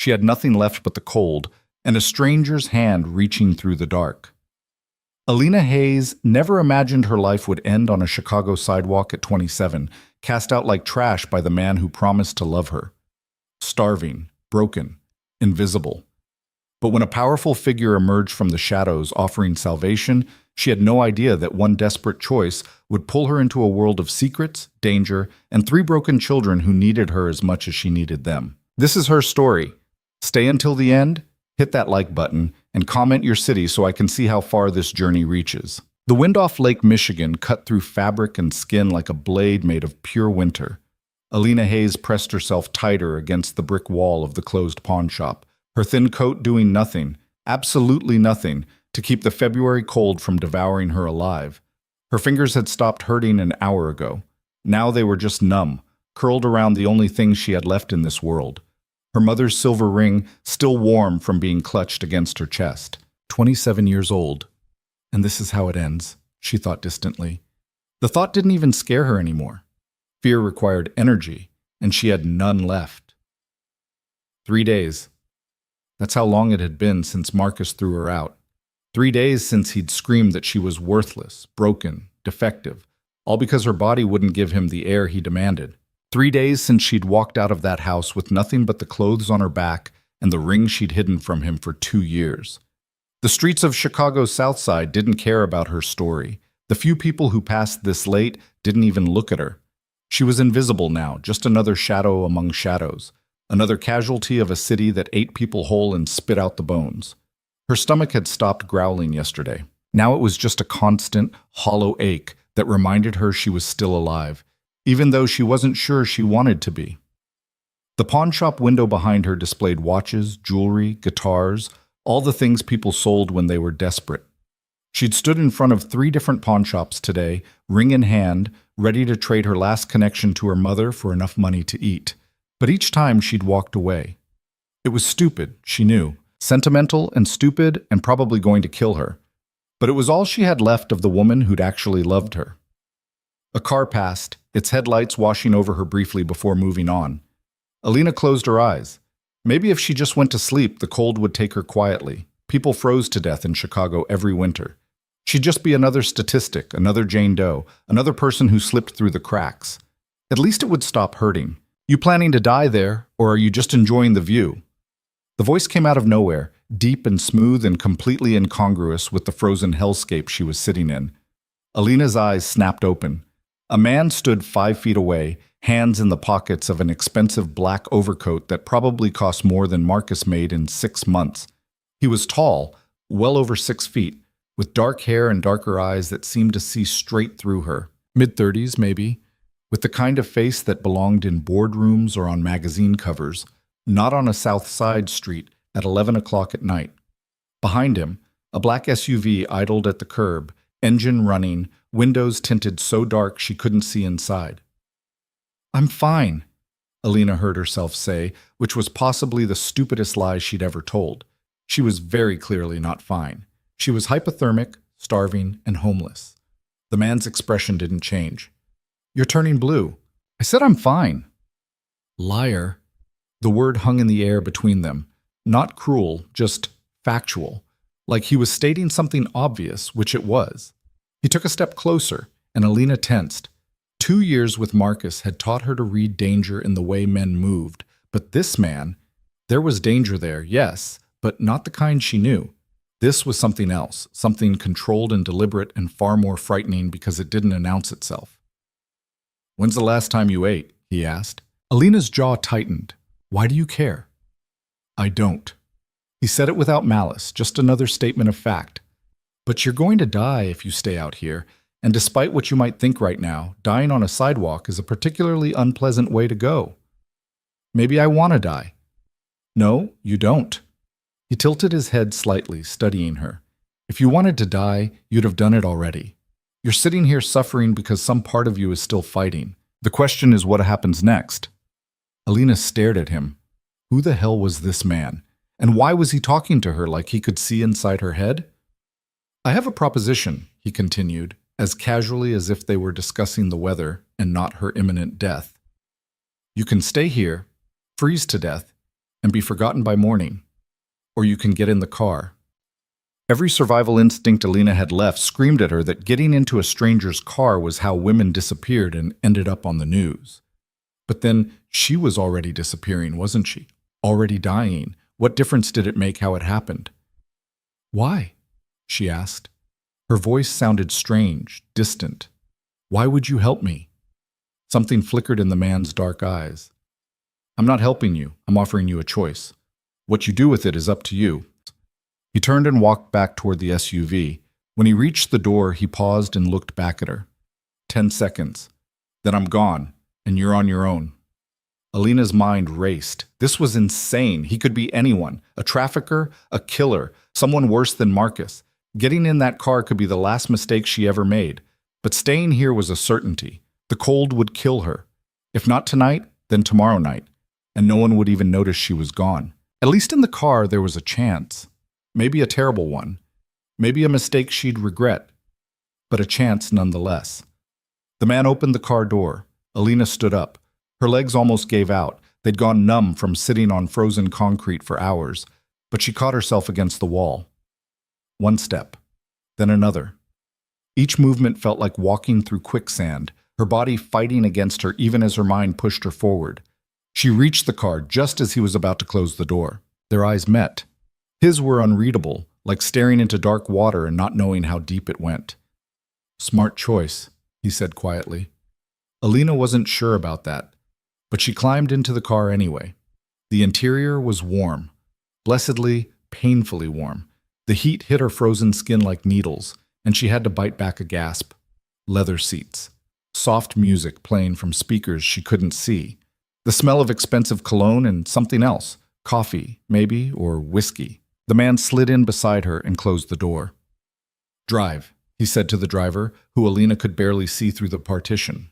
She had nothing left but the cold, and a stranger's hand reaching through the dark. Alina Hayes never imagined her life would end on a Chicago sidewalk at 27, cast out like trash by the man who promised to love her. Starving, broken, invisible. But when a powerful figure emerged from the shadows offering salvation, she had no idea that one desperate choice would pull her into a world of secrets, danger, and 3 broken children who needed her as much as she needed them. This is her story. Stay until the end, hit that like button, and comment your city so I can see how far this journey reaches. The wind off Lake Michigan cut through fabric and skin like a blade made of pure winter. Alina Hayes pressed herself tighter against the brick wall of the closed pawn shop, her thin coat doing nothing, absolutely nothing, to keep the February cold from devouring her alive. Her fingers had stopped hurting an hour ago. Now they were just numb, curled around the only thing she had left in this world. Her mother's silver ring still warm from being clutched against her chest. 27 years old. And this is how it ends, she thought distantly. The thought didn't even scare her anymore. Fear required energy, and she had none left. 3 days. That's how long it had been since Marcus threw her out. 3 days since he'd screamed that she was worthless, broken, defective, all because her body wouldn't give him the air he demanded. 3 days since she'd walked out of that house with nothing but the clothes on her back and the ring she'd hidden from him for 2 years. The streets of Chicago's South Side didn't care about her story. The few people who passed this late didn't even look at her. She was invisible now, just another shadow among shadows, another casualty of a city that ate people whole and spit out the bones. Her stomach had stopped growling yesterday. Now it was just a constant, hollow ache that reminded her she was still alive, even though she wasn't sure she wanted to be. The pawn shop window behind her displayed watches, jewelry, guitars, all the things people sold when they were desperate. She'd stood in front of 3 different pawn shops today, ring in hand, ready to trade her last connection to her mother for enough money to eat. But each time she'd walked away. It was stupid, she knew, sentimental and stupid and probably going to kill her. But it was all she had left of the woman who'd actually loved her. A car passed, its headlights washing over her briefly before moving on. Alina closed her eyes. Maybe if she just went to sleep, the cold would take her quietly. People froze to death in Chicago every winter. She'd just be another statistic, another Jane Doe, another person who slipped through the cracks. At least it would stop hurting. You planning to die there, or are you just enjoying the view? The voice came out of nowhere, deep and smooth and completely incongruous with the frozen hellscape she was sitting in. Alina's eyes snapped open. A man stood 5 feet away, hands in the pockets of an expensive black overcoat that probably cost more than Marcus made in 6 months. He was tall, well over 6 feet, with dark hair and darker eyes that seemed to see straight through her. Mid-30s, maybe, with the kind of face that belonged in boardrooms or on magazine covers, not on a South Side street at 11 o'clock at night. Behind him, a black SUV idled at the curb, engine running, windows tinted so dark she couldn't see inside. "I'm fine," Alina heard herself say, which was possibly the stupidest lie she'd ever told. She was very clearly not fine. She was hypothermic, starving, and homeless. The man's expression didn't change. "You're turning blue." "I said I'm fine." Liar. The word hung in the air between them. Not cruel, just factual. Like he was stating something obvious, which it was. He took a step closer, and Alina tensed. 2 years with Marcus had taught her to read danger in the way men moved. But this man, there was danger there, yes, but not the kind she knew. This was something else, something controlled and deliberate and far more frightening because it didn't announce itself. "When's the last time you ate?" he asked. Alina's jaw tightened. "Why do you care?" "I don't." He said it without malice, just another statement of fact. "But you're going to die if you stay out here, and despite what you might think right now, dying on a sidewalk is a particularly unpleasant way to go." "Maybe I want to die." "No, you don't." He tilted his head slightly, studying her. "If you wanted to die, you'd have done it already. You're sitting here suffering because some part of you is still fighting. The question is what happens next." Alina stared at him. Who the hell was this man? And why was he talking to her like he could see inside her head? "I have a proposition," he continued, as casually as if they were discussing the weather and not her imminent death. "You can stay here, freeze to death. and be forgotten by morning. Or you can get in the car. Every survival instinct Alina had left screamed at her that getting into a stranger's car was how women disappeared and ended up on the news. But then she was already disappearing, wasn't she? Already dying. What difference did it make how it happened? Why? She asked. Her voice sounded strange, distant. Why would you help me? Something flickered in the man's dark eyes. I'm not helping you. I'm offering you a choice. What you do with it is up to you. He turned and walked back toward the SUV. When he reached the door, he paused and looked back at her. 10 seconds. Then I'm gone, and you're on your own. Alina's mind raced. This was insane. He could be anyone. A trafficker, a killer, someone worse than Marcus. Getting in that car could be the last mistake she ever made. But staying here was a certainty. The cold would kill her. If not tonight, then tomorrow night. And no one would even notice she was gone. At least in the car, there was a chance. Maybe a terrible one. Maybe a mistake she'd regret. But a chance nonetheless. The man opened the car door. Alina stood up. Her legs almost gave out. They'd gone numb from sitting on frozen concrete for hours. But she caught herself against the wall. One step. Then another. Each movement felt like walking through quicksand, her body fighting against her even as her mind pushed her forward. She reached the car just as he was about to close the door. Their eyes met. His were unreadable, like staring into dark water and not knowing how deep it went. Smart choice, he said quietly. Alina wasn't sure about that, but she climbed into the car anyway. The interior was warm, blessedly, painfully warm. The heat hit her frozen skin like needles, and she had to bite back a gasp. Leather seats. Soft music playing from speakers she couldn't see. The smell of expensive cologne and something else. Coffee, maybe, or whiskey. The man slid in beside her and closed the door. Drive, he said to the driver, who Alina could barely see through the partition.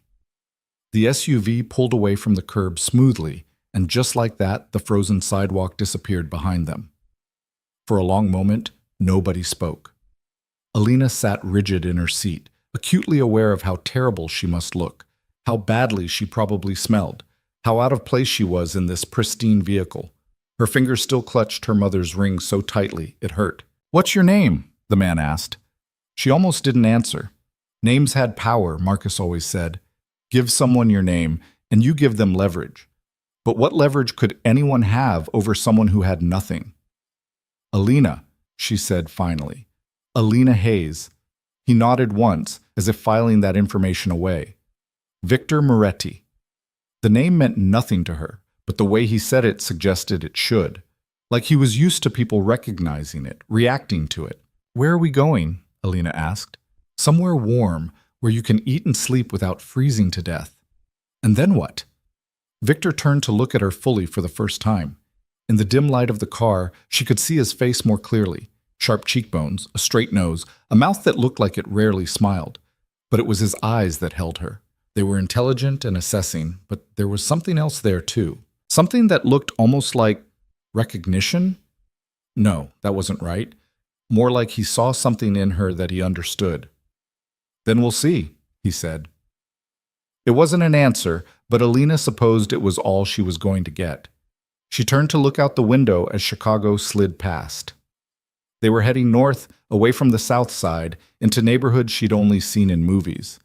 The SUV pulled away from the curb smoothly, and just like that, the frozen sidewalk disappeared behind them. For a long moment, nobody spoke. Alina sat rigid in her seat, acutely aware of how terrible she must look, how badly she probably smelled, how out of place she was in this pristine vehicle. Her fingers still clutched her mother's ring so tightly it hurt. "What's your name?" the man asked. She almost didn't answer. Names had power, Marcus always said. Give someone your name, and you give them leverage. But what leverage could anyone have over someone who had nothing? Alina, she said finally. Alina Hayes. He nodded once, as if filing that information away. Victor Moretti. The name meant nothing to her, but the way he said it suggested it should. Like he was used to people recognizing it, reacting to it. "Where are we going?" Alina asked. "Somewhere warm, where you can eat and sleep without freezing to death." And then what? Victor turned to look at her fully for the first time. In the dim light of the car, she could see his face more clearly. Sharp cheekbones, a straight nose, a mouth that looked like it rarely smiled. But it was his eyes that held her. They were intelligent and assessing, but there was something else there too. Something that looked almost like recognition? No, that wasn't right. More like he saw something in her that he understood. "Then we'll see," he said. It wasn't an answer, but Alina supposed it was all she was going to get. She turned to look out the window as Chicago slid past. They were heading north, away from the south side, into neighborhoods she'd only seen in movies.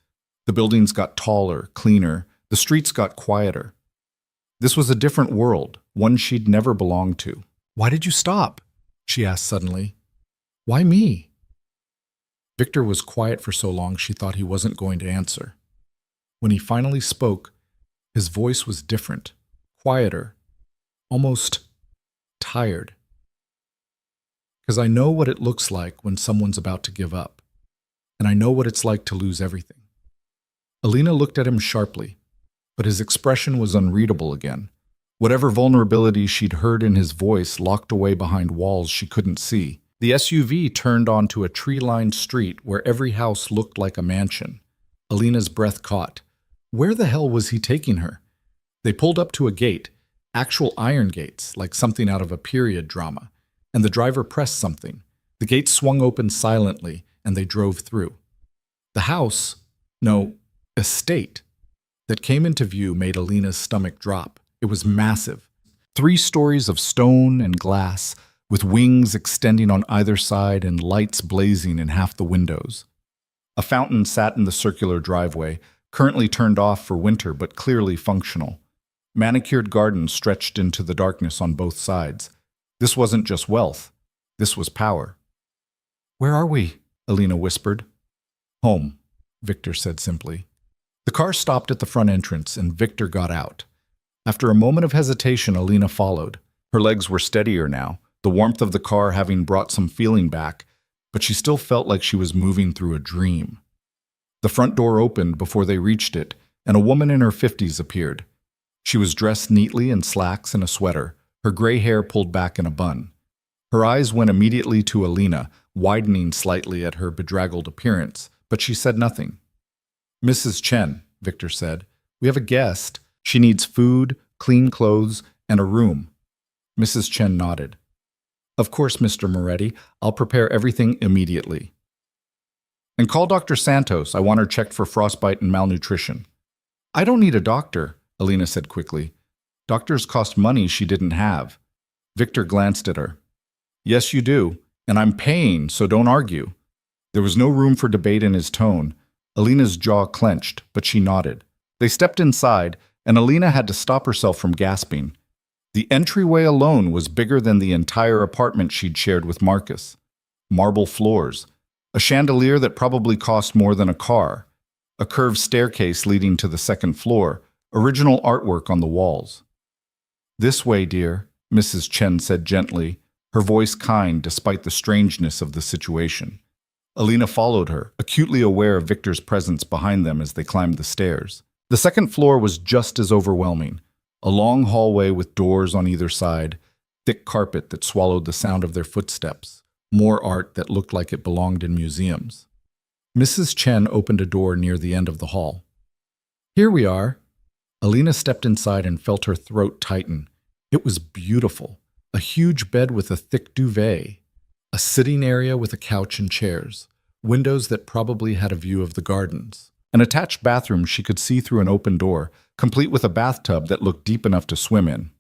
The buildings got taller, cleaner. The streets got quieter. This was a different world, one she'd never belonged to. "Why did you stop?" she asked suddenly. "Why me?" Victor was quiet for so long she thought he wasn't going to answer. When he finally spoke, his voice was different, quieter, almost tired. "Because I know what it looks like when someone's about to give up, and I know what it's like to lose everything." Alina looked at him sharply, but his expression was unreadable again. Whatever vulnerability she'd heard in his voice locked away behind walls she couldn't see. The SUV turned onto a tree-lined street where every house looked like a mansion. Alina's breath caught. Where the hell was he taking her? They pulled up to a gate, actual iron gates, like something out of a period drama, and the driver pressed something. The gate swung open silently, and they drove through. The house, no, estate, that came into view made Alina's stomach drop. It was massive. 3 stories of stone and glass, with wings extending on either side and lights blazing in half the windows. A fountain sat in the circular driveway, currently turned off for winter but clearly functional. Manicured gardens stretched into the darkness on both sides. This wasn't just wealth. This was power. "Where are we?" Alina whispered. "Home," Victor said simply. The car stopped at the front entrance, and Victor got out. After a moment of hesitation, Alina followed. Her legs were steadier now, the warmth of the car having brought some feeling back, but she still felt like she was moving through a dream. The front door opened before they reached it, and a woman in her 50s appeared. She was dressed neatly in slacks and a sweater, her gray hair pulled back in a bun. Her eyes went immediately to Alina, widening slightly at her bedraggled appearance, but she said nothing. "Mrs. Chen," Victor said, "we have a guest. She needs food, clean clothes, and a room." Mrs. Chen nodded. "Of course, Mr. Moretti. I'll prepare everything immediately. And call Dr. Santos. I want her checked for frostbite and malnutrition." "I don't need a doctor," Alina said quickly. "Doctors cost money she didn't have." Victor glanced at her. "Yes, you do, and I'm paying, so don't argue." There was no room for debate in his tone. Alina's jaw clenched, but she nodded. They stepped inside, and Alina had to stop herself from gasping. The entryway alone was bigger than the entire apartment she'd shared with Marcus. Marble floors, a chandelier that probably cost more than a car, a curved staircase leading to the second floor, original artwork on the walls. "This way, dear," Mrs. Chen said gently, her voice kind despite the strangeness of the situation. Alina followed her, acutely aware of Victor's presence behind them as they climbed the stairs. The second floor was just as overwhelming. A long hallway with doors on either side, thick carpet that swallowed the sound of their footsteps, more art that looked like it belonged in museums. Mrs. Chen opened a door near the end of the hall. "Here we are." Alina stepped inside and felt her throat tighten. It was beautiful. A huge bed with a thick duvet, a sitting area with a couch and chairs, windows that probably had a view of the gardens. An attached bathroom she could see through an open door, complete with a bathtub that looked deep enough to swim in.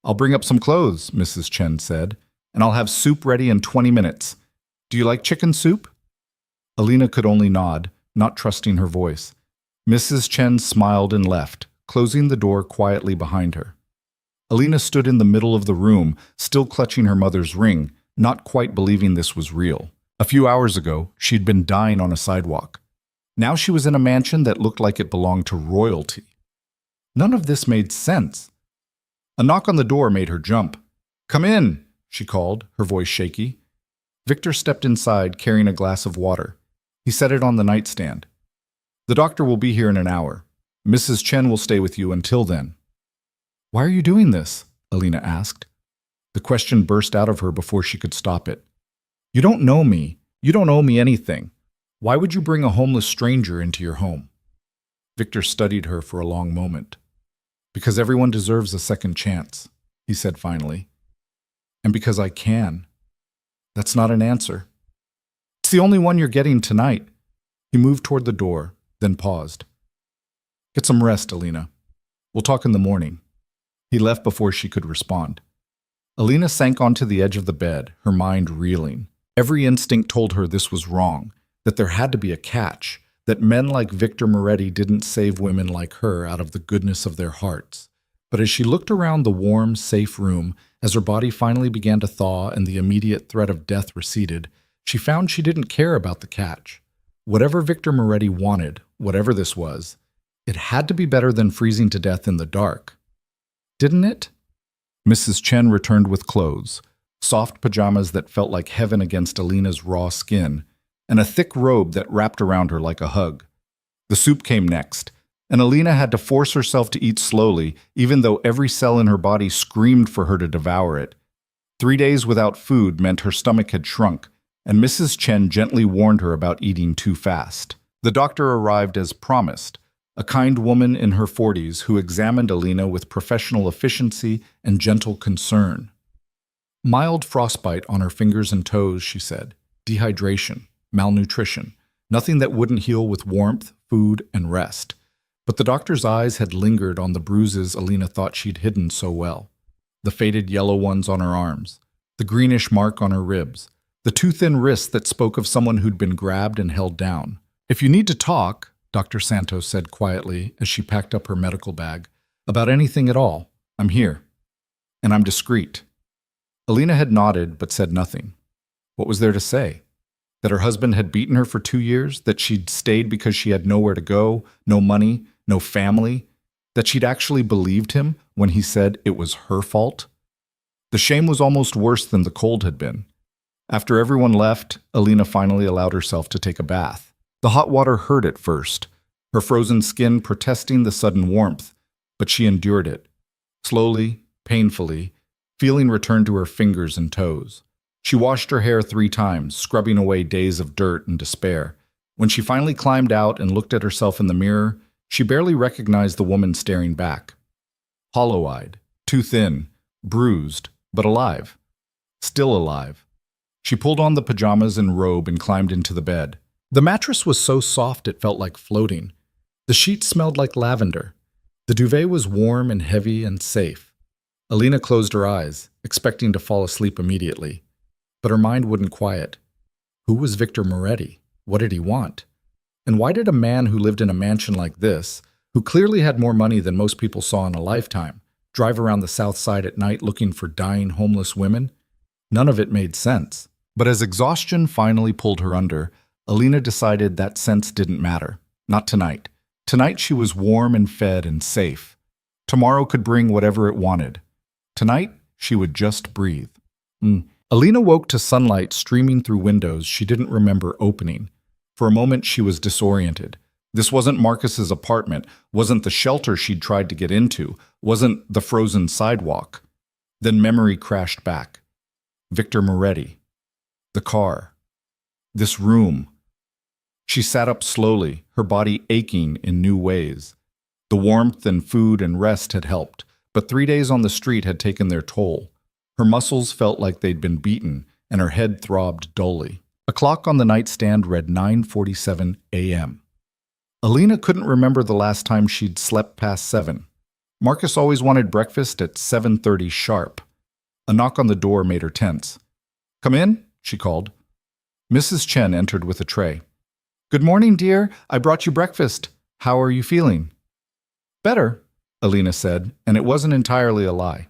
"I'll bring up some clothes," Mrs. Chen said, "and I'll have soup ready in 20 minutes. Do you like chicken soup?" Alina could only nod, not trusting her voice. Mrs. Chen smiled and left, closing the door quietly behind her. Alina stood in the middle of the room, still clutching her mother's ring, not quite believing this was real. A few hours ago, she'd been dying on a sidewalk. Now she was in a mansion that looked like it belonged to royalty. None of this made sense. A knock on the door made her jump. "Come in," she called, her voice shaky. Victor stepped inside, carrying a glass of water. He set it on the nightstand. "The doctor will be here in an hour. Mrs. Chen will stay with you until then." "Why are you doing this?" Alina asked. The question burst out of her before she could stop it. "You don't know me. You don't owe me anything. Why would you bring a homeless stranger into your home?" Victor studied her for a long moment. "Because everyone deserves a second chance," he said finally. "And because I can." "That's not an answer." "It's the only one you're getting tonight." He moved toward the door, then paused. "Get some rest, Alina. We'll talk in the morning." He left before she could respond. Alina sank onto the edge of the bed, her mind reeling. Every instinct told her this was wrong, that there had to be a catch, that men like Victor Moretti didn't save women like her out of the goodness of their hearts. But as she looked around the warm, safe room, as her body finally began to thaw and the immediate threat of death receded, she found she didn't care about the catch. Whatever Victor Moretti wanted, whatever this was, it had to be better than freezing to death in the dark. Didn't it? Mrs. Chen returned with clothes, soft pajamas that felt like heaven against Alina's raw skin, and a thick robe that wrapped around her like a hug. The soup came next, and Alina had to force herself to eat slowly, even though every cell in her body screamed for her to devour it. 3 days without food meant her stomach had shrunk, and Mrs. Chen gently warned her about eating too fast. The doctor arrived as promised, a kind woman in her 40s who examined Alina with professional efficiency and gentle concern. Mild frostbite on her fingers and toes, she said. Dehydration, malnutrition, nothing that wouldn't heal with warmth, food, and rest. But the doctor's eyes had lingered on the bruises Alina thought she'd hidden so well. the faded yellow ones on her arms, the greenish mark on her ribs, the too thin wrists that spoke of someone who'd been grabbed and held down. "If you need to talk," Dr. Santos said quietly as she packed up her medical bag, "about anything at all, I'm here. And I'm discreet." Alina had nodded but said nothing. What was there to say? That her husband had beaten her for 2 years? That she'd stayed because she had nowhere to go, no money, no family? That she'd actually believed him when he said it was her fault? The shame was almost worse than the cold had been. After everyone left, Alina finally allowed herself to take a bath. The hot water hurt at first, her frozen skin protesting the sudden warmth, but she endured it. Slowly, painfully, feeling returned to her fingers and toes. She washed her hair 3 times, scrubbing away days of dirt and despair. When she finally climbed out and looked at herself in the mirror, she barely recognized the woman staring back. Hollow-eyed, too thin, bruised, but alive. Still alive. She pulled on the pajamas and robe and climbed into the bed. The mattress was so soft it felt like floating. The sheets smelled like lavender. The duvet was warm and heavy and safe. Alina closed her eyes, expecting to fall asleep immediately. But her mind wouldn't quiet. Who was Victor Moretti? What did he want? And why did a man who lived in a mansion like this, who clearly had more money than most people saw in a lifetime, drive around the South Side at night looking for dying homeless women? None of it made sense. But as exhaustion finally pulled her under, Alina decided that sense didn't matter. Not tonight. Tonight she was warm and fed and safe. Tomorrow could bring whatever it wanted. Tonight she would just breathe. Alina woke to sunlight streaming through windows she didn't remember opening. For a moment she was disoriented. This wasn't Marcus's apartment, wasn't the shelter she'd tried to get into, wasn't the frozen sidewalk. Then memory crashed back. Victor Moretti. The car. This room. She sat up slowly, her body aching in new ways. The warmth and food and rest had helped, but 3 days on the street had taken their toll. Her muscles felt like they'd been beaten, and her head throbbed dully. A clock on the nightstand read 9:47 a.m. Alina couldn't remember the last time she'd slept past 7. Marcus always wanted breakfast at 7:30 sharp. A knock on the door made her tense. "Come in," she called. Mrs. Chen entered with a tray. "Good morning, dear. I brought you breakfast. How are you feeling?" "Better," Alina said, and it wasn't entirely a lie.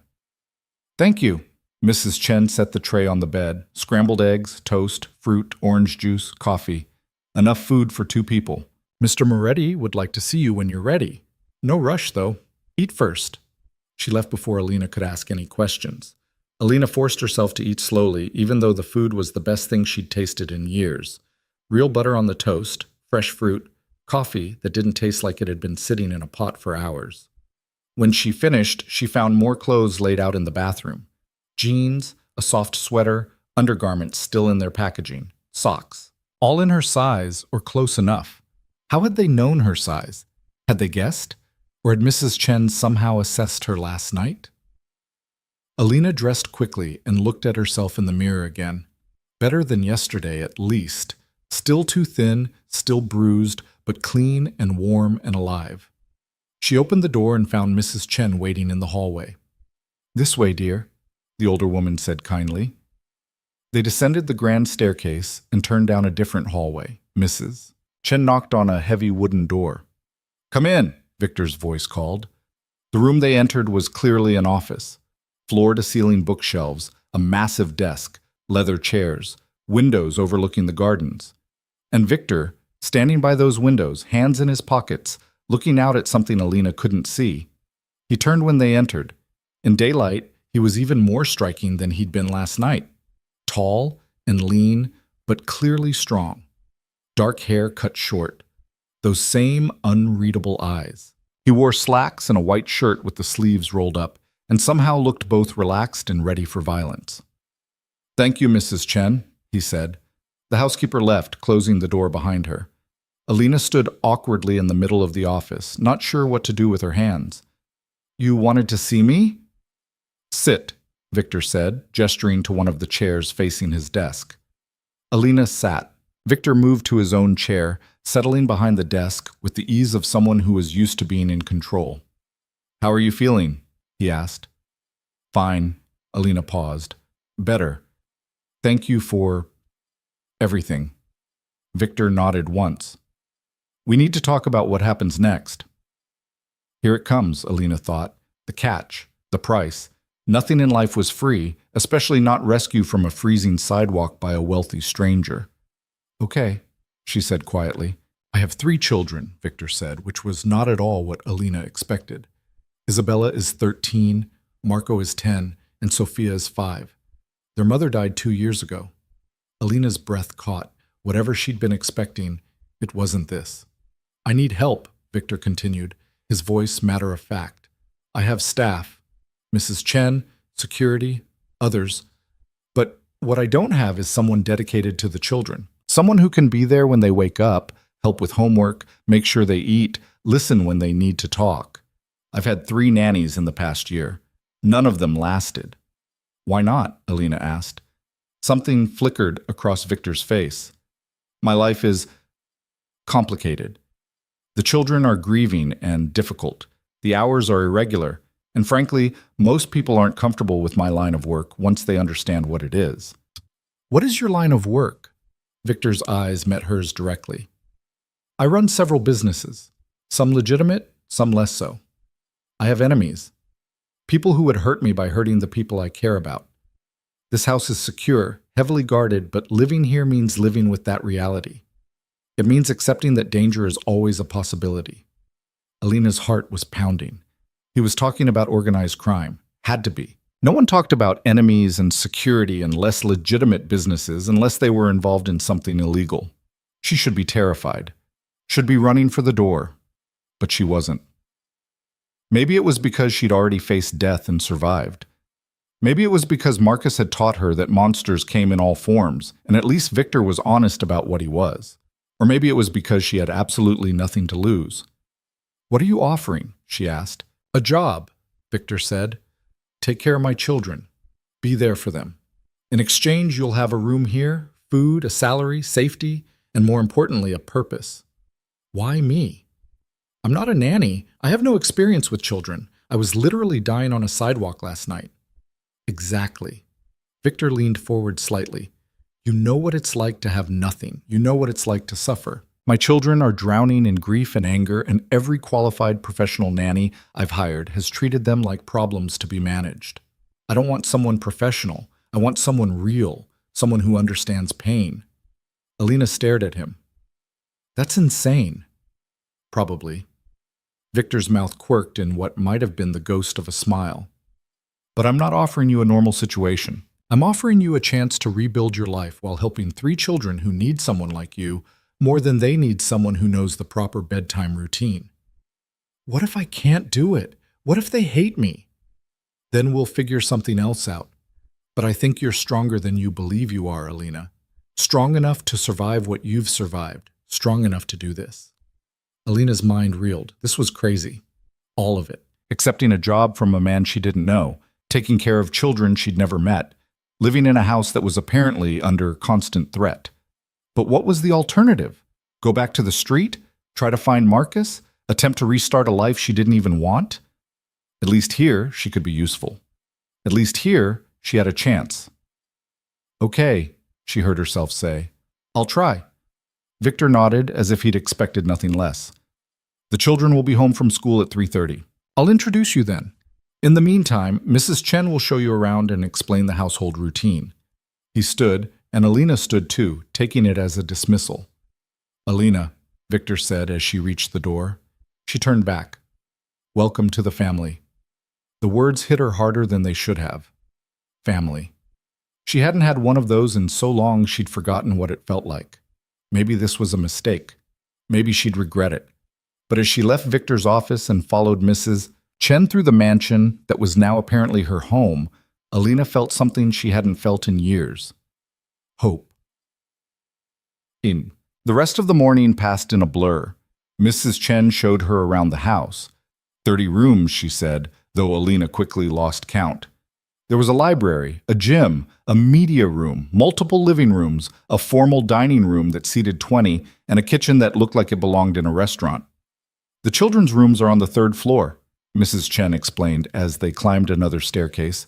"Thank you." Mrs. Chen set the tray on the bed. Scrambled eggs, toast, fruit, orange juice, coffee. Enough food for 2 people. "Mr. Moretti would like to see you when you're ready. No rush, though. Eat first." She left before Alina could ask any questions. Alina forced herself to eat slowly, even though the food was the best thing she'd tasted in years. Real butter on the toast, fresh fruit, coffee that didn't taste like it had been sitting in a pot for hours. When she finished, she found more clothes laid out in the bathroom. Jeans, a soft sweater, undergarments still in their packaging, socks. All in her size, or close enough. How had they known her size? Had they guessed? Or had Mrs. Chen somehow assessed her last night? Alina dressed quickly and looked at herself in the mirror again. Better than yesterday, at least. Still too thin, still bruised, but clean and warm and alive. She opened the door and found Mrs. Chen waiting in the hallway. "This way, dear," the older woman said kindly. They descended the grand staircase and turned down a different hallway. Mrs. Chen knocked on a heavy wooden door. "Come in," Victor's voice called. The room they entered was clearly an office. Floor-to-ceiling bookshelves, a massive desk, leather chairs, windows overlooking the gardens. And Victor, standing by those windows, hands in his pockets, looking out at something Alina couldn't see. He turned when they entered. In daylight, he was even more striking than he'd been last night. Tall and lean, but clearly strong. Dark hair cut short. Those same unreadable eyes. He wore slacks and a white shirt with the sleeves rolled up, and somehow looked both relaxed and ready for violence. "Thank you, Mrs. Chen," he said. The housekeeper left, closing the door behind her. Alina stood awkwardly in the middle of the office, not sure what to do with her hands. "You wanted to see me?" "Sit," Victor said, gesturing to one of the chairs facing his desk. Alina sat. Victor moved to his own chair, settling behind the desk with the ease of someone who was used to being in control. "How are you feeling?" he asked. Fine, Alina paused. Better. Thank you for everything. Victor nodded once. We need to talk about what happens next. Here it comes, Alina thought. The catch, the price. Nothing in life was free, especially not rescue from a freezing sidewalk by a wealthy stranger. Okay, she said quietly. I have 3 children, Victor said, which was not at all what Alina expected. Isabella is 13, Marco is 10, and Sophia is 5. Their mother died 2 years ago. Alina's breath caught. Whatever she'd been expecting, it wasn't this. I need help, Victor continued, his voice matter of fact. I have staff, Mrs. Chen, security, others. But what I don't have is someone dedicated to the children. Someone who can be there when they wake up, help with homework, make sure they eat, listen when they need to talk. I've had 3 nannies in the past year. None of them lasted. Why not? Alina asked. Something flickered across Victor's face. My life is complicated. The children are grieving and difficult. The hours are irregular. And frankly, most people aren't comfortable with my line of work once they understand what it is. What is your line of work? Victor's eyes met hers directly. I run several businesses, some legitimate, some less so. I have enemies, people who would hurt me by hurting the people I care about. This house is secure, heavily guarded, but living here means living with that reality. It means accepting that danger is always a possibility. Alina's heart was pounding. He was talking about organized crime. Had to be. No one talked about enemies and security and less legitimate businesses unless they were involved in something illegal. She should be terrified. Should be running for the door. But she wasn't. Maybe it was because she'd already faced death and survived. Maybe it was because Marcus had taught her that monsters came in all forms, and at least Victor was honest about what he was. Or maybe it was because she had absolutely nothing to lose. What are you offering? She asked. A job, Victor said. Take care of my children. Be there for them. In exchange, you'll have a room here, food, a salary, safety, and more importantly, a purpose. Why me? I'm not a nanny. I have no experience with children. I was literally dying on a sidewalk last night. Exactly. Victor leaned forward slightly. You know what it's like to have nothing. You know what it's like to suffer. My children are drowning in grief and anger, and every qualified professional nanny I've hired has treated them like problems to be managed. I don't want someone professional. I want someone real, someone who understands pain. Alina stared at him. That's insane. Probably. Victor's mouth quirked in what might have been the ghost of a smile. But I'm not offering you a normal situation. I'm offering you a chance to rebuild your life while helping 3 children who need someone like you more than they need someone who knows the proper bedtime routine. What if I can't do it? What if they hate me? Then we'll figure something else out. But I think you're stronger than you believe you are, Alina. Strong enough to survive what you've survived. Strong enough to do this. Alina's mind reeled. This was crazy. All of it. Accepting a job from a man she didn't know. Taking care of children she'd never met. Living in a house that was apparently under constant threat. But what was the alternative? Go back to the street? Try to find Marcus? Attempt to restart a life she didn't even want? At least here, she could be useful. At least here, she had a chance. Okay, she heard herself say. I'll try. Victor nodded as if he'd expected nothing less. The children will be home from school at 3:30. I'll introduce you then. In the meantime, Mrs. Chen will show you around and explain the household routine. He stood, and Alina stood too, taking it as a dismissal. Alina, Victor said as she reached the door. She turned back. Welcome to the family. The words hit her harder than they should have. Family. She hadn't had one of those in so long she'd forgotten what it felt like. Maybe this was a mistake. Maybe she'd regret it. But as she left Victor's office and followed Mrs. Chen through the mansion that was now apparently her home, Alina felt something she hadn't felt in years. Hope. The rest of the morning passed in a blur. Mrs. Chen showed her around the house. 30 rooms, she said, though Alina quickly lost count. There was a library, a gym, a media room, multiple living rooms, a formal dining room that seated 20, and a kitchen that looked like it belonged in a restaurant. The children's rooms are on the 3rd floor, Mrs. Chen explained as they climbed another staircase.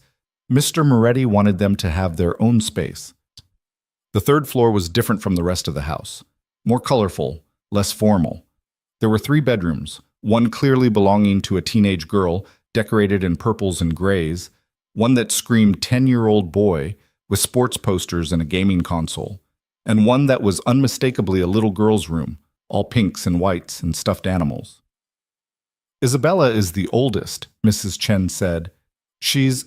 Mr. Moretti wanted them to have their own space. The third floor was different from the rest of the house. More colorful, less formal. There were 3 bedrooms, one clearly belonging to a teenage girl, decorated in purples and grays, one that screamed 10-year-old boy, with sports posters and a gaming console, and one that was unmistakably a little girl's room, all pinks and whites and stuffed animals. Isabella is the oldest, Mrs. Chen said. She's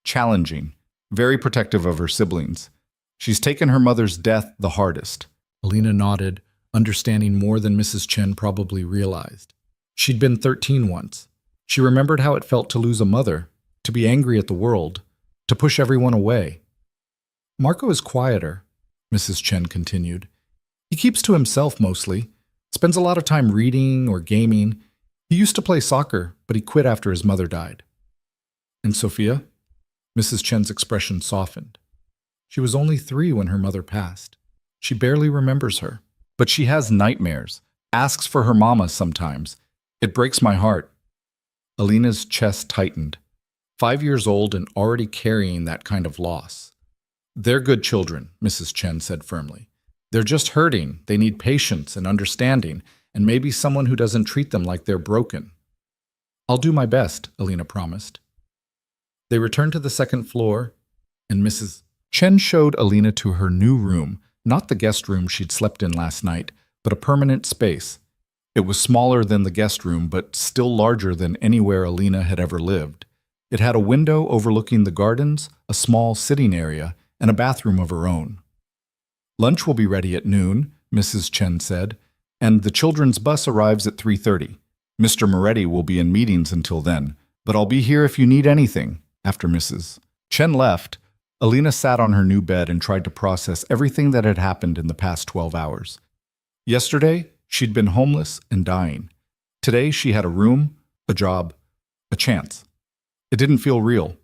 challenging, very protective of her siblings. She's taken her mother's death the hardest. Alina nodded, understanding more than Mrs. Chen probably realized. She'd been 13 once. She remembered how it felt to lose a mother, to be angry at the world, to push everyone away. Marco is quieter, Mrs. Chen continued. He keeps to himself mostly, spends a lot of time reading or gaming. He used to play soccer, but he quit after his mother died. And Sophia? Mrs. Chen's expression softened. She was only 3 when her mother passed. She barely remembers her. But she has nightmares, asks for her mama sometimes. It breaks my heart. Alina's chest tightened. 5 years old and already carrying that kind of loss. They're good children, Mrs. Chen said firmly. They're just hurting. They need patience and understanding, and maybe someone who doesn't treat them like they're broken. I'll do my best, Alina promised. They returned to the second floor, and Mrs. Chen showed Alina to her new room, not the guest room she'd slept in last night, but a permanent space. It was smaller than the guest room, but still larger than anywhere Alina had ever lived. It had a window overlooking the gardens, a small sitting area, and a bathroom of her own. Lunch will be ready at noon, Mrs. Chen said, and the children's bus arrives at 3:30. Mr. Moretti will be in meetings until then, but I'll be here if you need anything. After Mrs. Chen left, Alina sat on her new bed and tried to process everything that had happened in the past 12 hours. Yesterday, she'd been homeless and dying. Today, she had a room, a job, a chance. It didn't feel real.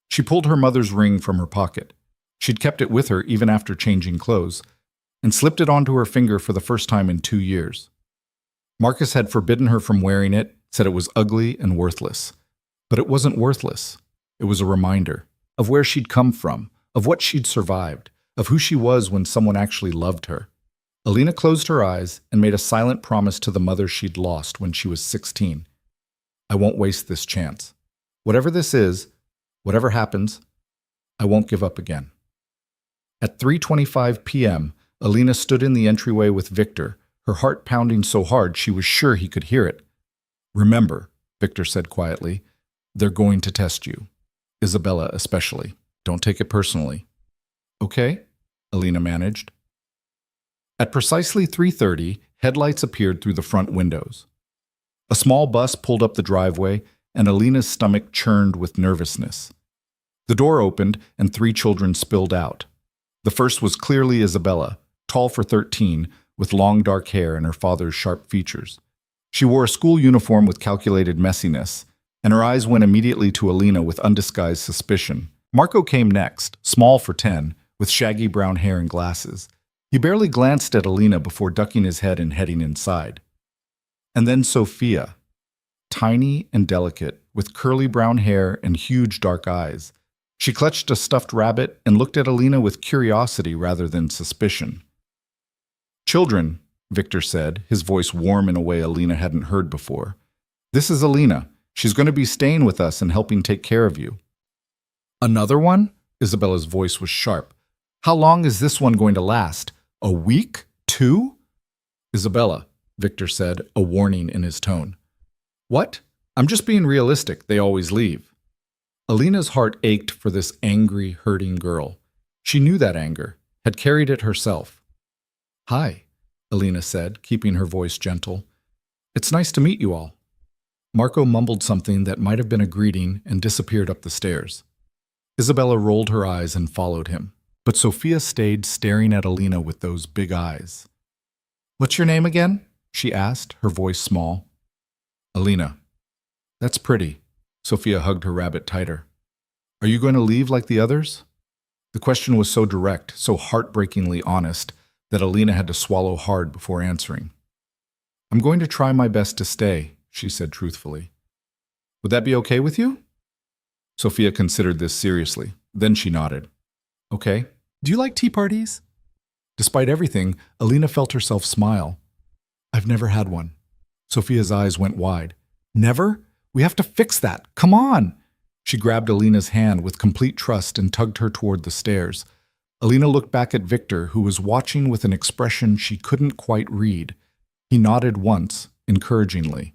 She pulled her mother's ring from her pocket. She'd kept it with her even after changing clothes, and slipped it onto her finger for the first time in 2 years. Marcus had forbidden her from wearing it, said it was ugly and worthless. But it wasn't worthless. It was a reminder of where she'd come from, of what she'd survived, of who she was when someone actually loved her. Alina closed her eyes and made a silent promise to the mother she'd lost when she was 16. I won't waste this chance. Whatever this is, whatever happens, I won't give up again. At 3:25 p.m., Alina stood in the entryway with Victor, her heart pounding so hard she was sure he could hear it. Remember, Victor said quietly, they're going to test you. Isabella especially. Don't take it personally. Okay? Alina managed. At precisely 3:30, headlights appeared through the front windows. A small bus pulled up the driveway, and Alina's stomach churned with nervousness. The door opened, and 3 children spilled out. The first was clearly Isabella, tall for 13, with long dark hair and her father's sharp features. She wore a school uniform with calculated messiness, and her eyes went immediately to Alina with undisguised suspicion. Marco came next, small for 10, with shaggy brown hair and glasses. He barely glanced at Alina before ducking his head and heading inside. And then Sophia, tiny and delicate, with curly brown hair and huge dark eyes. She clutched a stuffed rabbit and looked at Alina with curiosity rather than suspicion. Children, Victor said, his voice warm in a way Alina hadn't heard before. This is Alina. She's going to be staying with us and helping take care of you. Another one? Isabella's voice was sharp. How long is this one going to last? A week? 2? Isabella, Victor said, a warning in his tone. What? I'm just being realistic. They always leave. Alina's heart ached for this angry, hurting girl. She knew that anger, had carried it herself. Hi, Alina said, keeping her voice gentle. It's nice to meet you all. Marco mumbled something that might have been a greeting and disappeared up the stairs. Isabella rolled her eyes and followed him, but Sophia stayed staring at Alina with those big eyes. What's your name again? She asked, her voice small. Alina. That's pretty. Sophia hugged her rabbit tighter. Are you going to leave like the others? The question was so direct, so heartbreakingly honest, that Alina had to swallow hard before answering. I'm going to try my best to stay, she said truthfully. Would that be okay with you? Sophia considered this seriously. Then she nodded. Okay. Do you like tea parties? Despite everything, Alina felt herself smile. I've never had one. Sophia's eyes went wide. Never? We have to fix that. Come on. She grabbed Alina's hand with complete trust and tugged her toward the stairs. Alina looked back at Victor, who was watching with an expression she couldn't quite read. He nodded once, encouragingly.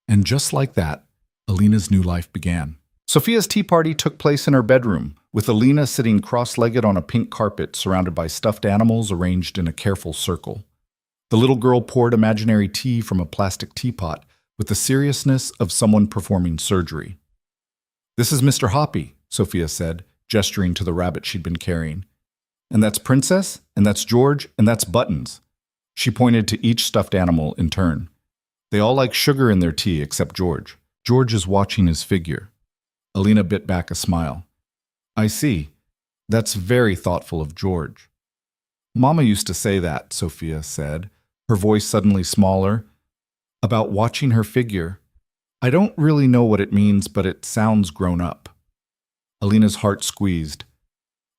And just like that, Alina's new life began. Sophia's tea party took place in her bedroom, with Alina sitting cross-legged on a pink carpet surrounded by stuffed animals arranged in a careful circle. The little girl poured imaginary tea from a plastic teapot with the seriousness of someone performing surgery. This is Mr. Hoppy, Sophia said, gesturing to the rabbit she'd been carrying. And that's Princess, and that's George, and that's Buttons. She pointed to each stuffed animal in turn. They all like sugar in their tea except George. George is watching his figure. Alina bit back a smile. I see. That's very thoughtful of George. Mama used to say that, Sophia said, her voice suddenly smaller, about watching her figure. I don't really know what it means, but it sounds grown up. Alina's heart squeezed.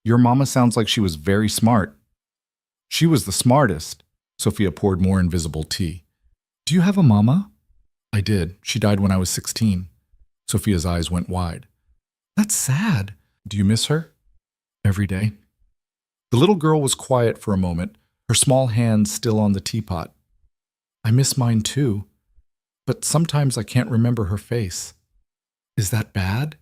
Your mama sounds like she was very smart. She was the smartest. Sophia poured more invisible tea. Do you have a mama? I did. She died when I was 16. Sophia's eyes went wide. That's sad. Do you miss her? Every day. The little girl was quiet for a moment, her small hands still on the teapot. I miss mine too, but sometimes I can't remember her face. Is that bad?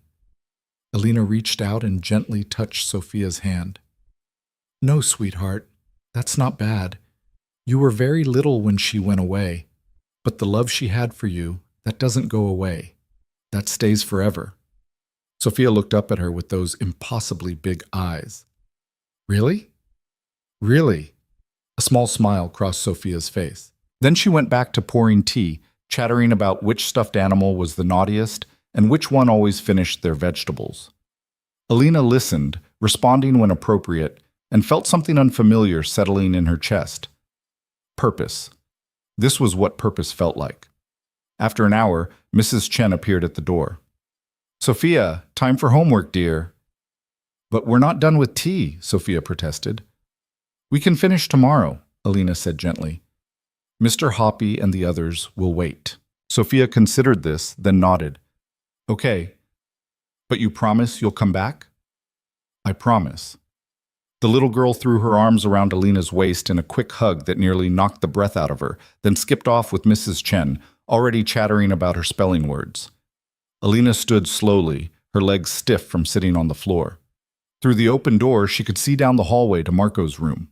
Alina reached out and gently touched Sophia's hand. No, sweetheart, that's not bad. You were very little when she went away, but the love she had for you, that doesn't go away. That stays forever. Sophia looked up at her with those impossibly big eyes. Really? Really? A small smile crossed Sophia's face. Then she went back to pouring tea, chattering about which stuffed animal was the naughtiest and which one always finished their vegetables. Alina listened, responding when appropriate, and felt something unfamiliar settling in her chest. Purpose. This was what purpose felt like. After an hour, Mrs. Chen appeared at the door. Sophia, time for homework, dear. But we're not done with tea, Sophia protested. We can finish tomorrow, Alina said gently. Mr. Hoppy and the others will wait. Sophia considered this, then nodded. Okay, but you promise you'll come back? I promise. The little girl threw her arms around Alina's waist in a quick hug that nearly knocked the breath out of her, then skipped off with Mrs. Chen, already chattering about her spelling words. Alina stood slowly, her legs stiff from sitting on the floor. Through the open door, she could see down the hallway to Marco's room.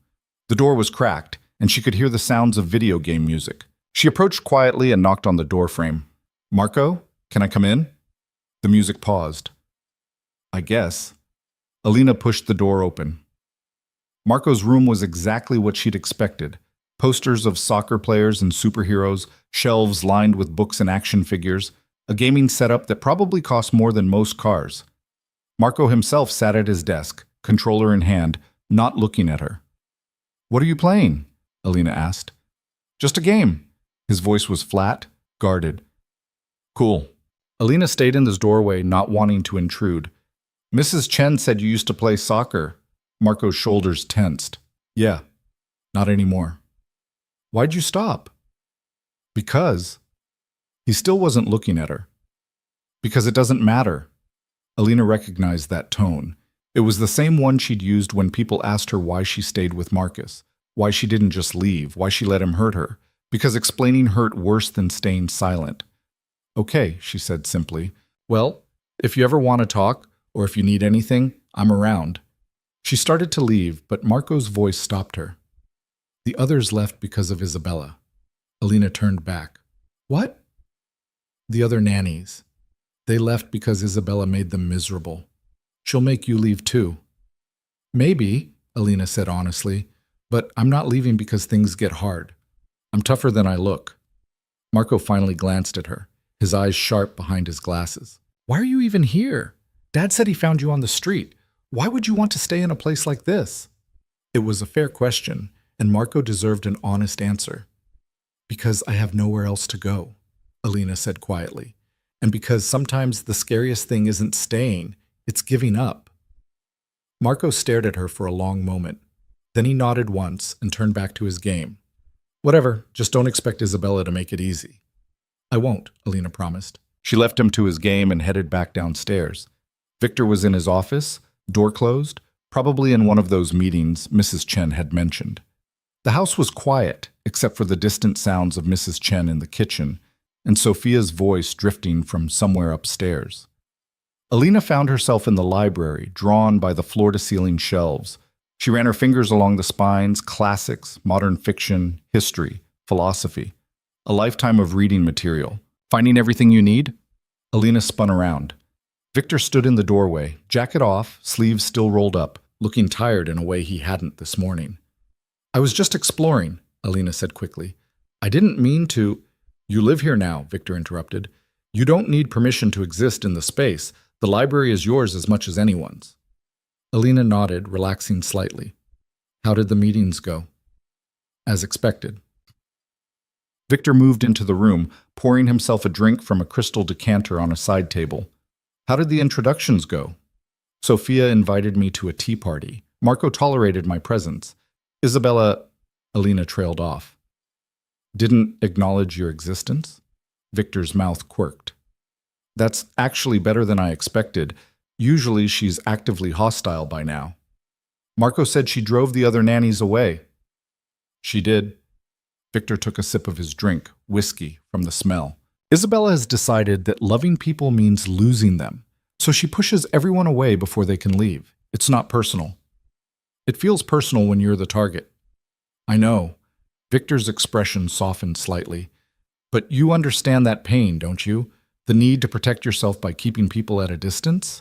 The door was cracked, and she could hear the sounds of video game music. She approached quietly and knocked on the door frame. Marco, can I come in? The music paused. I guess. Alina pushed the door open. Marco's room was exactly what she'd expected. Posters of soccer players and superheroes, shelves lined with books and action figures, a gaming setup that probably cost more than most cars. Marco himself sat at his desk, controller in hand, not looking at her. What are you playing? Alina asked. Just a game. His voice was flat, guarded. Cool. Alina stayed in the doorway, not wanting to intrude. Mrs. Chen said you used to play soccer. Marco's shoulders tensed. Yeah, not anymore. Why'd you stop? Because. He still wasn't looking at her. Because it doesn't matter. Alina recognized that tone. It was the same one she'd used when people asked her why she stayed with Marcus, why she didn't just leave, why she let him hurt her, because explaining hurt worse than staying silent. Okay, she said simply. Well, if you ever want to talk, or if you need anything, I'm around. She started to leave, but Marco's voice stopped her. The others left because of Isabella. Alina turned back. What? The other nannies. They left because Isabella made them miserable. She'll make you leave too. Maybe, Alina said honestly, but I'm not leaving because things get hard. I'm tougher than I look. Marco finally glanced at her, his eyes sharp behind his glasses. Why are you even here? Dad said he found you on the street. Why would you want to stay in a place like this? It was a fair question, and Marco deserved an honest answer. Because I have nowhere else to go, Alina said quietly. and because sometimes the scariest thing isn't staying, it's giving up. Marco stared at her for a long moment. Then he nodded once and turned back to his game. Whatever, just don't expect Isabella to make it easy. I won't, Alina promised. She left him to his game and headed back downstairs. Victor was in his office, door closed, probably in one of those meetings Mrs. Chen had mentioned. The house was quiet, except for the distant sounds of Mrs. Chen in the kitchen and Sophia's voice drifting from somewhere upstairs. Alina found herself in the library, drawn by the floor-to-ceiling shelves. She ran her fingers along the spines: classics, modern fiction, history, philosophy. A lifetime of reading material. Finding everything you need? Alina spun around. Victor stood in the doorway, jacket off, sleeves still rolled up, looking tired in a way he hadn't this morning. I was just exploring, Alina said quickly. I didn't mean to. You live here now, Victor interrupted. You don't need permission to exist in the space. The library is yours as much as anyone's. Alina nodded, relaxing slightly. How did the meetings go? As expected. Victor moved into the room, pouring himself a drink from a crystal decanter on a side table. How did the introductions go? Sophia invited me to a tea party. Marco tolerated my presence. Isabella, Alina trailed off. Didn't acknowledge your existence? Victor's mouth quirked. That's actually better than I expected. Usually she's actively hostile by now. Marco said she drove the other nannies away. She did. Victor took a sip of his drink, whiskey, from the smell. Isabella has decided that loving people means losing them, so she pushes everyone away before they can leave. It's not personal. It feels personal when you're the target. I know. Victor's expression softened slightly. But you understand that pain, don't you? The need to protect yourself by keeping people at a distance?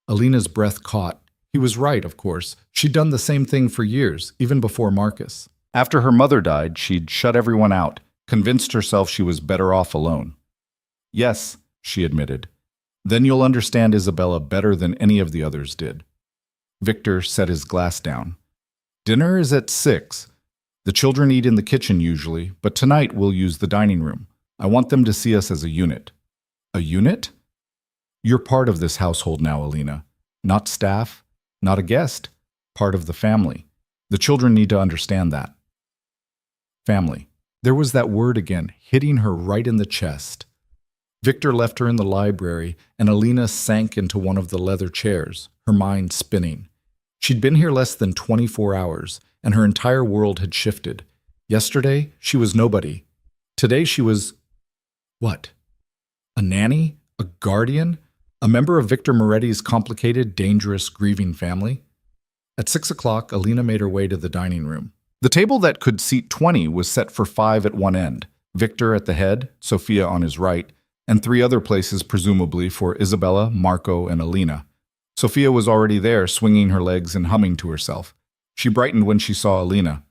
Alina's breath caught. He was right, of course. She'd done the same thing for years, even before Marcus. After her mother died, she'd shut everyone out, convinced herself she was better off alone. Yes, she admitted. Then you'll understand Isabella better than any of the others did. Victor set his glass down. Dinner is at 6. The children eat in the kitchen usually, but tonight we'll use the dining room. I want them to see us as a unit. A unit? You're part of this household now, Alina. Not staff, not a guest, part of the family. The children need to understand that. Family. There was that word again, hitting her right in the chest. Victor left her in the library, and Alina sank into one of the leather chairs, her mind spinning. She'd been here less than 24 hours, and her entire world had shifted. Yesterday, she was nobody. Today, she was... what? A nanny? A guardian? A member of Victor Moretti's complicated, dangerous, grieving family? At 6 o'clock, Alina made her way to the dining room. The table that could seat 20 was set for 5 at one end, Victor at the head, Sophia on his right, and 3 other places presumably for Isabella, Marco, and Alina. Sophia was already there, swinging her legs and humming to herself. She brightened when she saw Alina.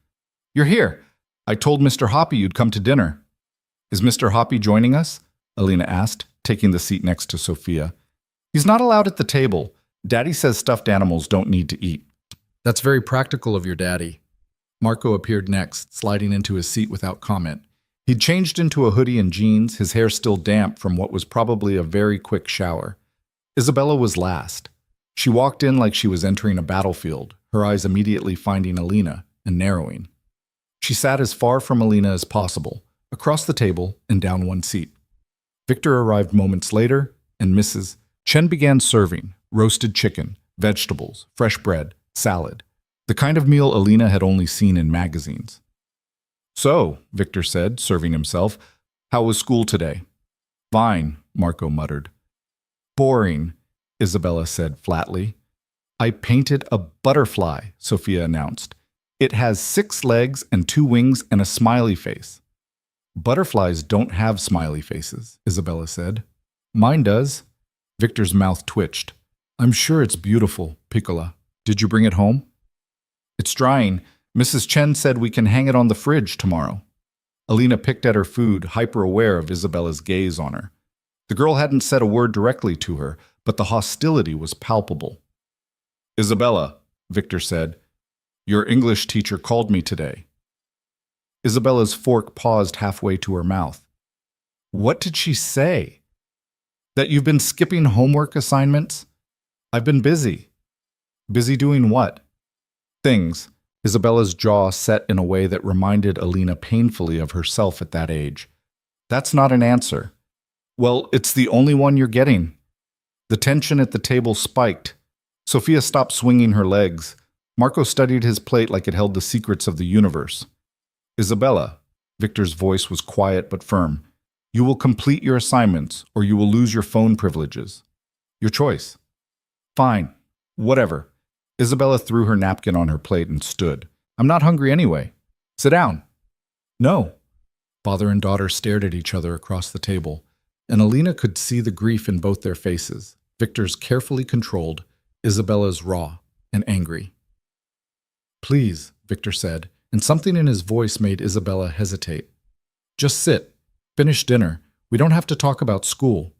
You're here. I told Mr. Hoppy you'd come to dinner. Is Mr. Hoppy joining us? Alina asked, taking the seat next to Sophia. He's not allowed at the table. Daddy says stuffed animals don't need to eat. That's very practical of your daddy. Marco appeared next, sliding into his seat without comment. He'd changed into a hoodie and jeans, his hair still damp from what was probably a very quick shower. Isabella was last. She walked in like she was entering a battlefield, her eyes immediately finding Alina and narrowing. She sat as far from Alina as possible, across the table and down one seat. Victor arrived moments later, and Mrs. Chen began serving roasted chicken, vegetables, fresh bread, salad, the kind of meal Alina had only seen in magazines. So, Victor said, serving himself, how was school today? Fine, Marco muttered. Boring, Isabella said flatly. I painted a butterfly, Sophia announced. It has 6 legs and 2 wings and a smiley face. Butterflies don't have smiley faces, Isabella said. Mine does. Victor's mouth twitched. I'm sure it's beautiful, Piccola. Did you bring it home? It's drying. Mrs. Chen said we can hang it on the fridge tomorrow. Alina picked at her food, hyper-aware of Isabella's gaze on her. The girl hadn't said a word directly to her, but the hostility was palpable. Isabella, Victor said, your English teacher called me today. Isabella's fork paused halfway to her mouth. What did she say? That you've been skipping homework assignments? I've been busy. Busy doing what? Things. Isabella's jaw set in a way that reminded Alina painfully of herself at that age. That's not an answer. Well, it's the only one you're getting. The tension at the table spiked. Sophia stopped swinging her legs. Marco studied his plate like it held the secrets of the universe. Isabella, Victor's voice was quiet but firm. You will complete your assignments, or you will lose your phone privileges. Your choice. Fine. Whatever. Isabella threw her napkin on her plate and stood. I'm not hungry anyway. Sit down. No. Father and daughter stared at each other across the table, and Alina could see the grief in both their faces. Victor's carefully controlled, Isabella's raw and angry. Please, Victor said, and something in his voice made Isabella hesitate. Just sit. Finish dinner. We don't have to talk about school.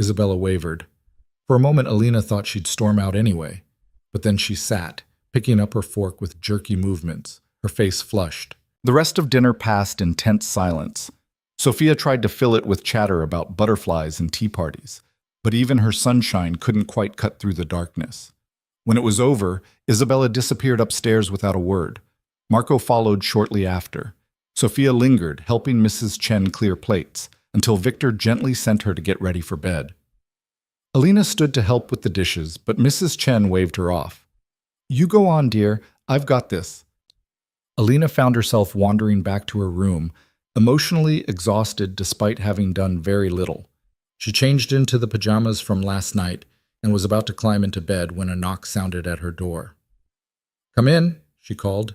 Isabella wavered. For a moment, Alina thought she'd storm out anyway, but then she sat, picking up her fork with jerky movements, her face flushed. The rest of dinner passed in tense silence. Sophia tried to fill it with chatter about butterflies and tea parties, but even her sunshine couldn't quite cut through the darkness. When it was over, Isabella disappeared upstairs without a word. Marco followed shortly after. Sophia lingered, helping Mrs. Chen clear plates, until Victor gently sent her to get ready for bed. Alina stood to help with the dishes, but Mrs. Chen waved her off. You go on, dear. I've got this. Alina found herself wandering back to her room, emotionally exhausted despite having done very little. She changed into the pajamas from last night and was about to climb into bed when a knock sounded at her door. Come in, she called.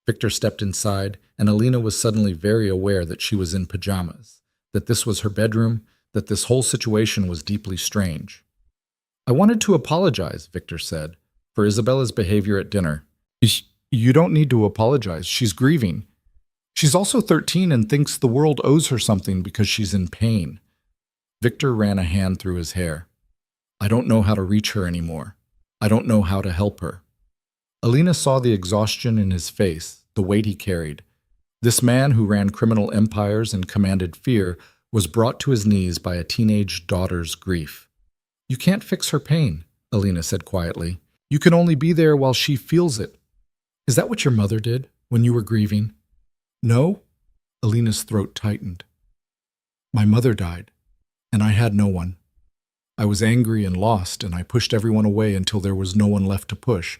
Victor stepped inside, and Alina was suddenly very aware that she was in pajamas, that this was her bedroom, that this whole situation was deeply strange. I wanted to apologize, Victor said, for Isabella's behavior at dinner. You don't need to apologize. She's grieving. She's also 13 and thinks the world owes her something because she's in pain. Victor ran a hand through his hair. I don't know how to reach her anymore. I don't know how to help her. Alina saw the exhaustion in his face, the weight he carried. This man who ran criminal empires and commanded fear was brought to his knees by a teenage daughter's grief. You can't fix her pain, Alina said quietly. You can only be there while she feels it. Is that what your mother did when you were grieving? No? Alina's throat tightened. My mother died, and I had no one. I was angry and lost, and I pushed everyone away until there was no one left to push,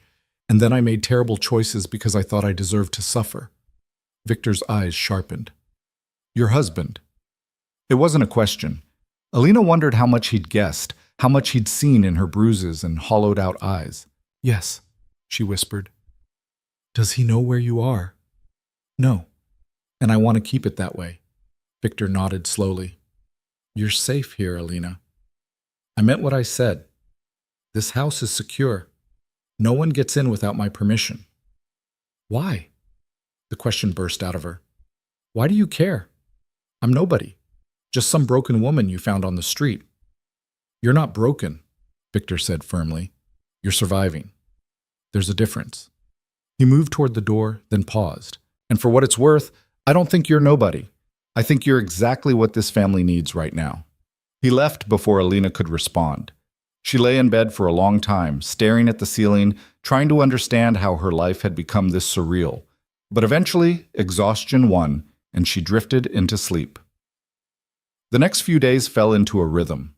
and then I made terrible choices because I thought I deserved to suffer. Victor's eyes sharpened. Your husband. It wasn't a question. Alina wondered how much he'd guessed, how much he'd seen in her bruises and hollowed-out eyes. Yes, she whispered. Does he know where you are? No, and I want to keep it that way. Victor nodded slowly. You're safe here, Alina. I meant what I said. This house is secure. No one gets in without my permission. Why? The question burst out of her. Why do you care? I'm nobody. Just some broken woman you found on the street. You're not broken, Victor said firmly. You're surviving. There's a difference. He moved toward the door, then paused. And for what it's worth, I don't think you're nobody. I think you're exactly what this family needs right now. He left before Alina could respond. She lay in bed for a long time, staring at the ceiling, trying to understand how her life had become this surreal. But eventually, exhaustion won, and she drifted into sleep. The next few days fell into a rhythm.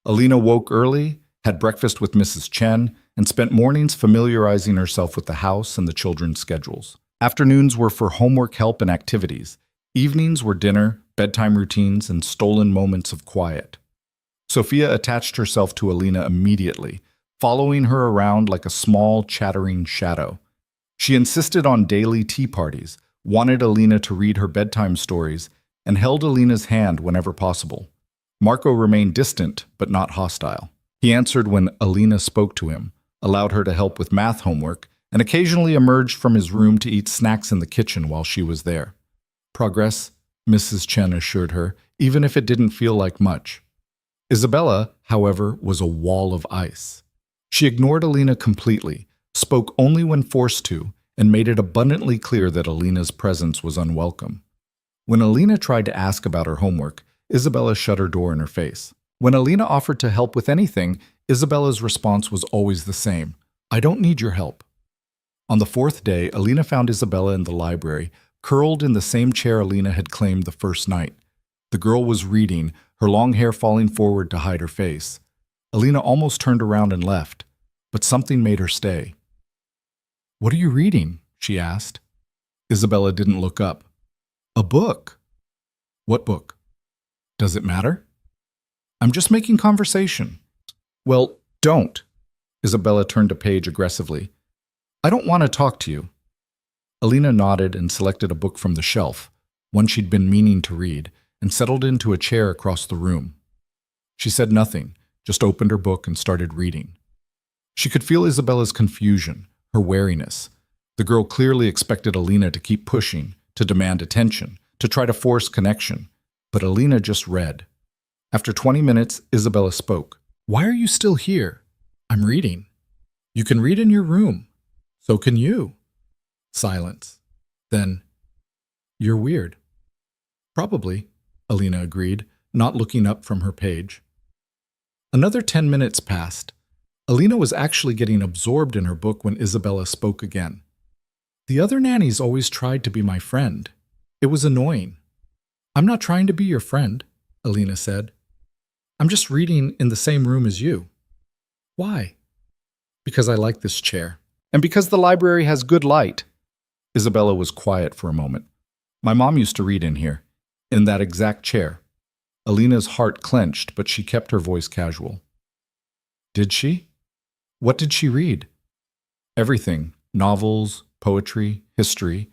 Alina woke early, had breakfast with Mrs. Chen, and spent mornings familiarizing herself with the house and the children's schedules. Afternoons were for homework help and activities. Evenings were dinner, bedtime routines, and stolen moments of quiet. Sophia attached herself to Alina immediately, following her around like a small, chattering shadow. She insisted on daily tea parties, wanted Alina to read her bedtime stories, and held Alina's hand whenever possible. Marco remained distant, but not hostile. He answered when Alina spoke to him, allowed her to help with math homework, and occasionally emerged from his room to eat snacks in the kitchen while she was there. Progress, Mrs. Chen assured her, even if it didn't feel like much. Isabella, however, was a wall of ice. She ignored Alina completely, spoke only when forced to, and made it abundantly clear that Alina's presence was unwelcome. When Alina tried to ask about her homework, Isabella shut her door in her face. When Alina offered to help with anything, Isabella's response was always the same. I don't need your help. On the fourth day, Alina found Isabella in the library, curled in the same chair Alina had claimed the first night. The girl was reading, her long hair falling forward to hide her face. Alina almost turned around and left, but something made her stay. What are you reading? She asked. Isabella didn't look up. A book. What book? Does it matter? I'm just making conversation. Well, don't. Isabella turned a page aggressively. I don't want to talk to you. Alina nodded and selected a book from the shelf, one she'd been meaning to read, and settled into a chair across the room. She said nothing, just opened her book and started reading. She could feel Isabella's confusion, her wariness. The girl clearly expected Alina to keep pushing, to demand attention, to try to force connection. But Alina just read. After 20 minutes, Isabella spoke. Why are you still here? I'm reading. You can read in your room. So can you. Silence. Then, you're weird. Probably, Alina agreed, not looking up from her page. Another 10 minutes passed. Alina was actually getting absorbed in her book when Isabella spoke again. The other nannies always tried to be my friend. It was annoying. I'm not trying to be your friend, Alina said. I'm just reading in the same room as you. Why? Because I like this chair. And because the library has good light. Isabella was quiet for a moment. My mom used to read in here, in that exact chair. Alina's heart clenched, but she kept her voice casual. Did she? What did she read? Everything. Novels, poetry, history.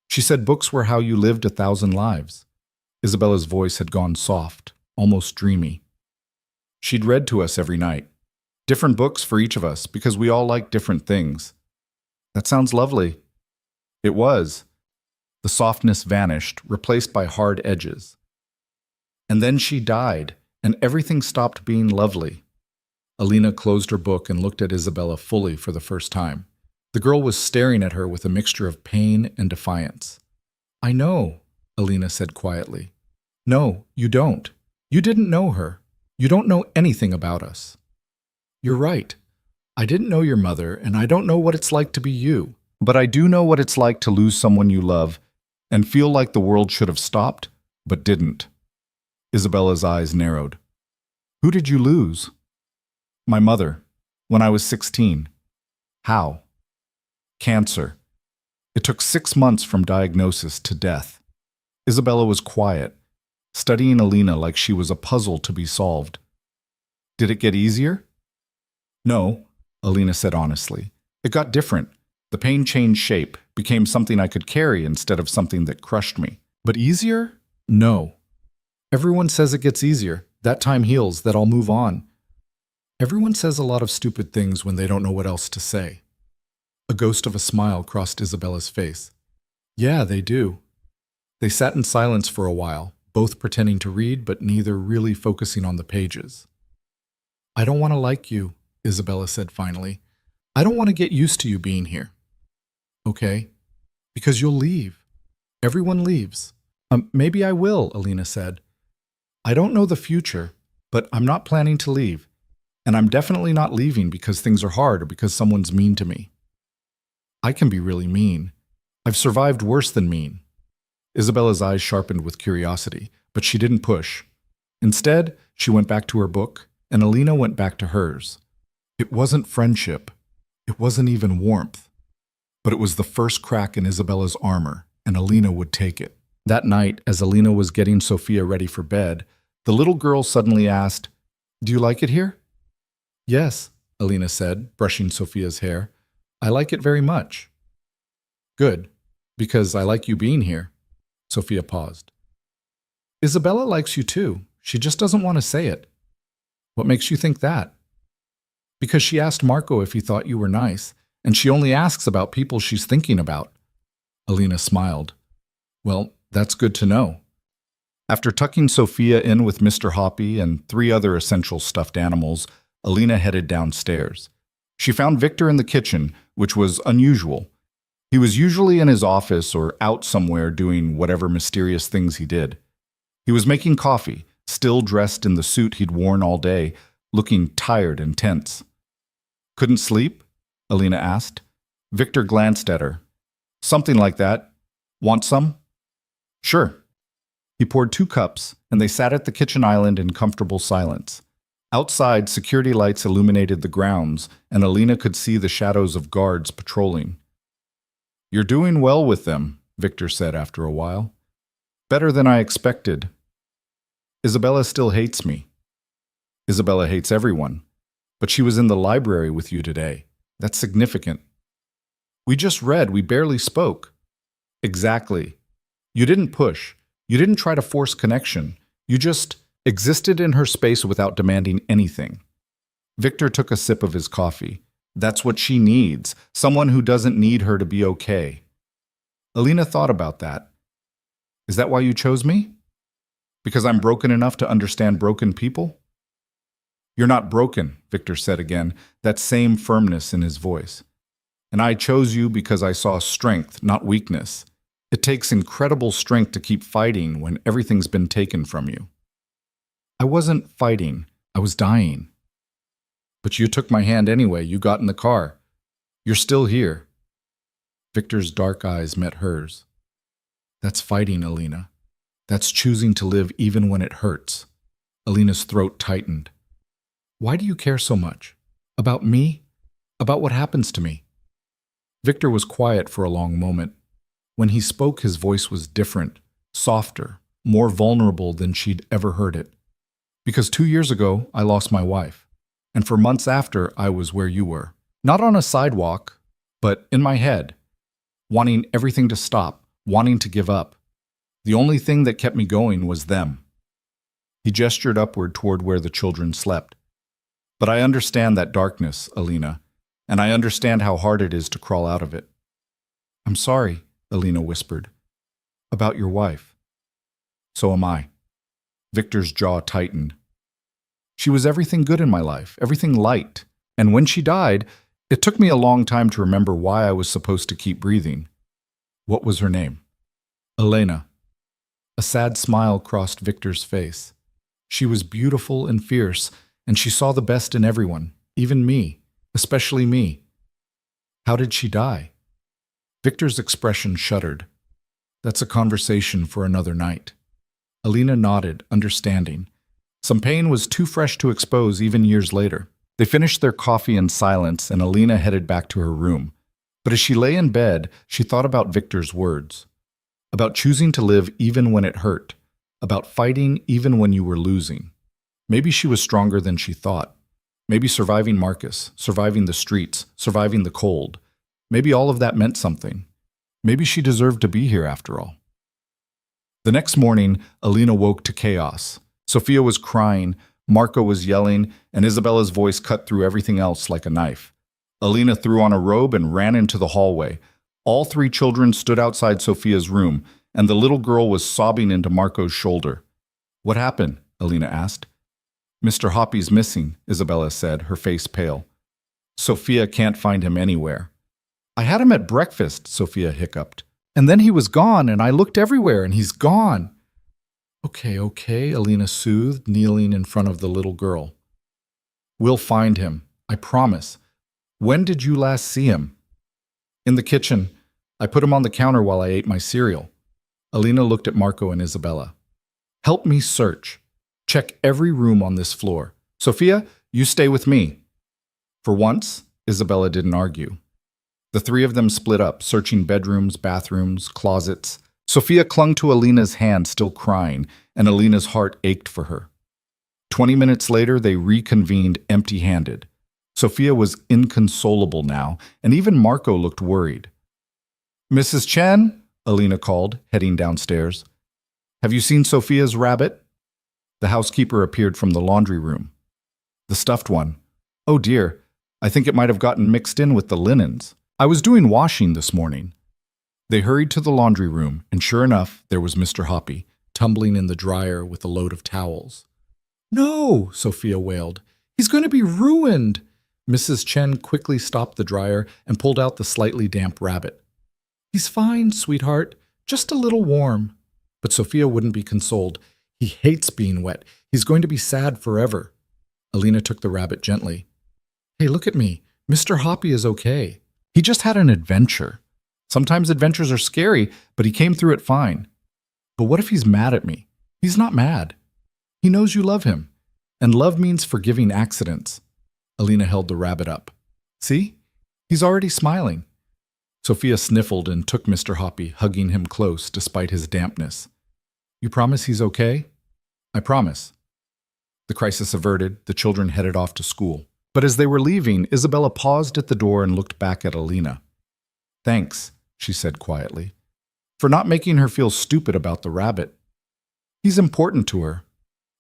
She said books were how you lived 1,000 lives. Isabella's voice had gone soft, almost dreamy. She'd read to us every night. Different books for each of us, because we all like different things. That sounds lovely. It was. The softness vanished, replaced by hard edges. And then she died, and everything stopped being lovely. Alina closed her book and looked at Isabella fully for the first time. The girl was staring at her with a mixture of pain and defiance. I know, Alina said quietly. No, you don't. You didn't know her. You don't know anything about us. You're right. I didn't know your mother, and I don't know what it's like to be you. But I do know what it's like to lose someone you love and feel like the world should have stopped, but didn't. Isabella's eyes narrowed. Who did you lose? My mother, when I was 16. How? Cancer. It took 6 months from diagnosis to death. Isabella was quiet, studying Alina like she was a puzzle to be solved. Did it get easier? No, Alina said honestly. It got different. The pain changed shape, became something I could carry instead of something that crushed me. But easier? No. Everyone says it gets easier. That time heals, that I'll move on. Everyone says a lot of stupid things when they don't know what else to say. A ghost of a smile crossed Isabella's face. Yeah, they do. They sat in silence for a while, both pretending to read but neither really focusing on the pages. I don't want to like you, Isabella said finally. I don't want to get used to you being here. Okay, because you'll leave. Everyone leaves. Maybe I will, Alina said. I don't know the future, but I'm not planning to leave. And I'm definitely not leaving because things are hard or because someone's mean to me. I can be really mean. I've survived worse than mean. Isabella's eyes sharpened with curiosity, but she didn't push. Instead, she went back to her book, and Alina went back to hers. It wasn't friendship. It wasn't even warmth. But it was the first crack in Isabella's armor, and Alina would take it. That night, as Alina was getting Sophia ready for bed, the little girl suddenly asked, Do you like it here? Yes, Alina said, brushing Sophia's hair. I like it very much. Good, because I like you being here. Sophia paused. Isabella likes you too. She just doesn't want to say it. What makes you think that? Because she asked Marco if he thought you were nice, and she only asks about people she's thinking about. Alina smiled. Well, that's good to know. After tucking Sophia in with Mr. Hoppy and 3 other essential stuffed animals, Alina headed downstairs. She found Victor in the kitchen, which was unusual. He was usually in his office or out somewhere doing whatever mysterious things he did. He was making coffee, still dressed in the suit he'd worn all day, looking tired and tense. Couldn't sleep? Alina asked. Victor glanced at her. Something like that. Want some? Sure. He poured 2 cups, and they sat at the kitchen island in comfortable silence. Outside, security lights illuminated the grounds, and Alina could see the shadows of guards patrolling. You're doing well with them, Victor said after a while. Better than I expected. Isabella still hates me. Isabella hates everyone. But she was in the library with you today. That's significant. We just read, we barely spoke. Exactly. You didn't push. You didn't try to force connection. You just existed in her space without demanding anything. Victor took a sip of his coffee. That's what she needs, someone who doesn't need her to be okay. Alina thought about that. Is that why you chose me? Because I'm broken enough to understand broken people? You're not broken, Victor said again, that same firmness in his voice. And I chose you because I saw strength, not weakness. It takes incredible strength to keep fighting when everything's been taken from you. I wasn't fighting. I was dying. But you took my hand anyway. You got in the car. You're still here. Victor's dark eyes met hers. That's fighting, Alina. That's choosing to live even when it hurts. Alina's throat tightened. Why do you care so much? About me? About what happens to me? Victor was quiet for a long moment. When he spoke, his voice was different, softer, more vulnerable than she'd ever heard it. Because 2 years ago, I lost my wife. And for months after, I was where you were. Not on a sidewalk, but in my head. Wanting everything to stop, wanting to give up. The only thing that kept me going was them. He gestured upward toward where the children slept. But I understand that darkness, Alina, and I understand how hard it is to crawl out of it. I'm sorry, Alina whispered. About your wife. So am I. Victor's jaw tightened. She was everything good in my life, everything light. And when she died, it took me a long time to remember why I was supposed to keep breathing. What was her name? Elena. A sad smile crossed Victor's face. She was beautiful and fierce, and she saw the best in everyone, even me, especially me. How did she die? Victor's expression shuddered. That's a conversation for another night. Alina nodded, understanding. Some pain was too fresh to expose even years later. They finished their coffee in silence, and Alina headed back to her room. But as she lay in bed, she thought about Victor's words. About choosing to live even when it hurt. About fighting even when you were losing. Maybe she was stronger than she thought. Maybe surviving Marcus, surviving the streets, surviving the cold. Maybe all of that meant something. Maybe she deserved to be here after all. The next morning, Alina woke to chaos. Sophia was crying, Marco was yelling, and Isabella's voice cut through everything else like a knife. Alina threw on a robe and ran into the hallway. All 3 children stood outside Sophia's room, and the little girl was sobbing into Marco's shoulder. What happened? Alina asked. Mr. Hoppy's missing, Isabella said, her face pale. Sophia can't find him anywhere. I had him at breakfast, Sophia hiccuped. And then he was gone, and I looked everywhere, and he's gone. Okay, Alina soothed, kneeling in front of the little girl. We'll find him, I promise. When did you last see him? In the kitchen. I put him on the counter while I ate my cereal. Alina looked at Marco and Isabella. Help me search. Check every room on this floor. Sophia, you stay with me. For once, Isabella didn't argue. The 3 of them split up, searching bedrooms, bathrooms, closets. Sophia clung to Alina's hand, still crying, and Alina's heart ached for her. 20 minutes later, they reconvened empty-handed. Sophia was inconsolable now, and even Marco looked worried. Mrs. Chen, Alina called, heading downstairs. Have you seen Sophia's rabbit? The housekeeper appeared from the laundry room. The stuffed one. Oh dear, I think it might have gotten mixed in with the linens. I was doing washing this morning. They hurried to the laundry room, and sure enough, there was Mr. Hoppy, tumbling in the dryer with a load of towels. No, Sophia wailed. He's going to be ruined. Mrs. Chen quickly stopped the dryer and pulled out the slightly damp rabbit. He's fine, sweetheart, just a little warm. But Sophia wouldn't be consoled. He hates being wet. He's going to be sad forever. Alina took the rabbit gently. Hey, look at me. Mr. Hoppy is okay. He just had an adventure. Sometimes adventures are scary, but he came through it fine. But what if he's mad at me? He's not mad. He knows you love him. And love means forgiving accidents. Alina held the rabbit up. See? He's already smiling. Sophia sniffled and took Mr. Hoppy, hugging him close despite his dampness. You promise he's okay? I promise. The crisis averted, the children headed off to school. But as they were leaving, Isabella paused at the door and looked back at Alina. Thanks, she said quietly, for not making her feel stupid about the rabbit. He's important to her.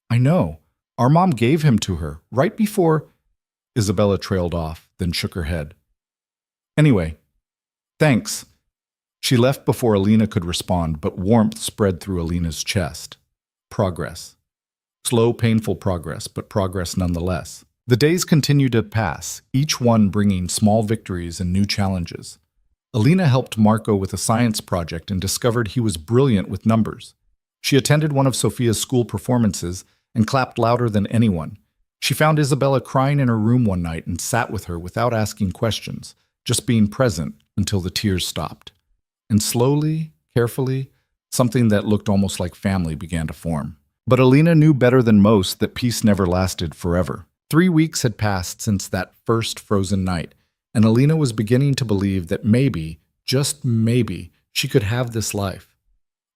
I know. Our mom gave him to her, right before… Isabella trailed off, then shook her head. Anyway, thanks. She left before Alina could respond, but warmth spread through Alina's chest. Progress. Slow, painful progress, but progress nonetheless. The days continued to pass, each one bringing small victories and new challenges. Alina helped Marco with a science project and discovered he was brilliant with numbers. She attended one of Sophia's school performances and clapped louder than anyone. She found Isabella crying in her room one night and sat with her without asking questions, just being present until the tears stopped. And slowly, carefully, something that looked almost like family began to form. But Alina knew better than most that peace never lasted forever. 3 weeks had passed since that first frozen night, and Alina was beginning to believe that maybe, just maybe, she could have this life.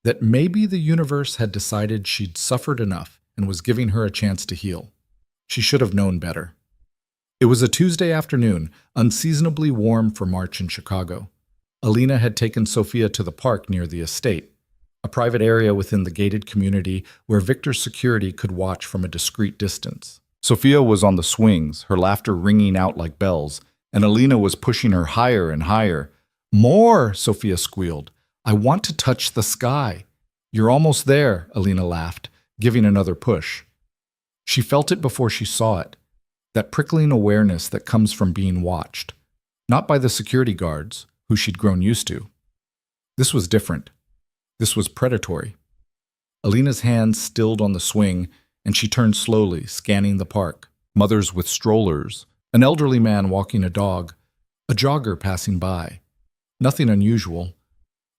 That maybe the universe had decided she'd suffered enough and was giving her a chance to heal. She should have known better. It was a Tuesday afternoon, unseasonably warm for March in Chicago. Alina had taken Sophia to the park near the estate, a private area within the gated community where Victor's security could watch from a discreet distance. Sophia was on the swings, her laughter ringing out like bells, and Alina was pushing her higher and higher. More, Sophia squealed. I want to touch the sky. You're almost there, Alina laughed, giving another push. She felt it before she saw it, that prickling awareness that comes from being watched, not by the security guards, who she'd grown used to. This was different. This was predatory. Alina's hands stilled on the swing, and she turned slowly, scanning the park. Mothers with strollers, an elderly man walking a dog, a jogger passing by. Nothing unusual,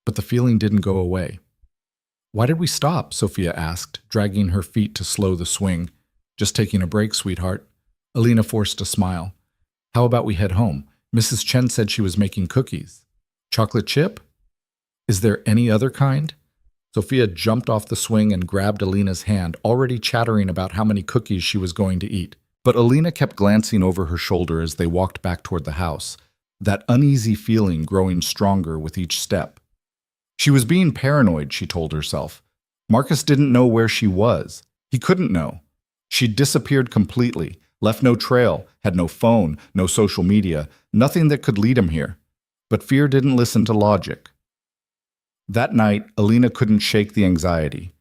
but the feeling didn't go away. Why did we stop? Sophia asked, dragging her feet to slow the swing. Just taking a break, sweetheart. Alina forced a smile. How about we head home? Mrs. Chen said she was making cookies. Chocolate chip? Is there any other kind? Sophia jumped off the swing and grabbed Alina's hand, already chattering about how many cookies she was going to eat. But Alina kept glancing over her shoulder as they walked back toward the house, that uneasy feeling growing stronger with each step. She was being paranoid, she told herself. Marcus didn't know where she was. He couldn't know. She'd disappeared completely, left no trail, had no phone, no social media, nothing that could lead him here. But fear didn't listen to logic. That night, Alina couldn't shake the anxiety.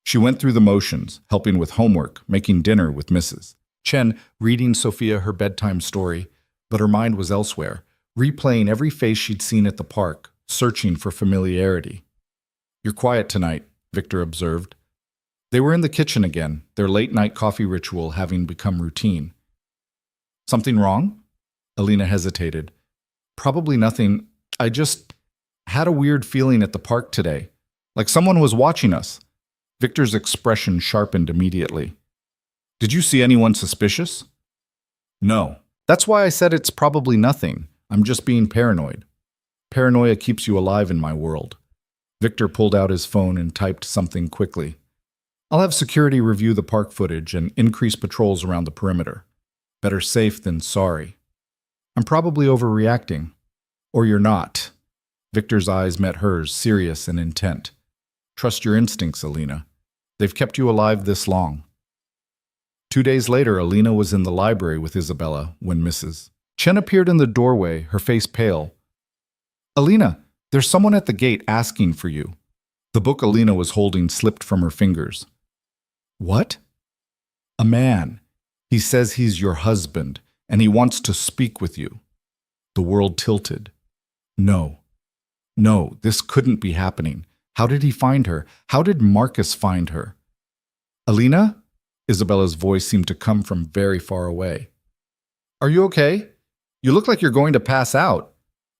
She went through the motions, helping with homework, making dinner with Mrs. Chen, reading Sophia her bedtime story, but her mind was elsewhere, replaying every face she'd seen at the park, searching for familiarity. You're quiet tonight, Victor observed. They were in the kitchen again, their late-night coffee ritual having become routine. Something wrong? Alina hesitated. Probably nothing. I just had a weird feeling at the park today, like someone was watching us. Victor's expression sharpened immediately. Did you see anyone suspicious? No. That's why I said it's probably nothing. I'm just being paranoid. Paranoia keeps you alive in my world. Victor pulled out his phone and typed something quickly. I'll have security review the park footage and increase patrols around the perimeter. Better safe than sorry. I'm probably overreacting. Or you're not. Victor's eyes met hers, serious and intent. Trust your instincts, Alina. They've kept you alive this long. 2 days later, Alina was in the library with Isabella when Mrs. Chen appeared in the doorway, her face pale. Alina, there's someone at the gate asking for you. The book Alina was holding slipped from her fingers. What? A man. He says he's your husband, and he wants to speak with you. The world tilted. No. No, this couldn't be happening. How did he find her? How did Marcus find her? Alina? Isabella's voice seemed to come from very far away. Are you okay? You look like you're going to pass out.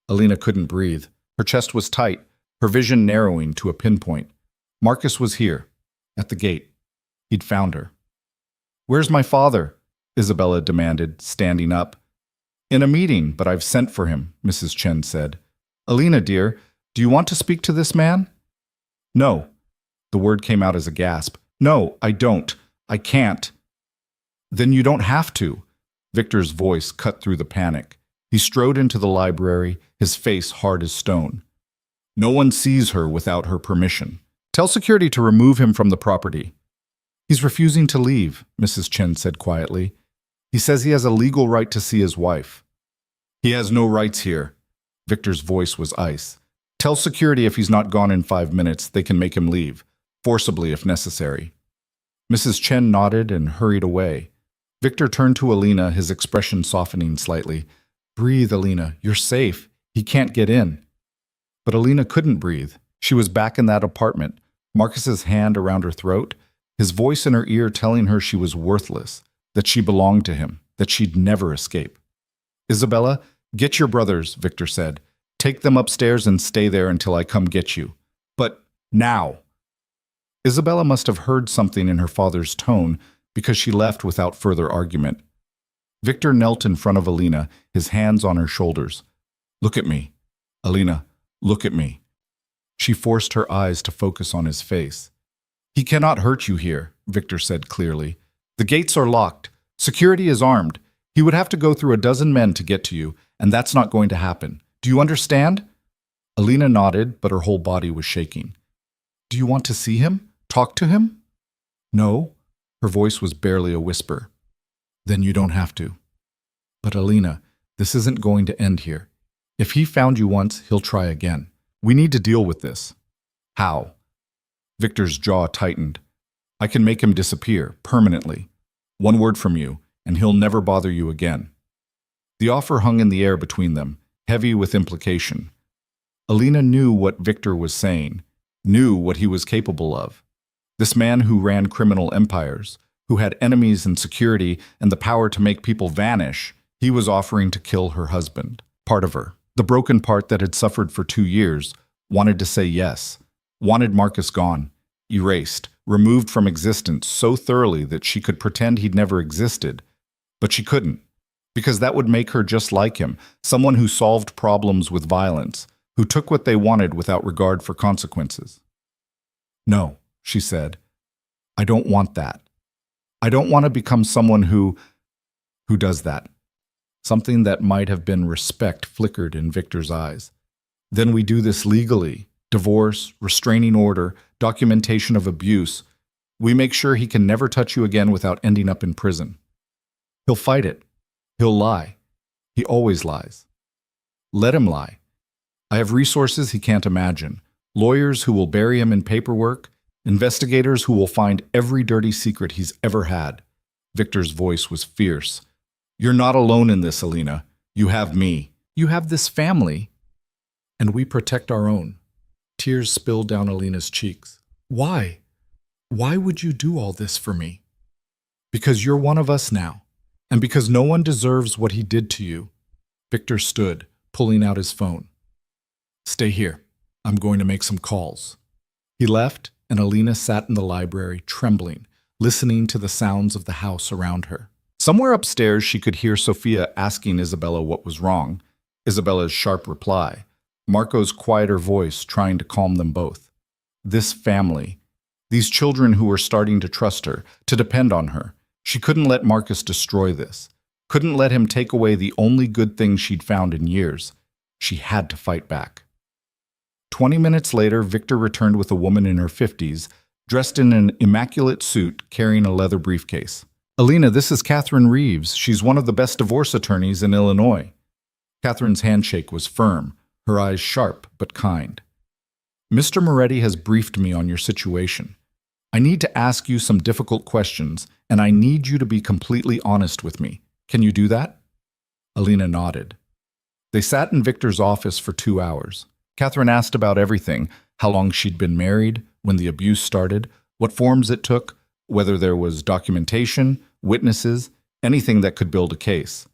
Alina couldn't breathe. Her chest was tight, her vision narrowing to a pinpoint. Marcus was here, at the gate. He'd found her. Where's my father? Isabella demanded, standing up. In a meeting, but I've sent for him, Mrs. Chen said. Alina, dear, do you want to speak to this man? No. The word came out as a gasp. No, I don't. I can't. Then you don't have to. Victor's voice cut through the panic. He strode into the library, his face hard as stone. No one sees her without her permission. Tell security to remove him from the property. He's refusing to leave, Mrs. Chen said quietly. He says he has a legal right to see his wife. He has no rights here. Victor's voice was ice. Tell security if he's not gone in 5 minutes, they can make him leave, forcibly if necessary. Mrs. Chen nodded and hurried away. Victor turned to Alina, his expression softening slightly. Breathe, Alina. You're safe. He can't get in. But Alina couldn't breathe. She was back in that apartment, Marcus's hand around her throat, his voice in her ear telling her she was worthless, that she belonged to him, that she'd never escape. Isabella, get your brothers, Victor said. Take them upstairs and stay there until I come get you. But now. Isabella must have heard something in her father's tone because she left without further argument. Victor knelt in front of Alina, his hands on her shoulders. Look at me. Alina, look at me. She forced her eyes to focus on his face. He cannot hurt you here, Victor said clearly. The gates are locked. Security is armed. He would have to go through a dozen men to get to you, and that's not going to happen. Do you understand? Alina nodded, but her whole body was shaking. Do you want to see him? Talk to him? No. Her voice was barely a whisper. Then you don't have to. But Alina, this isn't going to end here. If he found you once, he'll try again. We need to deal with this. How? Victor's jaw tightened. I can make him disappear, permanently. One word from you, and he'll never bother you again. The offer hung in the air between them, heavy with implication. Alina knew what Victor was saying, knew what he was capable of. This man who ran criminal empires, who had enemies and security and the power to make people vanish, he was offering to kill her husband, part of her. The broken part that had suffered for 2 years, wanted to say yes, wanted Marcus gone, erased, removed from existence so thoroughly that she could pretend he'd never existed. But she couldn't, because that would make her just like him, someone who solved problems with violence, who took what they wanted without regard for consequences. No, she said, I don't want that. I don't want to become someone who does that. Something that might have been respect flickered in Victor's eyes. Then we do this legally. Divorce, restraining order, documentation of abuse. We make sure he can never touch you again without ending up in prison. He'll fight it. He'll lie. He always lies. Let him lie. I have resources he can't imagine. Lawyers who will bury him in paperwork. Investigators who will find every dirty secret he's ever had. Victor's voice was fierce. You're not alone in this, Alina. You have me. You have this family. And we protect our own. Tears spilled down Alina's cheeks. Why? Why would you do all this for me? Because you're one of us now, and because no one deserves what he did to you. Victor stood, pulling out his phone. Stay here. I'm going to make some calls. He left, and Alina sat in the library, trembling, listening to the sounds of the house around her. Somewhere upstairs, she could hear Sophia asking Isabella what was wrong, Isabella's sharp reply, Marco's quieter voice trying to calm them both. This family, these children who were starting to trust her, to depend on her. She couldn't let Marcus destroy this, couldn't let him take away the only good thing she'd found in years. She had to fight back. 20 minutes later, Victor returned with a woman in her 50s, dressed in an immaculate suit, carrying a leather briefcase. Alina, this is Catherine Reeves. She's one of the best divorce attorneys in Illinois. Catherine's handshake was firm, her eyes sharp but kind. Mr. Moretti has briefed me on your situation. I need to ask you some difficult questions, and I need you to be completely honest with me. Can you do that? Alina nodded. They sat in Victor's office for 2 hours. Catherine asked about everything, how long she'd been married, when the abuse started, what forms it took, whether there was documentation, witnesses, anything that could build a case.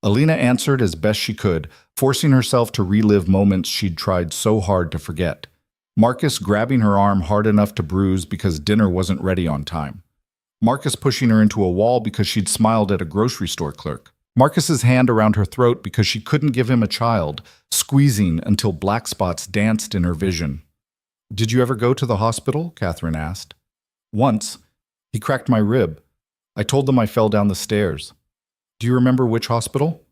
Alina answered as best she could, forcing herself to relive moments she'd tried so hard to forget. Marcus grabbing her arm hard enough to bruise because dinner wasn't ready on time. Marcus pushing her into a wall because she'd smiled at a grocery store clerk. Marcus's hand around her throat because she couldn't give him a child, squeezing until black spots danced in her vision. "Did you ever go to the hospital?" Catherine asked. "Once. He cracked my rib. I told them I fell down the stairs." "Do you remember which hospital?"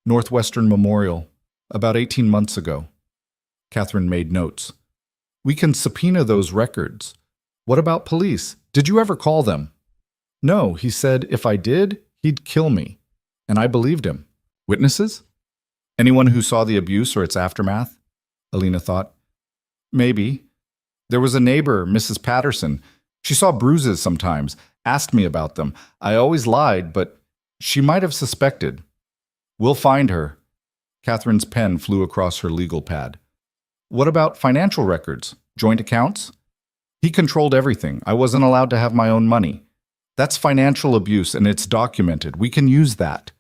"Northwestern Memorial. About 18 months ago." Catherine made notes. "We can subpoena those records." "What about police? Did you ever call them?" "No, he said if I did, he'd kill me." And I believed him. "Witnesses? Anyone who saw the abuse or its aftermath?" Alina thought. "Maybe. There was a neighbor, Mrs. Patterson. She saw bruises sometimes, asked me about them. I always lied, but she might have suspected." "We'll find her." Catherine's pen flew across her legal pad. "What about financial records? Joint accounts?" "He controlled everything. I wasn't allowed to have my own money. That's financial abuse, and it's documented. We can use that."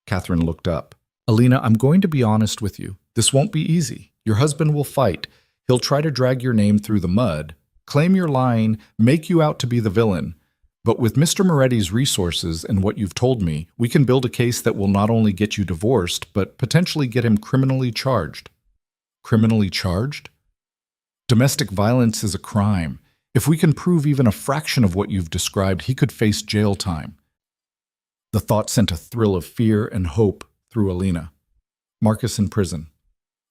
Catherine looked up. "Alina, I'm going to be honest with you. This won't be easy. Your husband will fight. He'll try to drag your name through the mud, claim you're lying, make you out to be the villain. But with Mr. Moretti's resources and what you've told me, we can build a case that will not only get you divorced, but potentially get him criminally charged." "Criminally charged?" "Domestic violence is a crime. If we can prove even a fraction of what you've described, he could face jail time." The thought sent a thrill of fear and hope through Alina. Marcus in prison.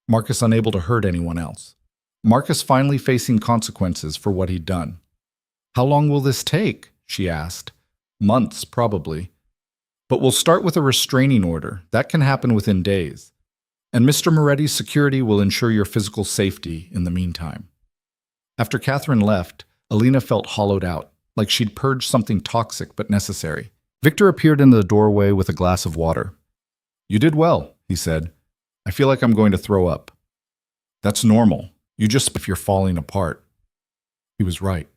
Marcus unable to hurt anyone else. Marcus finally facing consequences for what he'd done. "How long will this take?" she asked. "Months, probably. But we'll start with a restraining order. That can happen within days. And Mr. Moretti's security will ensure your physical safety in the meantime." After Catherine left, Alina felt hollowed out, like she'd purged something toxic but necessary. Victor appeared in the doorway with a glass of water. "You did well," he said. "I feel like I'm going to throw up." "That's normal. You just if you're falling apart." He was right.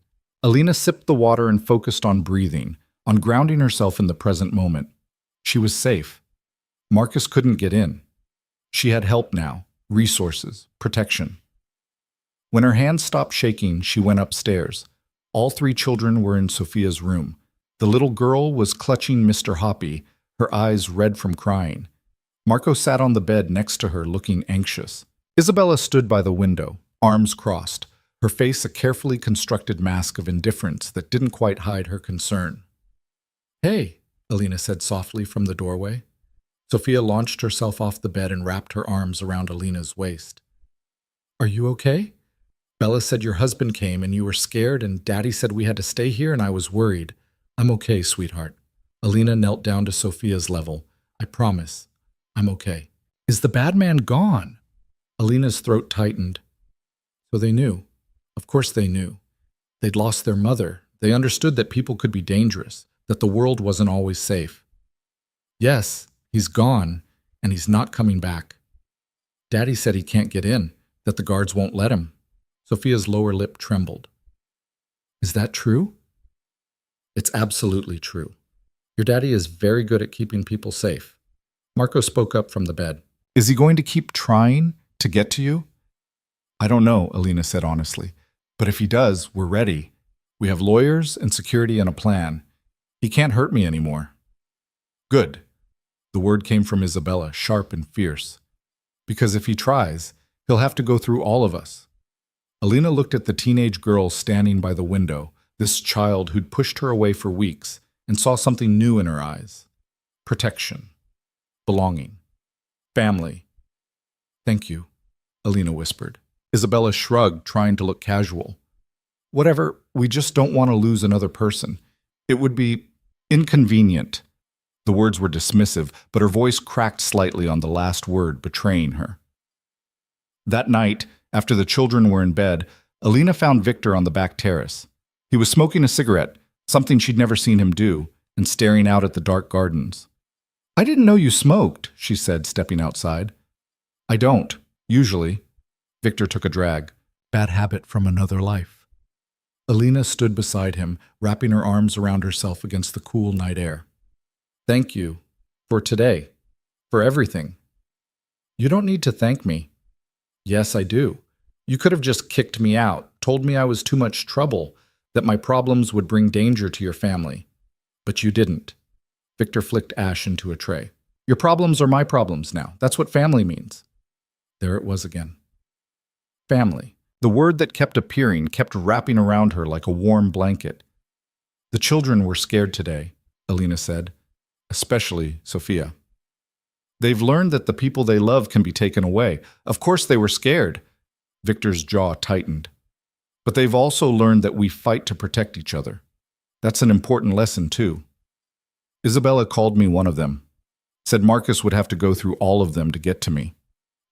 Alina sipped the water and focused on breathing, on grounding herself in the present moment. She was safe. Marcus couldn't get in. She had help now, resources, protection. When her hands stopped shaking, she went upstairs. All three children were in Sophia's room. The little girl was clutching Mr. Hoppy, her eyes red from crying. Marco sat on the bed next to her, looking anxious. Isabella stood by the window, arms crossed, her face a carefully constructed mask of indifference that didn't quite hide her concern. "Hey," Alina said softly from the doorway. Sophia launched herself off the bed and wrapped her arms around Alina's waist. "Are you okay? Bella said your husband came and you were scared and Daddy said we had to stay here and I was worried. I'm okay, sweetheart." Alina knelt down to Sophia's level. "I promise. I'm okay." "Is the bad man gone?" Alina's throat tightened. So they knew. Of course they knew. They'd lost their mother. They understood that people could be dangerous, that the world wasn't always safe. "Yes, he's gone, and he's not coming back. Daddy said he can't get in, that the guards won't let him." Sophia's lower lip trembled. "Is that true?" "It's absolutely true. Your daddy is very good at keeping people safe." Marco spoke up from the bed. "Is he going to keep trying to get to you?" "I don't know," Alina said honestly. "But if he does, we're ready. We have lawyers and security and a plan. He can't hurt me anymore." "Good." The word came from Isabella, sharp and fierce. "Because if he tries, he'll have to go through all of us." Alina looked at the teenage girl standing by the window, this child who'd pushed her away for weeks, and saw something new in her eyes. Protection. Belonging. Family. "Thank you," Alina whispered. Isabella shrugged, trying to look casual. "Whatever, we just don't want to lose another person. It would be inconvenient." The words were dismissive, but her voice cracked slightly on the last word, betraying her. That night, after the children were in bed, Alina found Victor on the back terrace. He was smoking a cigarette, something she'd never seen him do, and staring out at the dark gardens. "I didn't know you smoked," she said, stepping outside. "I don't, usually." Victor took a drag. "Bad habit from another life." Alina stood beside him, wrapping her arms around herself against the cool night air. Thank you. For today. For everything. You don't need to thank me. Yes, I do. You could have just kicked me out, told me I was too much trouble, that my problems would bring danger to your family. But you didn't. Victor flicked ash into a tray. Your problems are my problems now. That's what family means. There it was again. Family. The word that kept appearing, kept wrapping around her like a warm blanket. The children were scared today, Alina said, especially Sophia. They've learned that the people they love can be taken away. Of course they were scared. Victor's jaw tightened. But they've also learned that we fight to protect each other. That's an important lesson, too. Isabella called me one of them. Said Marcus would have to go through all of them to get to me.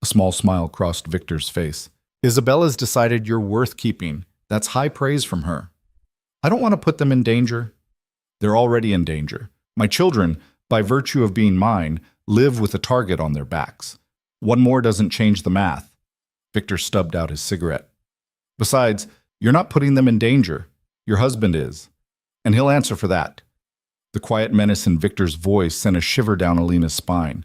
A small smile crossed Victor's face. Isabella's decided you're worth keeping. That's high praise from her. I don't want to put them in danger. They're already in danger. My children, by virtue of being mine, live with a target on their backs. One more doesn't change the math. Victor stubbed out his cigarette. Besides, you're not putting them in danger. Your husband is. And he'll answer for that. The quiet menace in Victor's voice sent a shiver down Alina's spine.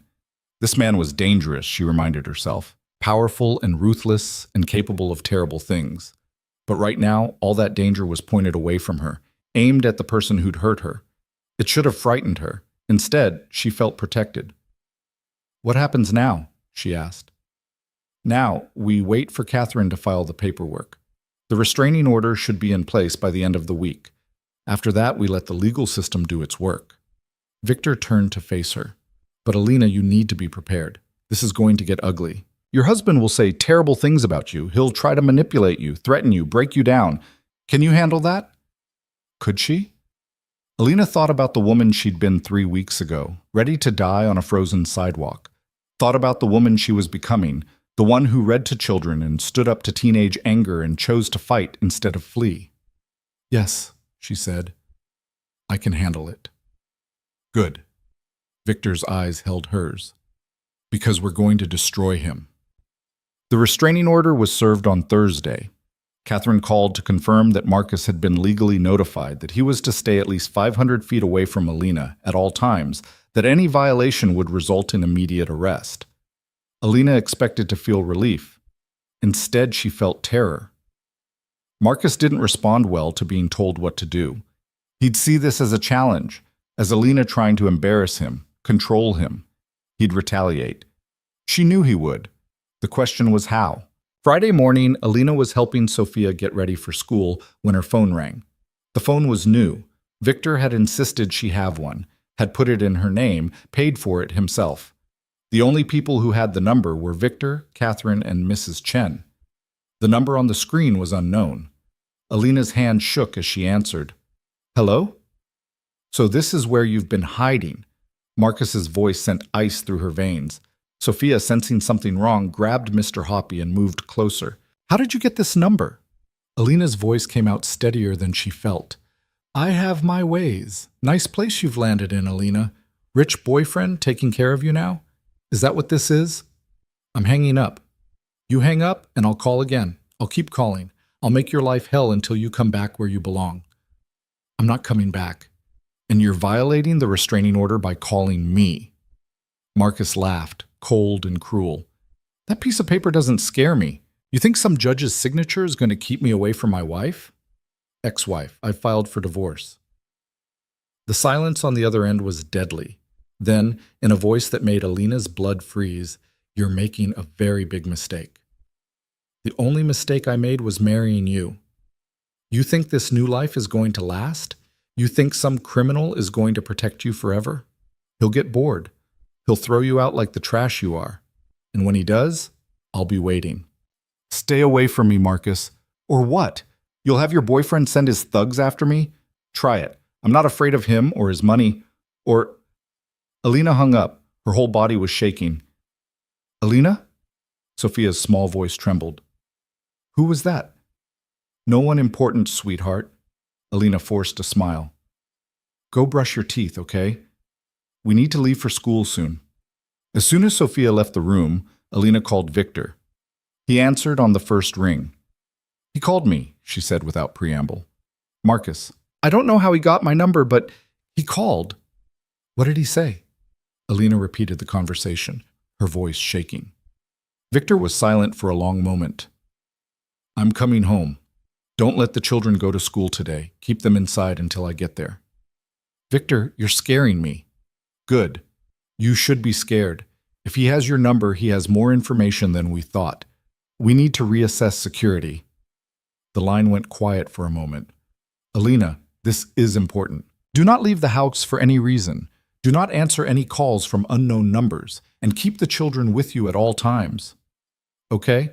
This man was dangerous, she reminded herself. Powerful and ruthless and capable of terrible things. But right now, all that danger was pointed away from her, aimed at the person who'd hurt her. It should have frightened her. Instead, she felt protected. What happens now? She asked. Now, we wait for Catherine to file the paperwork. The restraining order should be in place by the end of the week. After that, we let the legal system do its work. Victor turned to face her. But Alina, you need to be prepared. This is going to get ugly. Your husband will say terrible things about you. He'll try to manipulate you, threaten you, break you down. Can you handle that? Could she? Alina thought about the woman she'd been 3 weeks ago, ready to die on a frozen sidewalk. Thought about the woman she was becoming, the one who read to children and stood up to teenage anger and chose to fight instead of flee. Yes, she said. I can handle it. Good. Victor's eyes held hers. Because we're going to destroy him. The restraining order was served on Thursday. Catherine called to confirm that Marcus had been legally notified that he was to stay at least 500 feet away from Alina at all times, that any violation would result in immediate arrest. Alina expected to feel relief. Instead, she felt terror. Marcus didn't respond well to being told what to do. He'd see this as a challenge, as Alina trying to embarrass him, control him. He'd retaliate. She knew he would. The question was how. Friday morning, Alina was helping Sophia get ready for school when her phone rang. The phone was new. Victor had insisted she have one, had put it in her name, paid for it himself. The only people who had the number were Victor, Catherine, and Mrs. Chen. The number on the screen was unknown. Alina's hand shook as she answered. Hello? So this is where you've been hiding. Marcus's voice sent ice through her veins. Sophia, sensing something wrong, grabbed Mr. Hoppy and moved closer. How did you get this number? Alina's voice came out steadier than she felt. I have my ways. Nice place you've landed in, Alina. Rich boyfriend taking care of you now? Is that what this is? I'm hanging up. You hang up and I'll call again. I'll keep calling. I'll make your life hell until you come back where you belong. I'm not coming back. And you're violating the restraining order by calling me. Marcus laughed, cold and cruel. That piece of paper doesn't scare me. You think some judge's signature is going to keep me away from my wife? Ex-wife, I've filed for divorce. The silence on the other end was deadly. Then, in a voice that made Alina's blood freeze, you're making a very big mistake. The only mistake I made was marrying you. You think this new life is going to last? You think some criminal is going to protect you forever? He'll get bored. He'll throw you out like the trash you are. And when he does, I'll be waiting. Stay away from me, Marcus. Or what? You'll have your boyfriend send his thugs after me? Try it. I'm not afraid of him or his money. Or... Alina hung up. Her whole body was shaking. Alina? Sophia's small voice trembled. Who was that? No one important, sweetheart. Alina forced a smile. Go brush your teeth, okay? We need to leave for school soon. As soon as Sophia left the room, Alina called Victor. He answered on the first ring. He called me, she said without preamble. Marcus, I don't know how he got my number, but he called. What did he say? Alina repeated the conversation, her voice shaking. Victor was silent for a long moment. I'm coming home. Don't let the children go to school today. Keep them inside until I get there. Victor, you're scaring me. Good. You should be scared. If he has your number, he has more information than we thought. We need to reassess security. The line went quiet for a moment. Alina, this is important. Do not leave the house for any reason. Do not answer any calls from unknown numbers, and keep the children with you at all times. Okay?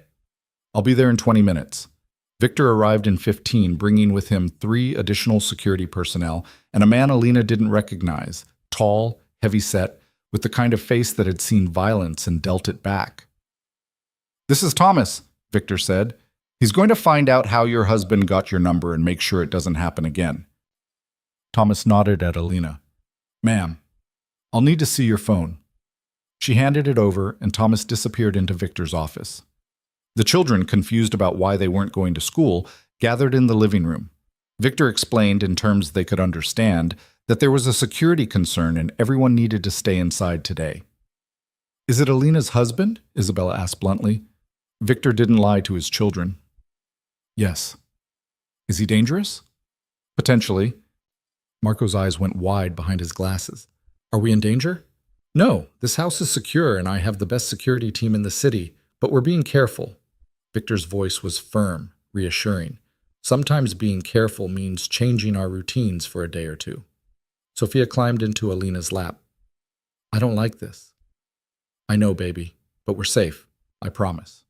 I'll be there in 20 minutes. Victor arrived in 15, bringing with him 3 additional security personnel and a man Alina didn't recognize, tall, heavy-set, with the kind of face that had seen violence and dealt it back. This is Thomas, Victor said. He's going to find out how your husband got your number and make sure it doesn't happen again. Thomas nodded at Alina. Ma'am, I'll need to see your phone. She handed it over, and Thomas disappeared into Victor's office. The children, confused about why they weren't going to school, gathered in the living room. Victor explained in terms they could understand that there was a security concern and everyone needed to stay inside today. Is it Alina's husband? Isabella asked bluntly. Victor didn't lie to his children. Yes. Is he dangerous? Potentially. Marco's eyes went wide behind his glasses. Are we in danger? No, this house is secure and I have the best security team in the city, but we're being careful. Victor's voice was firm, reassuring. Sometimes being careful means changing our routines for a day or two. Sophia climbed into Alina's lap. I don't like this. I know, baby, but we're safe. I promise.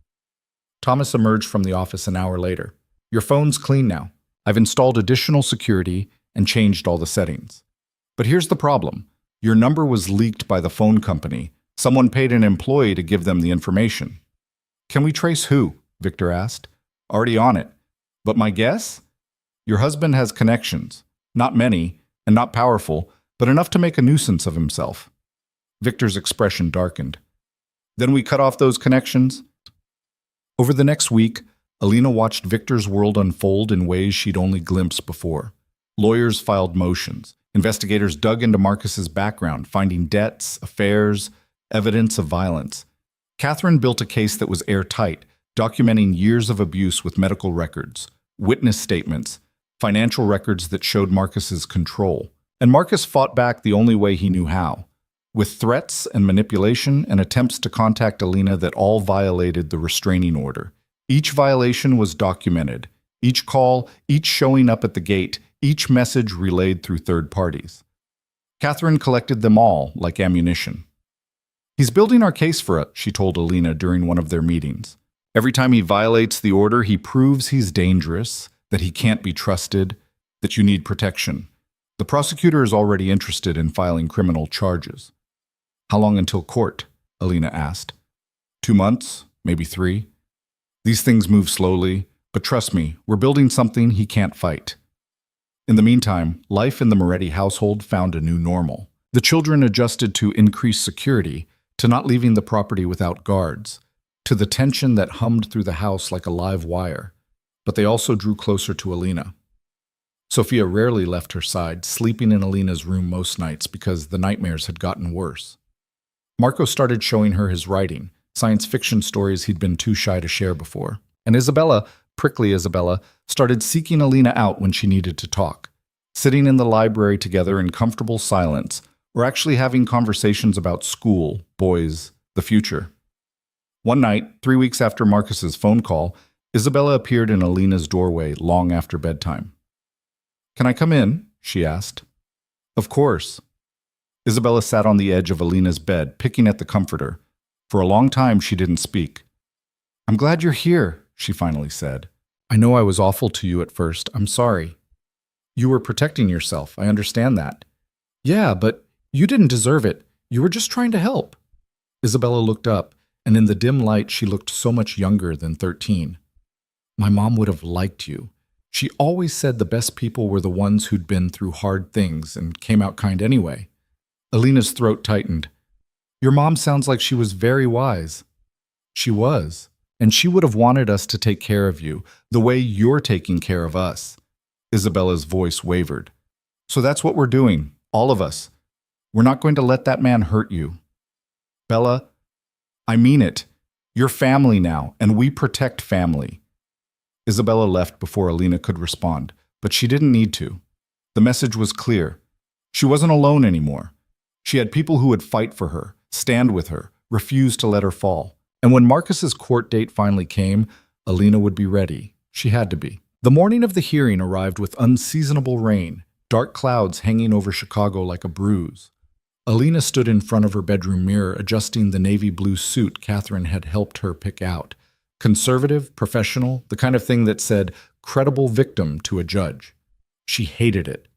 Thomas emerged from the office an hour later. Your phone's clean now. I've installed additional security and changed all the settings. But here's the problem. Your number was leaked by the phone company. Someone paid an employee to give them the information. Can we trace who? Victor asked. Already on it. But my guess? Your husband has connections. Not many, and not powerful, but enough to make a nuisance of himself. Victor's expression darkened. Then we cut off those connections? Over the next week, Alina watched Victor's world unfold in ways she'd only glimpsed before. Lawyers filed motions. Investigators dug into Marcus's background, finding debts, affairs, evidence of violence. Catherine built a case that was airtight, documenting years of abuse with medical records, witness statements, financial records that showed Marcus's control. And Marcus fought back the only way he knew how, with threats and manipulation and attempts to contact Alina that all violated the restraining order. Each violation was documented. Each call, each showing up at the gate, each message relayed through third parties. Catherine collected them all like ammunition. He's building our case for us, she told Alina during one of their meetings. Every time he violates the order, he proves he's dangerous, that he can't be trusted, that you need protection. The prosecutor is already interested in filing criminal charges. How long until court? Alina asked. 2 months, maybe 3. These things move slowly, but trust me, we're building something he can't fight. In the meantime, life in the Moretti household found a new normal. The children adjusted to increased security, to not leaving the property without guards, to the tension that hummed through the house like a live wire. But they also drew closer to Alina. Sophia rarely left her side, sleeping in Alina's room most nights because the nightmares had gotten worse. Marco started showing her his writing, science fiction stories he'd been too shy to share before. And Isabella, prickly Isabella, started seeking Alina out when she needed to talk, sitting in the library together in comfortable silence, or actually having conversations about school, boys, the future. One night, 3 weeks after Marcus's phone call, Isabella appeared in Alina's doorway long after bedtime. Can I come in? She asked. Of course. Isabella sat on the edge of Alina's bed, picking at the comforter. For a long time, she didn't speak. I'm glad you're here, she finally said. I know I was awful to you at first. I'm sorry. You were protecting yourself. I understand that. Yeah, but you didn't deserve it. You were just trying to help. Isabella looked up, and in the dim light, she looked so much younger than 13. My mom would have liked you. She always said the best people were the ones who'd been through hard things and came out kind anyway. Alina's throat tightened. Your mom sounds like she was very wise. She was, and she would have wanted us to take care of you, the way you're taking care of us. Isabella's voice wavered. So that's what we're doing, all of us. We're not going to let that man hurt you. Bella, I mean it. You're family now, and we protect family. Isabella left before Alina could respond, but she didn't need to. The message was clear. She wasn't alone anymore. She had people who would fight for her, stand with her, refuse to let her fall. And when Marcus's court date finally came, Alina would be ready. She had to be. The morning of the hearing arrived with unseasonable rain, dark clouds hanging over Chicago like a bruise. Alina stood in front of her bedroom mirror, adjusting the navy blue suit Catherine had helped her pick out. Conservative, professional, the kind of thing that said, credible victim to a judge. She hated it.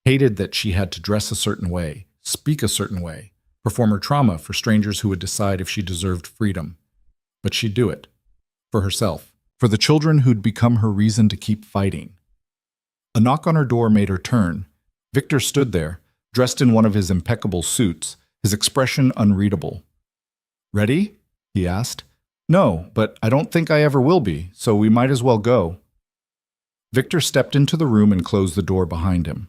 Hated that she had to dress a certain way, speak a certain way, perform her trauma for strangers who would decide if she deserved freedom. But she'd do it. For herself. For the children who'd become her reason to keep fighting. A knock on her door made her turn. Victor stood there, dressed in one of his impeccable suits, his expression unreadable. "Ready?" he asked. "No, but I don't think I ever will be, so we might as well go." Victor stepped into the room and closed the door behind him.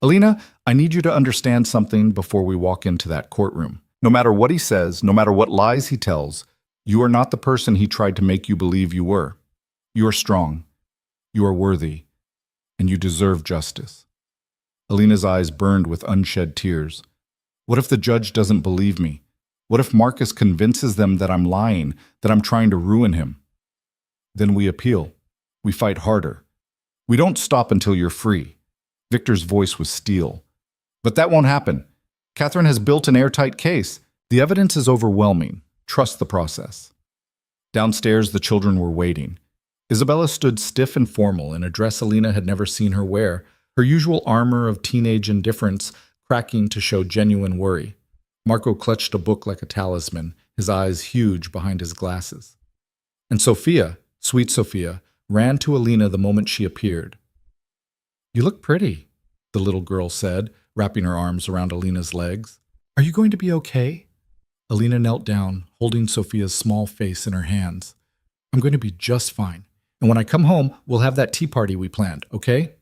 "Alina, I need you to understand something before we walk into that courtroom. No matter what he says, no matter what lies he tells, you are not the person he tried to make you believe you were. You are strong. You are worthy. And you deserve justice." Alina's eyes burned with unshed tears. What if the judge doesn't believe me? What if Marcus convinces them that I'm lying, that I'm trying to ruin him? Then we appeal. We fight harder. We don't stop until you're free. Victor's voice was steel. But that won't happen. Catherine has built an airtight case. The evidence is overwhelming. Trust the process. Downstairs, the children were waiting. Isabella stood stiff and formal in a dress Alina had never seen her wear, her usual armor of teenage indifference cracking to show genuine worry. Marco clutched a book like a talisman, his eyes huge behind his glasses. And Sophia, sweet Sophia, ran to Alina the moment she appeared. "You look pretty," the little girl said, wrapping her arms around Alina's legs. "Are you going to be okay?" Alina knelt down, holding Sophia's small face in her hands. "I'm going to be just fine. And when I come home, we'll have that tea party we planned, okay?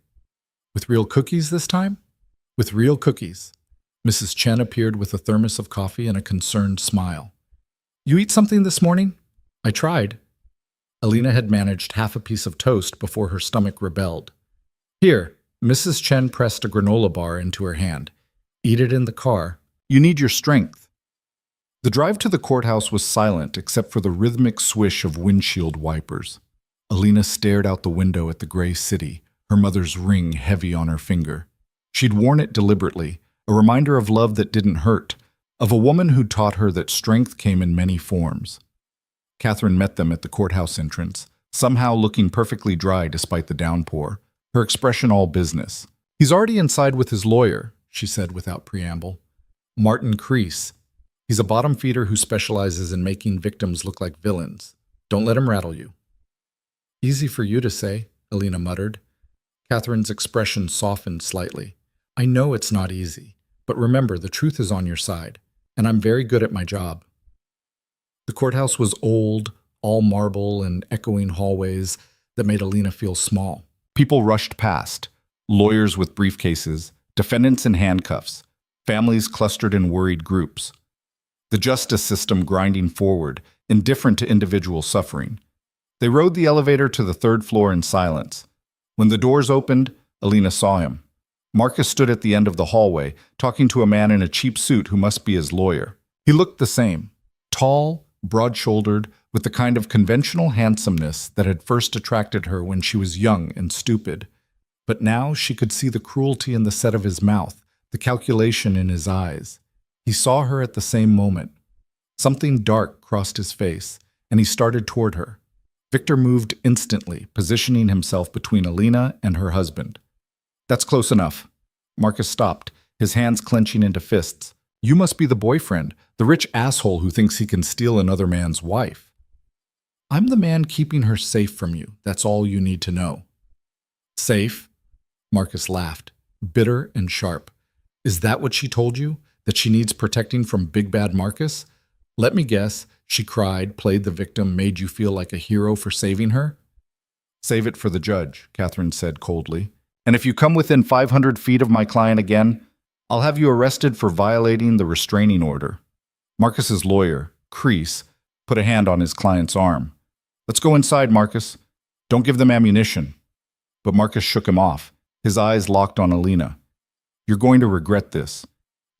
With real cookies this time?" "With real cookies." Mrs. Chen appeared with a thermos of coffee and a concerned smile. "You eat something this morning?" "I tried." Alina had managed half a piece of toast before her stomach rebelled. "Here," Mrs. Chen pressed a granola bar into her hand. "Eat it in the car. You need your strength." The drive to the courthouse was silent except for the rhythmic swish of windshield wipers. Alina stared out the window at the gray city, her mother's ring heavy on her finger. She'd worn it deliberately, a reminder of love that didn't hurt, of a woman who taught her that strength came in many forms. Catherine met them at the courthouse entrance, somehow looking perfectly dry despite the downpour, her expression all business. "He's already inside with his lawyer," she said without preamble. "Martin Crease. He's a bottom feeder who specializes in making victims look like villains. Don't let him rattle you." "Easy for you to say," Alina muttered. Catherine's expression softened slightly. "I know it's not easy, but remember, the truth is on your side, and I'm very good at my job." The courthouse was old, all marble and echoing hallways that made Alina feel small. People rushed past, lawyers with briefcases, defendants in handcuffs, families clustered in worried groups. The justice system grinding forward, indifferent to individual suffering. They rode the elevator to the third floor in silence. When the doors opened, Alina saw him. Marcus stood at the end of the hallway, talking to a man in a cheap suit who must be his lawyer. He looked the same, tall, broad-shouldered, with the kind of conventional handsomeness that had first attracted her when she was young and stupid. But now she could see the cruelty in the set of his mouth, the calculation in his eyes. He saw her at the same moment. Something dark crossed his face, and he started toward her. Victor moved instantly, positioning himself between Alina and her husband. "That's close enough." Marcus stopped, his hands clenching into fists. "You must be the boyfriend, the rich asshole who thinks he can steal another man's wife." "I'm the man keeping her safe from you. That's all you need to know." "Safe?" Marcus laughed, bitter and sharp. "Is that what she told you? That she needs protecting from Big Bad Marcus? Let me guess, she cried, played the victim, made you feel like a hero for saving her?" "Save it for the judge," Catherine said coldly. And if you come within 500 feet of my client again, I'll have you arrested for violating the restraining order. Marcus's lawyer, Crease, put a hand on his client's arm. Let's go inside, Marcus. Don't give them ammunition. But Marcus shook him off, his eyes locked on Alina. You're going to regret this.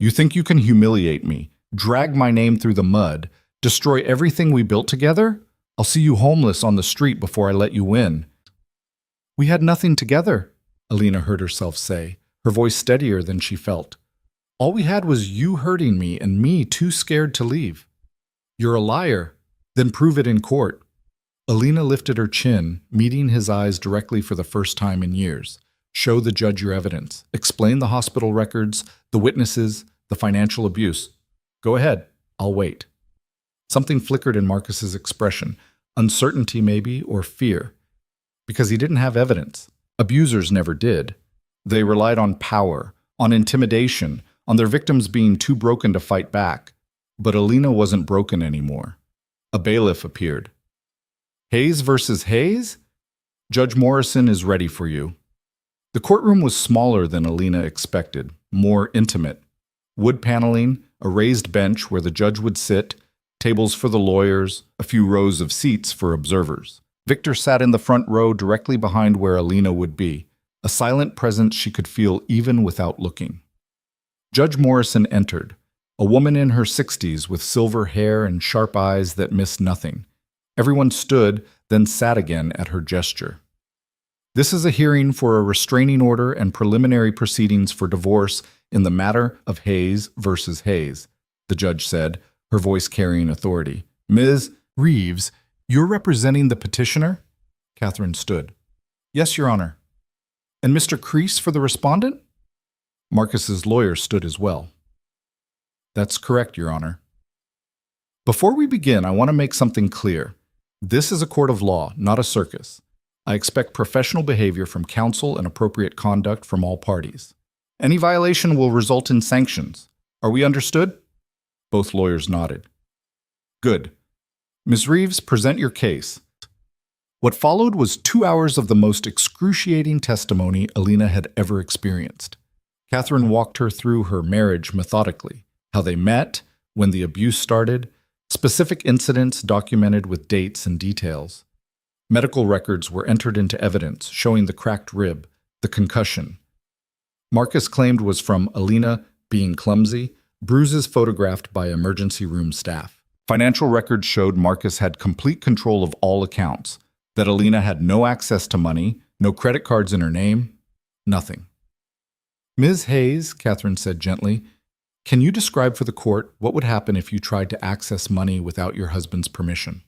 You think you can humiliate me, drag my name through the mud, destroy everything we built together? I'll see you homeless on the street before I let you in. We had nothing together, Alina heard herself say, her voice steadier than she felt. All we had was you hurting me and me too scared to leave. You're a liar. Then prove it in court. Alina lifted her chin, meeting his eyes directly for the first time in years. Show the judge your evidence. Explain the hospital records, the witnesses, the financial abuse. Go ahead. I'll wait. Something flickered in Marcus's expression, uncertainty maybe, or fear. Because he didn't have evidence. Abusers never did. They relied on power, on intimidation, on their victims being too broken to fight back. But Alina wasn't broken anymore. A bailiff appeared. Hayes versus Hayes? Judge Morrison is ready for you. The courtroom was smaller than Alina expected, more intimate. Wood paneling, a raised bench where the judge would sit, tables for the lawyers, a few rows of seats for observers. Victor sat in the front row directly behind where Alina would be, a silent presence she could feel even without looking. Judge Morrison entered, a woman in her 60s with silver hair and sharp eyes that missed nothing. Everyone stood, then sat again at her gesture. This is a hearing for a restraining order and preliminary proceedings for divorce in the matter of Hayes versus Hayes, the judge said, her voice carrying authority. Ms. Reeves, you're representing the petitioner? Catherine stood. Yes, Your Honor. And Mr. Crease for the respondent? Marcus's lawyer stood as well. That's correct, Your Honor. Before we begin, I want to make something clear. This is a court of law, not a circus. I expect professional behavior from counsel and appropriate conduct from all parties. Any violation will result in sanctions. Are we understood? Both lawyers nodded. Good. Ms. Reeves, present your case. What followed was 2 hours of the most excruciating testimony Alina had ever experienced. Catherine walked her through her marriage methodically, how they met, when the abuse started, specific incidents documented with dates and details. Medical records were entered into evidence showing the cracked rib, the concussion. Marcus claimed was from Alina being clumsy, bruises photographed by emergency room staff. Financial records showed Marcus had complete control of all accounts, that Alina had no access to money, no credit cards in her name, nothing. Ms. Hayes, Catherine said gently, can you describe for the court what would happen if you tried to access money without your husband's permission?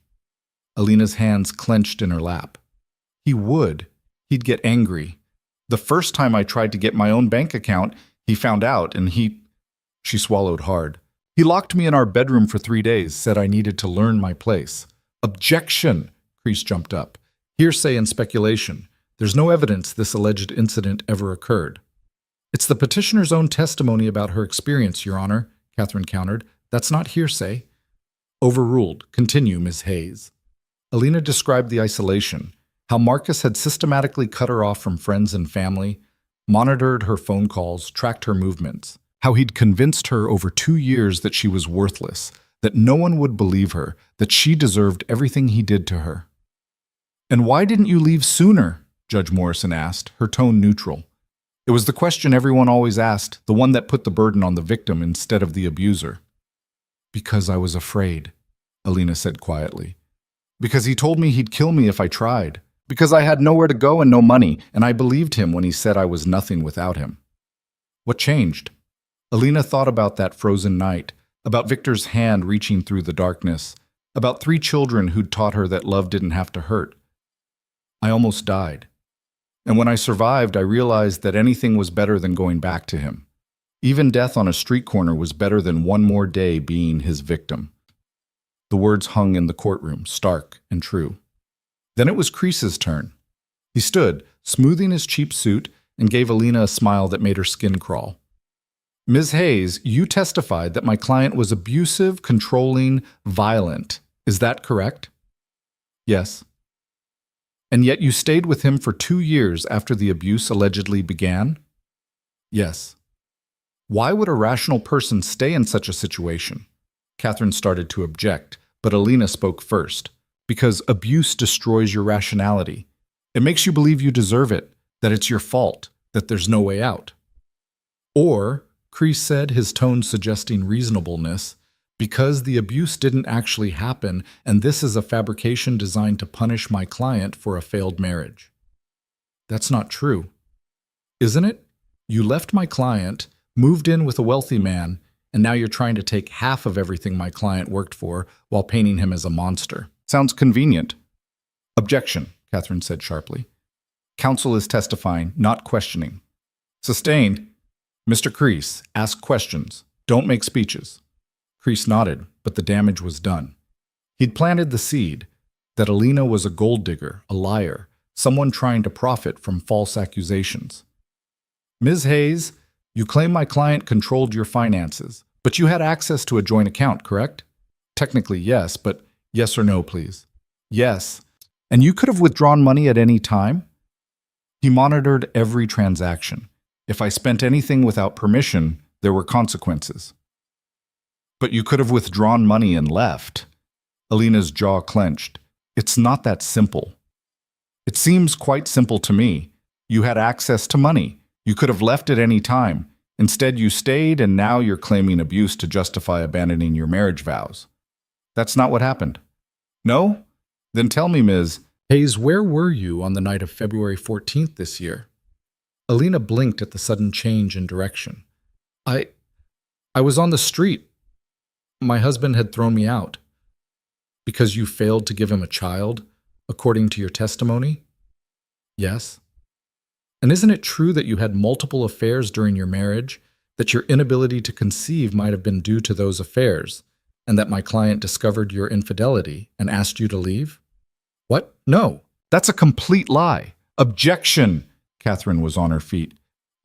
Alina's hands clenched in her lap. He would. He'd get angry. The first time I tried to get my own bank account, he found out and She swallowed hard. He locked me in our bedroom for 3 days, said I needed to learn my place. Objection! Crease jumped up. Hearsay and speculation. There's no evidence this alleged incident ever occurred. It's the petitioner's own testimony about her experience, Your Honor, Catherine countered. That's not hearsay. Overruled. Continue, Ms. Hayes. Alina described the isolation, how Marcus had systematically cut her off from friends and family, monitored her phone calls, tracked her movements, how he'd convinced her over 2 years that she was worthless, that no one would believe her, that she deserved everything he did to her. And why didn't you leave sooner? Judge Morrison asked, her tone neutral. It was the question everyone always asked, the one that put the burden on the victim instead of the abuser. Because I was afraid, Alina said quietly. Because he told me he'd kill me if I tried. Because I had nowhere to go and no money, and I believed him when he said I was nothing without him. What changed? Alina thought about that frozen night, about Victor's hand reaching through the darkness, about 3 children who'd taught her that love didn't have to hurt. I almost died. And when I survived, I realized that anything was better than going back to him. Even death on a street corner was better than one more day being his victim. The words hung in the courtroom, stark and true. Then it was Crease's turn. He stood, smoothing his cheap suit, and gave Alina a smile that made her skin crawl. Ms. Hayes, you testified that my client was abusive, controlling, violent. Is that correct? Yes. And yet you stayed with him for 2 years after the abuse allegedly began? Yes. Why would a rational person stay in such a situation? Catherine started to object, but Alina spoke first. Because abuse destroys your rationality. It makes you believe you deserve it, that it's your fault, that there's no way out. Or, Kreese said, his tone suggesting reasonableness, because the abuse didn't actually happen and this is a fabrication designed to punish my client for a failed marriage. That's not true. Isn't it? You left my client, moved in with a wealthy man, and now you're trying to take half of everything my client worked for while painting him as a monster. Sounds convenient. Objection, Catherine said sharply. Counsel is testifying, not questioning. Sustained. Mr. Kreese, ask questions. Don't make speeches. Kreese nodded, but the damage was done. He'd planted the seed that Alina was a gold digger, a liar, someone trying to profit from false accusations. Ms. Hayes, you claim my client controlled your finances, but you had access to a joint account, correct? Technically, yes, but yes or no, please. Yes. And you could have withdrawn money at any time? He monitored every transaction. If I spent anything without permission, there were consequences. But you could have withdrawn money and left. Alina's jaw clenched. It's not that simple. It seems quite simple to me. You had access to money. You could have left at any time. Instead, you stayed, and now you're claiming abuse to justify abandoning your marriage vows. That's not what happened. No? Then tell me, Ms. Hayes, where were you on the night of February 14th this year? Alina blinked at the sudden change in direction. I was on the street. My husband had thrown me out. Because you failed to give him a child, according to your testimony? Yes. And isn't it true that you had multiple affairs during your marriage, that your inability to conceive might have been due to those affairs, and that my client discovered your infidelity and asked you to leave? What? No. That's a complete lie. Objection! Catherine was on her feet.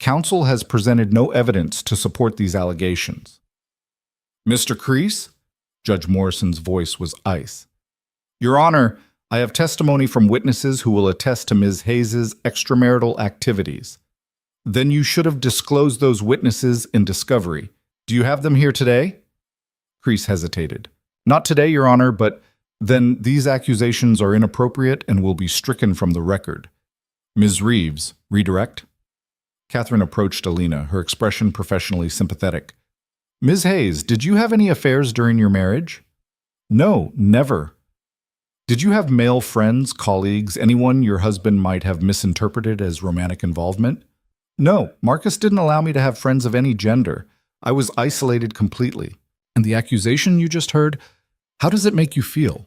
Counsel has presented no evidence to support these allegations. Mr. Kreese? Judge Morrison's voice was ice. Your Honor, I have testimony from witnesses who will attest to Ms. Hayes' extramarital activities. Then you should have disclosed those witnesses in discovery. Do you have them here today? Kreese hesitated. Not today, Your Honor, but then these accusations are inappropriate and will be stricken from the record. Ms. Reeves, redirect? Catherine approached Alina, her expression professionally sympathetic. Ms. Hayes, did you have any affairs during your marriage? No, never. Did you have male friends, colleagues, anyone your husband might have misinterpreted as romantic involvement? No, Marcus didn't allow me to have friends of any gender. I was isolated completely. And the accusation you just heard, how does it make you feel?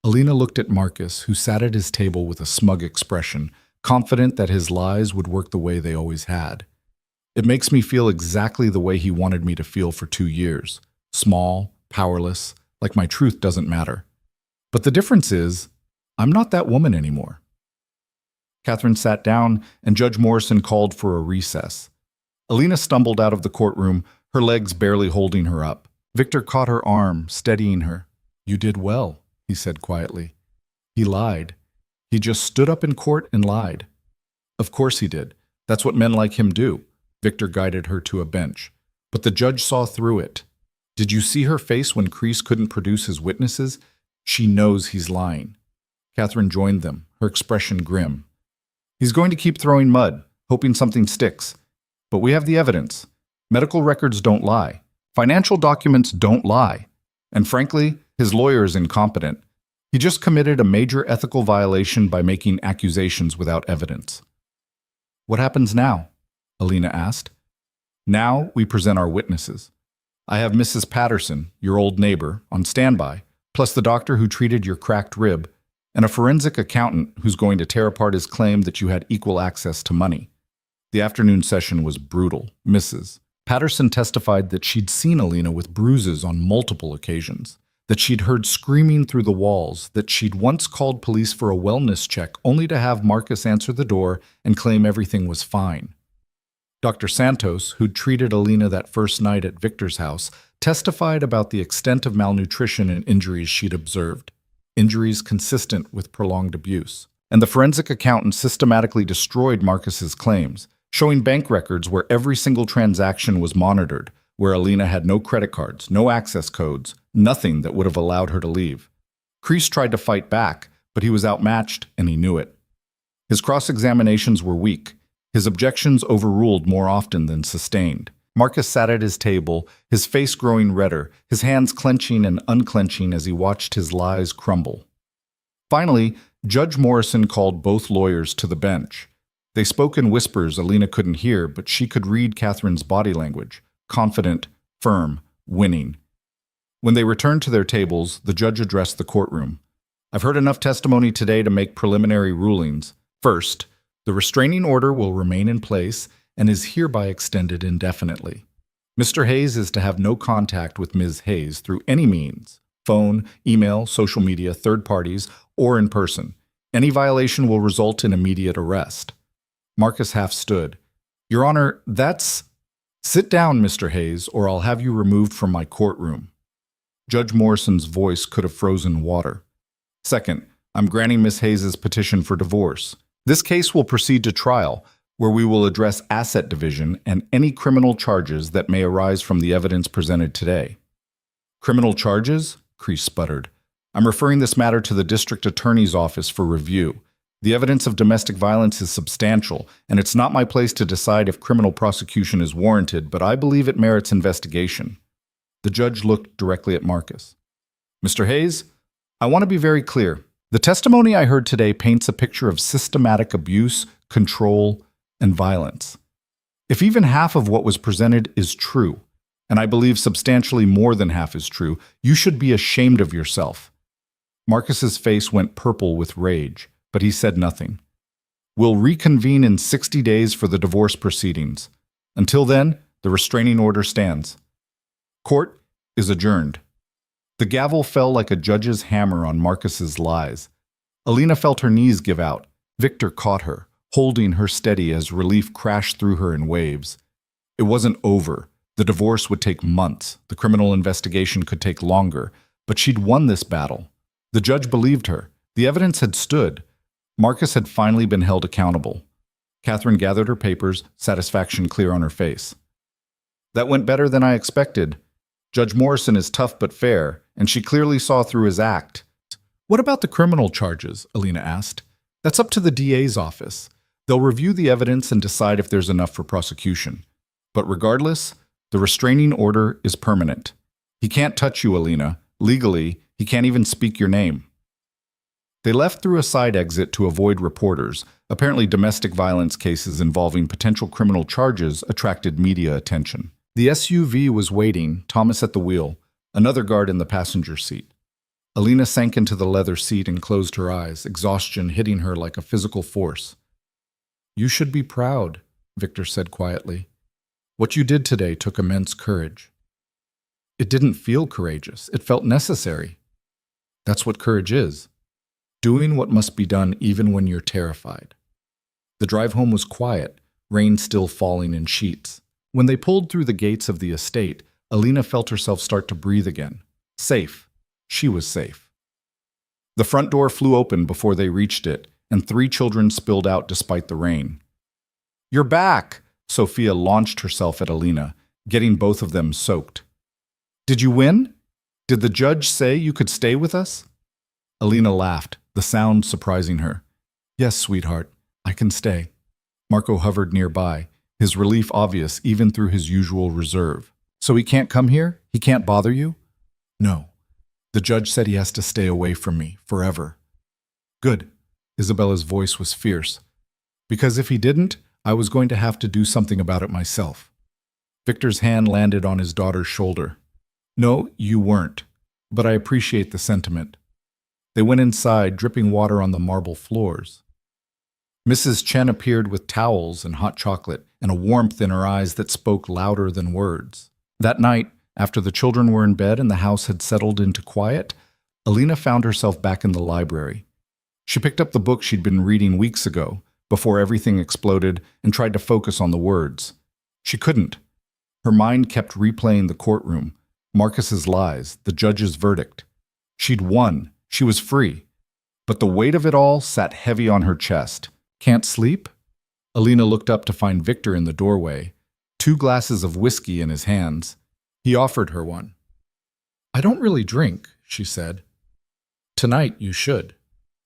Alina looked at Marcus, who sat at his table with a smug expression, confident that his lies would work the way they always had. It makes me feel exactly the way he wanted me to feel for 2 years. Small, powerless, like my truth doesn't matter. But the difference is, I'm not that woman anymore. Catherine sat down, and Judge Morrison called for a recess. Alina stumbled out of the courtroom, her legs barely holding her up. Victor caught her arm, steadying her. You did well, he said quietly. He lied. He just stood up in court and lied. Of course he did. That's what men like him do. Victor guided her to a bench. But the judge saw through it. Did you see her face when Kreese couldn't produce his witnesses? She knows he's lying. Catherine joined them, her expression grim. He's going to keep throwing mud, hoping something sticks. But we have the evidence. Medical records don't lie. Financial documents don't lie. And frankly, his lawyer is incompetent. He just committed a major ethical violation by making accusations without evidence. What happens now? Alina asked. Now we present our witnesses. I have Mrs. Patterson, your old neighbor, on standby, plus the doctor who treated your cracked rib, and a forensic accountant who's going to tear apart his claim that you had equal access to money. The afternoon session was brutal. Mrs. Patterson testified that she'd seen Alina with bruises on multiple occasions, that she'd heard screaming through the walls, that she'd once called police for a wellness check only to have Marcus answer the door and claim everything was fine. Dr. Santos, who'd treated Alina that first night at Victor's house, testified about the extent of malnutrition and injuries she'd observed, injuries consistent with prolonged abuse. and the forensic accountant systematically destroyed Marcus's claims, showing bank records where every single transaction was monitored, where Alina had no credit cards, no access codes, nothing that would have allowed her to leave. Kreese tried to fight back, but he was outmatched, and he knew it. His cross-examinations were weak. His objections overruled more often than sustained. Marcus sat at his table, his face growing redder, his hands clenching and unclenching as he watched his lies crumble. Finally, Judge Morrison called both lawyers to the bench. They spoke in whispers Alina couldn't hear, but she could read Catherine's body language, confident, firm, winning. When they returned to their tables, the judge addressed the courtroom. "I've heard enough testimony today to make preliminary rulings. First, the restraining order will remain in place and is hereby extended indefinitely. Mr. Hayes is to have no contact with Ms. Hayes through any means, phone, email, social media, third parties, or in person. Any violation will result in immediate arrest." Marcus half stood. "Your Honor, that's—" "Sit down, Mr. Hayes, or I'll have you removed from my courtroom." Judge Morrison's voice could have frozen water. "Second, I'm granting Ms. Hayes' petition for divorce. This case will proceed to trial, where we will address asset division and any criminal charges that may arise from the evidence presented today." "Criminal charges?" Kreese sputtered. "I'm referring this matter to the district attorney's office for review. The evidence of domestic violence is substantial, and it's not my place to decide if criminal prosecution is warranted, but I believe it merits investigation." The judge looked directly at Marcus. "Mr. Hayes, I want to be very clear. The testimony I heard today paints a picture of systematic abuse, control, and violence. If even half of what was presented is true, and I believe substantially more than half is true, you should be ashamed of yourself." Marcus's face went purple with rage, but he said nothing. "We'll reconvene in 60 days for the divorce proceedings. Until then, the restraining order stands. Court is adjourned." The gavel fell like a judge's hammer on Marcus's lies. Alina felt her knees give out. Victor caught her, holding her steady as relief crashed through her in waves. It wasn't over. The divorce would take months. The criminal investigation could take longer. But she'd won this battle. The judge believed her. The evidence had stood. Marcus had finally been held accountable. Catherine gathered her papers, satisfaction clear on her face. "That went better than I expected. Judge Morrison is tough but fair, and she clearly saw through his act." "What about the criminal charges?" Alina asked. "That's up to the DA's office. They'll review the evidence and decide if there's enough for prosecution. But regardless, the restraining order is permanent. He can't touch you, Alina. Legally, he can't even speak your name." They left through a side exit to avoid reporters. Apparently, domestic violence cases involving potential criminal charges attracted media attention. The SUV was waiting, Thomas at the wheel, another guard in the passenger seat. Alina sank into the leather seat and closed her eyes, exhaustion hitting her like a physical force. "You should be proud," Victor said quietly. "What you did today took immense courage." "It didn't feel courageous. It felt necessary." "That's what courage is. Doing what must be done even when you're terrified." The drive home was quiet, rain still falling in sheets. When they pulled through the gates of the estate, Alina felt herself start to breathe again. Safe. She was safe. The front door flew open before they reached it, and 3 children spilled out despite the rain. "You're back!" Sophia launched herself at Alina, getting both of them soaked. "Did you win? Did the judge say you could stay with us?" Alina laughed, the sound surprising her. "Yes, sweetheart, I can stay." Marco hovered nearby, his relief obvious even through his usual reserve. "So he can't come here? He can't bother you?" "No. The judge said he has to stay away from me, forever." "Good." Isabella's voice was fierce. "Because if he didn't, I was going to have to do something about it myself." Victor's hand landed on his daughter's shoulder. "No, you weren't. But I appreciate the sentiment." They went inside, dripping water on the marble floors. Mrs. Chen appeared with towels and hot chocolate, and a warmth in her eyes that spoke louder than words. That night, after the children were in bed and the house had settled into quiet, Alina found herself back in the library. She picked up the book she'd been reading weeks ago, before everything exploded, and tried to focus on the words. She couldn't. Her mind kept replaying the courtroom, Marcus's lies, the judge's verdict. She'd won. She was free. But the weight of it all sat heavy on her chest. Can't sleep? Alina looked up to find Victor in the doorway, 2 glasses of whiskey in his hands. He offered her one. I don't really drink, she said. Tonight you should.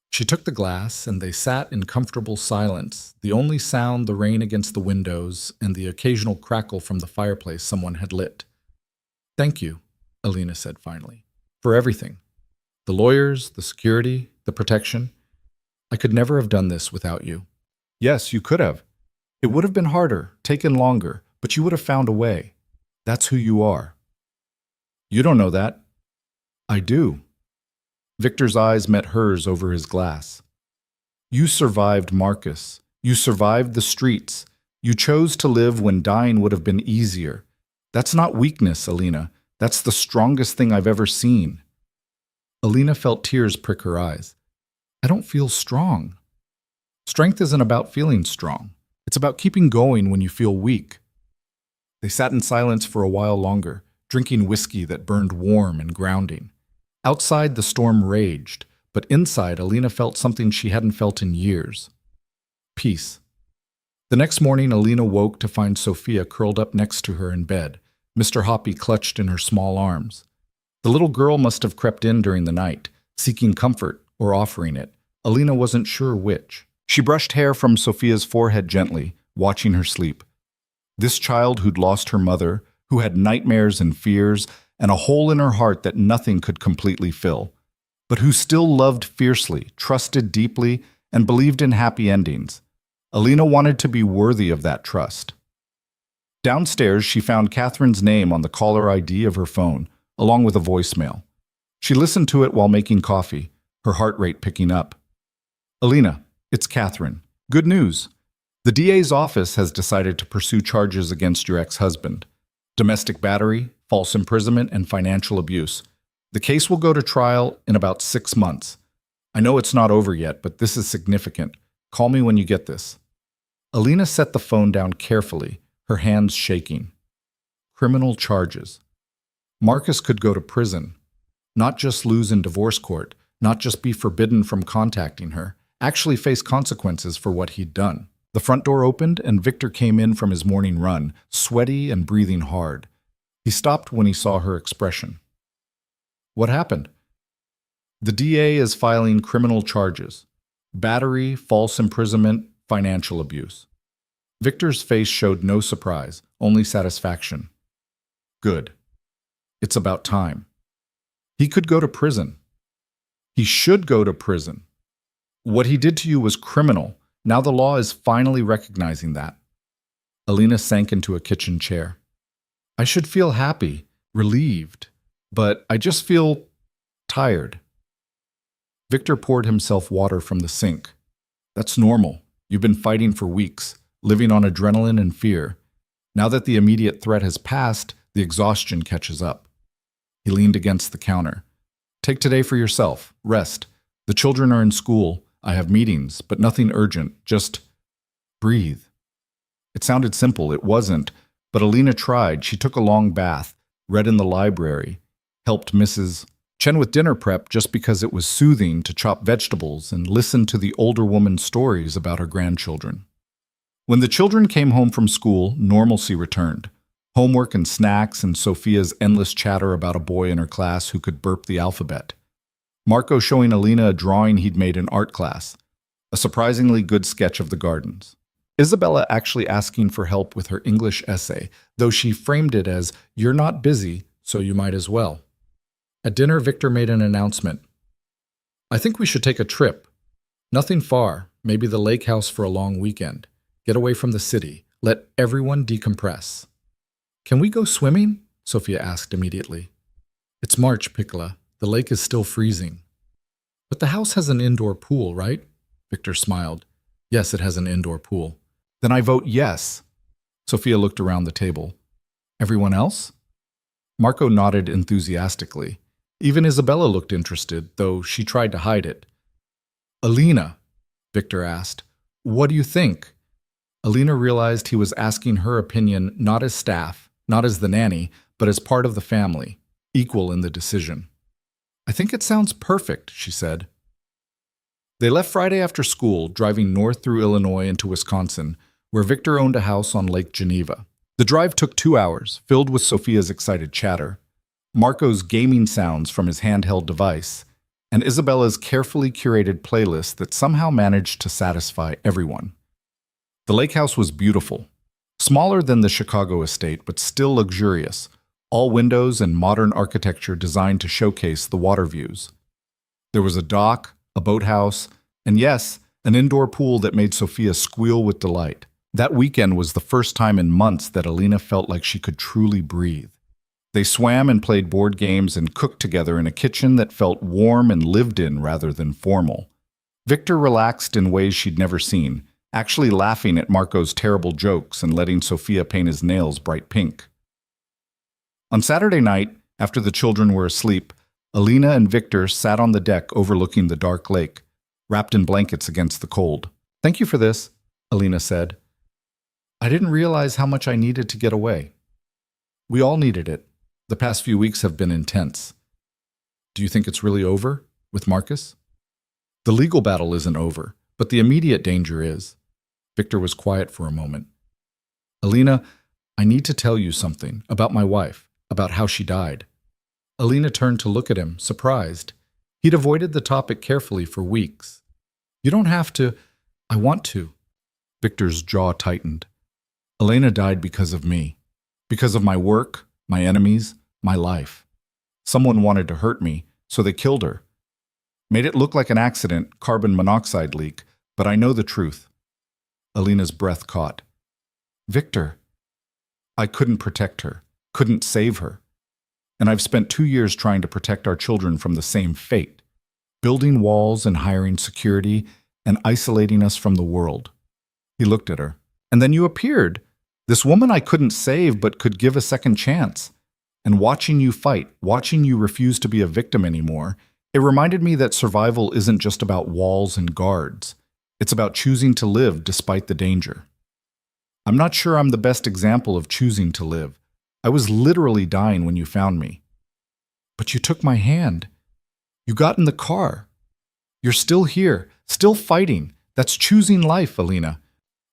She took the glass, and they sat in comfortable silence, the only sound the rain against the windows and the occasional crackle from the fireplace someone had lit. Thank you, Alina said finally, for everything. The lawyers, the security, the protection. I could never have done this without you. Yes, you could have. It would have been harder, taken longer, but you would have found a way. That's who you are. You don't know that. I do. Victor's eyes met hers over his glass. You survived Marcus. You survived the streets. You chose to live when dying would have been easier. That's not weakness, Alina. That's the strongest thing I've ever seen. Alina felt tears prick her eyes. I don't feel strong. Strength isn't about feeling strong. It's about keeping going when you feel weak. They sat in silence for a while longer, drinking whiskey that burned warm and grounding. Outside, the storm raged, but inside, Alina felt something she hadn't felt in years. Peace. The next morning, Alina woke to find Sophia curled up next to her in bed, Mr. Hoppy clutched in her small arms. The little girl must have crept in during the night, seeking comfort or offering it. Alina wasn't sure which. She brushed hair from Sophia's forehead gently, watching her sleep. This child who'd lost her mother, who had nightmares and fears, and a hole in her heart that nothing could completely fill, but who still loved fiercely, trusted deeply, and believed in happy endings. Alina wanted to be worthy of that trust. Downstairs, she found Catherine's name on the caller ID of her phone, along with a voicemail. She listened to it while making coffee, her heart rate picking up. Alina, it's Catherine. Good news. The DA's office has decided to pursue charges against your ex-husband. Domestic battery, false imprisonment, and financial abuse. The case will go to trial in about 6 months. I know it's not over yet, but this is significant. Call me when you get this. Alina set the phone down carefully, her hands shaking. Criminal charges. Marcus could go to prison. Not just lose in divorce court, not just be forbidden from contacting her, actually face consequences for what he'd done. The front door opened and Victor came in from his morning run, sweaty and breathing hard. He stopped when he saw her expression. What happened? The DA is filing criminal charges. Battery, false imprisonment, financial abuse. Victor's face showed no surprise, only satisfaction. Good. It's about time. He could go to prison. He should go to prison. What he did to you was criminal. Now the law is finally recognizing that. Alina sank into a kitchen chair. I should feel happy, relieved, but I just feel tired. Victor poured himself water from the sink. That's normal. You've been fighting for weeks, living on adrenaline and fear. Now that the immediate threat has passed, the exhaustion catches up. He leaned against the counter. Take today for yourself. Rest. The children are in school. I have meetings, but nothing urgent. Just breathe. It sounded simple. It wasn't. But Alina tried. She took a long bath, read in the library, helped Mrs. Chen with dinner prep just because it was soothing to chop vegetables and listen to the older woman's stories about her grandchildren. When the children came home from school, normalcy returned. Homework and snacks and Sophia's endless chatter about a boy in her class who could burp the alphabet. Marco showing Alina a drawing he'd made in art class, a surprisingly good sketch of the gardens. Isabella actually asking for help with her English essay, though she framed it as, "You're not busy, so you might as well." At dinner, Victor made an announcement. I think we should take a trip. Nothing far, maybe the lake house for a long weekend. Get away from the city. Let everyone decompress. Can we go swimming? Sophia asked immediately. It's March, Piccola. The lake is still freezing. But the house has an indoor pool, right? Victor smiled. Yes, it has an indoor pool. Then I vote yes. Sophia looked around the table. Everyone else? Marco nodded enthusiastically. Even Isabella looked interested, though she tried to hide it. Alina, Victor asked, what do you think? Alina realized he was asking her opinion not as staff, not as the nanny, but as part of the family, equal in the decision. I think it sounds perfect, she said. They left Friday after school, driving north through Illinois into Wisconsin, where Victor owned a house on Lake Geneva. The drive took 2 hours, filled with Sophia's excited chatter, Marco's gaming sounds from his handheld device, and Isabella's carefully curated playlist that somehow managed to satisfy everyone. The lake house was beautiful, smaller than the Chicago estate, but still luxurious, all windows and modern architecture designed to showcase the water views. There was a dock, a boathouse, and yes, an indoor pool that made Sophia squeal with delight. That weekend was the first time in months that Alina felt like she could truly breathe. They swam and played board games and cooked together in a kitchen that felt warm and lived in rather than formal. Victor relaxed in ways she'd never seen, actually laughing at Marco's terrible jokes and letting Sophia paint his nails bright pink. On Saturday night, after the children were asleep, Alina and Victor sat on the deck overlooking the dark lake, wrapped in blankets against the cold. "Thank you for this," Alina said. "I didn't realize how much I needed to get away." "We all needed it. The past few weeks have been intense." "Do you think it's really over with Marcus?" "The legal battle isn't over, but the immediate danger is." Victor was quiet for a moment. "Alina, I need to tell you something about my wife, about how she died." Alina turned to look at him, surprised. He'd avoided the topic carefully for weeks. "You don't have to. I want to." Victor's jaw tightened. "Alina died because of me. Because of my work, my enemies, my life. Someone wanted to hurt me, so they killed her. Made it look like an accident, carbon monoxide leak, but I know the truth." Alina's breath caught. "Victor, I couldn't protect her, couldn't save her. And I've spent 2 years trying to protect our children from the same fate, building walls and hiring security and isolating us from the world." He looked at her. "And then you appeared. This woman I couldn't save but could give a second chance. And watching you fight, watching you refuse to be a victim anymore, it reminded me that survival isn't just about walls and guards. It's about choosing to live despite the danger. I'm not sure I'm the best example of choosing to live. I was literally dying when you found me. But you took my hand. You got in the car. You're still here, still fighting. That's choosing life, Alina."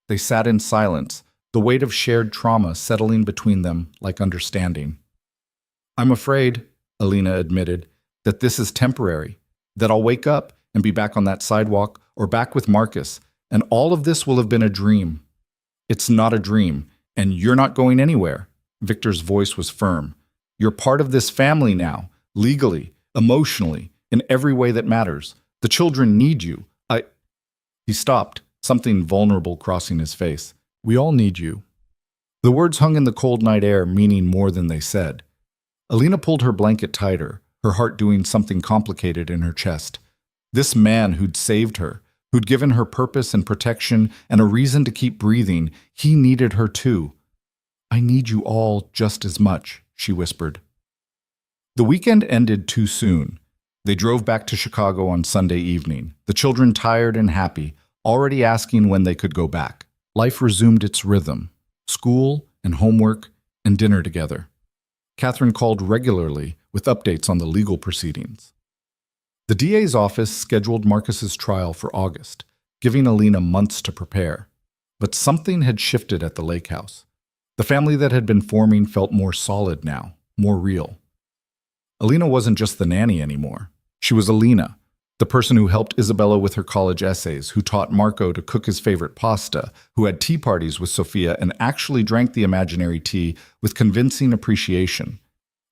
They sat in silence, the weight of shared trauma settling between them like understanding. "I'm afraid," Alina admitted, "that this is temporary, that I'll wake up and be back on that sidewalk or back with Marcus, and all of this will have been a dream." "It's not a dream, and you're not going anywhere." Victor's voice was firm. "You're part of this family now, legally, emotionally, in every way that matters. The children need you. He stopped, something vulnerable crossing his face. "We all need you." The words hung in the cold night air, meaning more than they said. Alina pulled her blanket tighter, her heart doing something complicated in her chest. This man who'd saved her, who'd given her purpose and protection and a reason to keep breathing, he needed her too. "I need you all just as much," she whispered. The weekend ended too soon. They drove back to Chicago on Sunday evening, the children tired and happy, already asking when they could go back. Life resumed its rhythm, school and homework and dinner together. Catherine called regularly with updates on the legal proceedings. The DA's office scheduled Marcus's trial for August, giving Alina months to prepare. But something had shifted at the lake house. The family that had been forming felt more solid now, more real. Alina wasn't just the nanny anymore. She was Alina, the person who helped Isabella with her college essays, who taught Marco to cook his favorite pasta, who had tea parties with Sophia and actually drank the imaginary tea with convincing appreciation.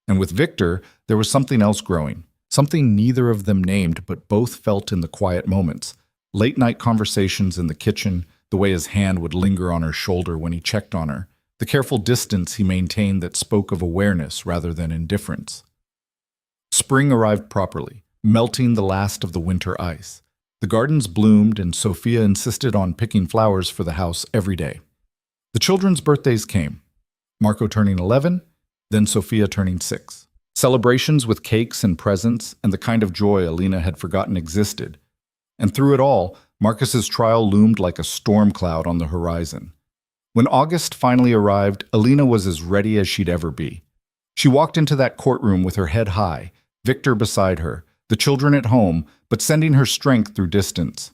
And with Victor, there was something else growing, something neither of them named but both felt in the quiet moments. Late-night conversations in the kitchen, the way his hand would linger on her shoulder when he checked on her, the careful distance he maintained that spoke of awareness rather than indifference. Spring arrived properly, melting the last of the winter ice. The gardens bloomed, and Sophia insisted on picking flowers for the house every day. The children's birthdays came, Marco turning 11, then Sophia turning 6. Celebrations with cakes and presents and the kind of joy Alina had forgotten existed. And through it all, Marcus's trial loomed like a storm cloud on the horizon. When August finally arrived, Alina was as ready as she'd ever be. She walked into that courtroom with her head high, Victor beside her, the children at home, but sending her strength through distance.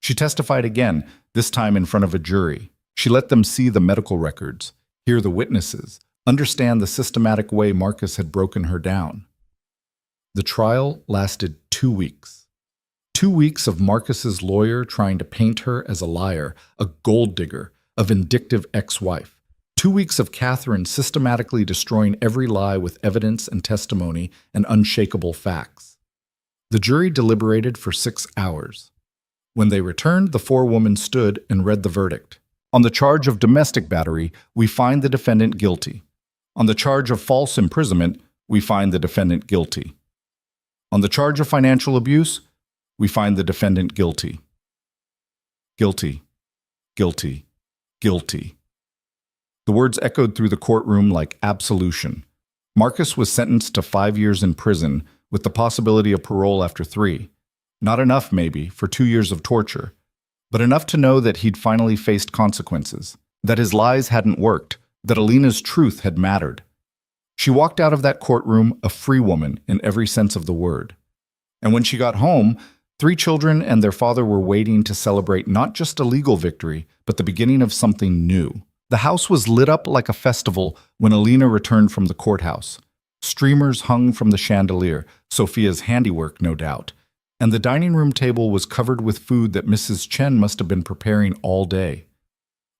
She testified again, this time in front of a jury. She let them see the medical records, hear the witnesses, understand the systematic way Marcus had broken her down. The trial lasted 2 weeks. 2 weeks of Marcus's lawyer trying to paint her as a liar, a gold digger, a vindictive ex-wife. 2 weeks of Catherine systematically destroying every lie with evidence and testimony and unshakable facts. The jury deliberated for 6 hours. When they returned, the 4 women stood and read the verdict. On the charge of domestic battery, we find the defendant guilty. On the charge of false imprisonment, we find the defendant guilty. On the charge of financial abuse, we find the defendant guilty. Guilty, guilty, guilty. The words echoed through the courtroom like absolution. Marcus was sentenced to 5 years in prison with the possibility of parole after 3. Not enough, maybe, for 2 years of torture, but enough to know that he'd finally faced consequences, that his lies hadn't worked, that Alina's truth had mattered. She walked out of that courtroom a free woman in every sense of the word. And when she got home, 3 children and their father were waiting to celebrate not just a legal victory, but the beginning of something new. The house was lit up like a festival when Alina returned from the courthouse. Streamers hung from the chandelier, Sophia's handiwork, no doubt, and the dining room table was covered with food that Mrs. Chen must have been preparing all day.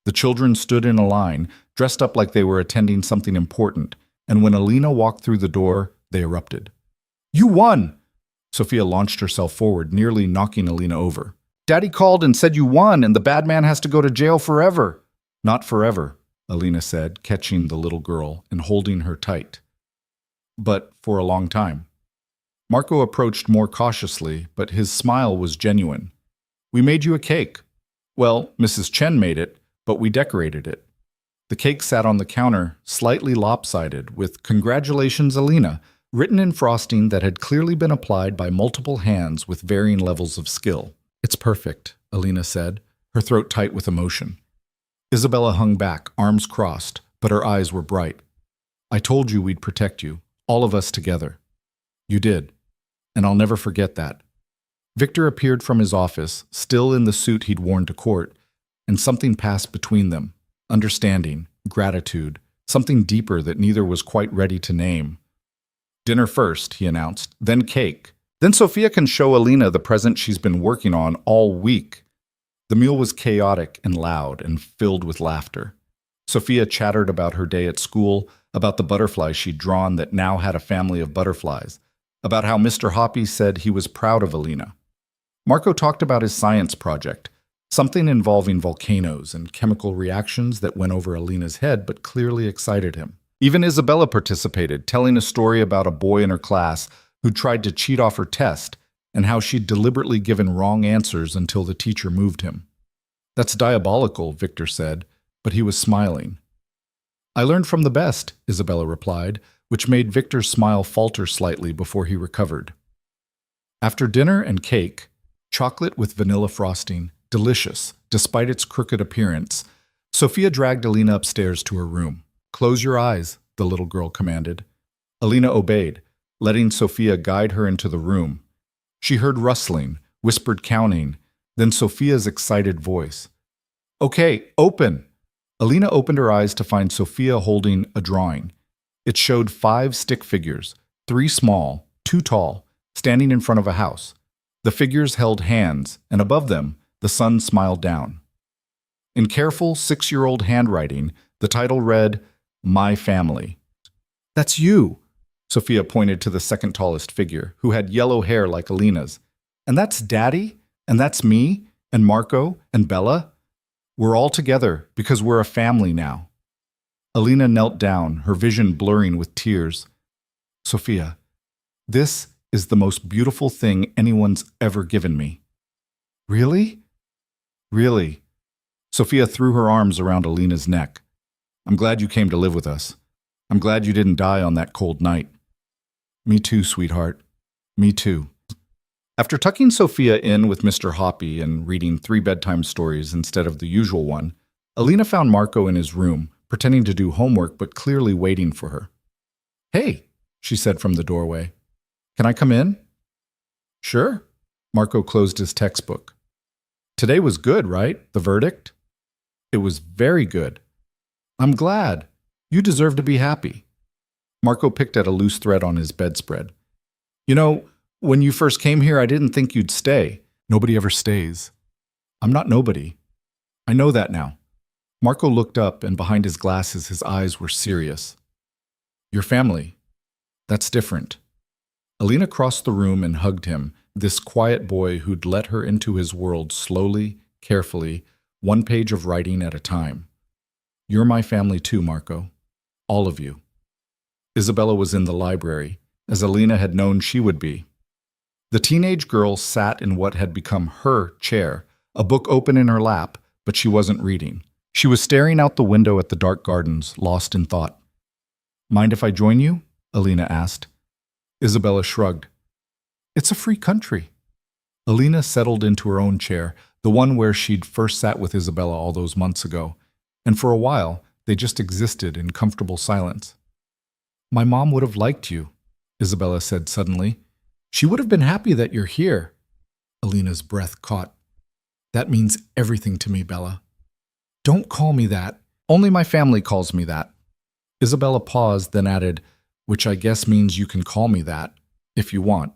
The children stood in a line, dressed up like they were attending something important, and when Alina walked through the door, they erupted. "You won!" Sophia launched herself forward, nearly knocking Alina over. "Daddy called and said you won, and the bad man has to go to jail forever." "Not forever," Alina said, catching the little girl and holding her tight. "But for a long time." Marco approached more cautiously, but his smile was genuine. "We made you a cake. Well, Mrs. Chen made it, but we decorated it." The cake sat on the counter, slightly lopsided, with "Congratulations, Alina," written in frosting that had clearly been applied by multiple hands with varying levels of skill. "It's perfect," Alina said, her throat tight with emotion. Isabella hung back, arms crossed, but her eyes were bright. "I told you we'd protect you, all of us together. You did, and I'll never forget that." Victor appeared from his office, still in the suit he'd worn to court, and something passed between them. Understanding, gratitude, something deeper that neither was quite ready to name. "Dinner first," he announced, "then cake. Then Sophia can show Alina the present she's been working on all week." The meal was chaotic and loud and filled with laughter. Sophia chattered about her day at school, about the butterflies she'd drawn that now had a family of butterflies, about how Mr. Hoppy said he was proud of Alina. Marco talked about his science project, something involving volcanoes and chemical reactions that went over Alina's head but clearly excited him. Even Isabella participated, telling a story about a boy in her class who tried to cheat off her test and how she'd deliberately given wrong answers until the teacher moved him. "That's diabolical," Victor said, but he was smiling. "I learned from the best," Isabella replied, which made Victor's smile falter slightly before he recovered. After dinner and cake, chocolate with vanilla frosting, delicious, despite its crooked appearance, Sophia dragged Alina upstairs to her room. "Close your eyes," the little girl commanded. Alina obeyed, letting Sophia guide her into the room. She heard rustling, whispered counting, then Sophia's excited voice. "Okay, open!" Alina opened her eyes to find Sophia holding a drawing. It showed 5 stick figures, 3 small, 2 tall, standing in front of a house. The figures held hands, and above them, the sun smiled down. In careful 6-year-old handwriting, the title read, "My Family." "That's you," Sophia pointed to the second tallest figure, who had yellow hair like Alina's. "And that's Daddy, and that's me, and Marco, and Bella. We're all together because we're a family now." Alina knelt down, her vision blurring with tears. "Sophia, this is the most beautiful thing anyone's ever given me." "Really?" "Really." Sophia threw her arms around Alina's neck. "I'm glad you came to live with us. I'm glad you didn't die on that cold night." "Me too, sweetheart. Me too." After tucking Sophia in with Mr. Hoppy and reading 3 bedtime stories instead of the usual one, Alina found Marco in his room, pretending to do homework but clearly waiting for her. "Hey," she said from the doorway. "Can I come in?" Sure. Marco closed his textbook. Today was good, right? The verdict? It was very good. I'm glad. You deserve to be happy. Marco picked at a loose thread on his bedspread. You know, when you first came here, I didn't think you'd stay. Nobody ever stays. I'm not nobody. I know that now. Marco looked up, and behind his glasses, his eyes were serious. Your family. That's different. Alina crossed the room and hugged him, this quiet boy who'd let her into his world slowly, carefully, one page of writing at a time. You're my family too, Marco. All of you. Isabella was in the library, as Alina had known she would be. The teenage girl sat in what had become her chair, a book open in her lap, but she wasn't reading. She was staring out the window at the dark gardens, lost in thought. Mind if I join you? Alina asked. Isabella shrugged. It's a free country. Alina settled into her own chair, the one where she'd first sat with Isabella all those months ago, and for a while they just existed in comfortable silence. My mom would have liked you, Isabella said suddenly. She would have been happy that you're here. Alina's breath caught. That means everything to me, Bella. Don't call me that. Only my family calls me that. Isabella paused, then added, which I guess means you can call me that, if you want.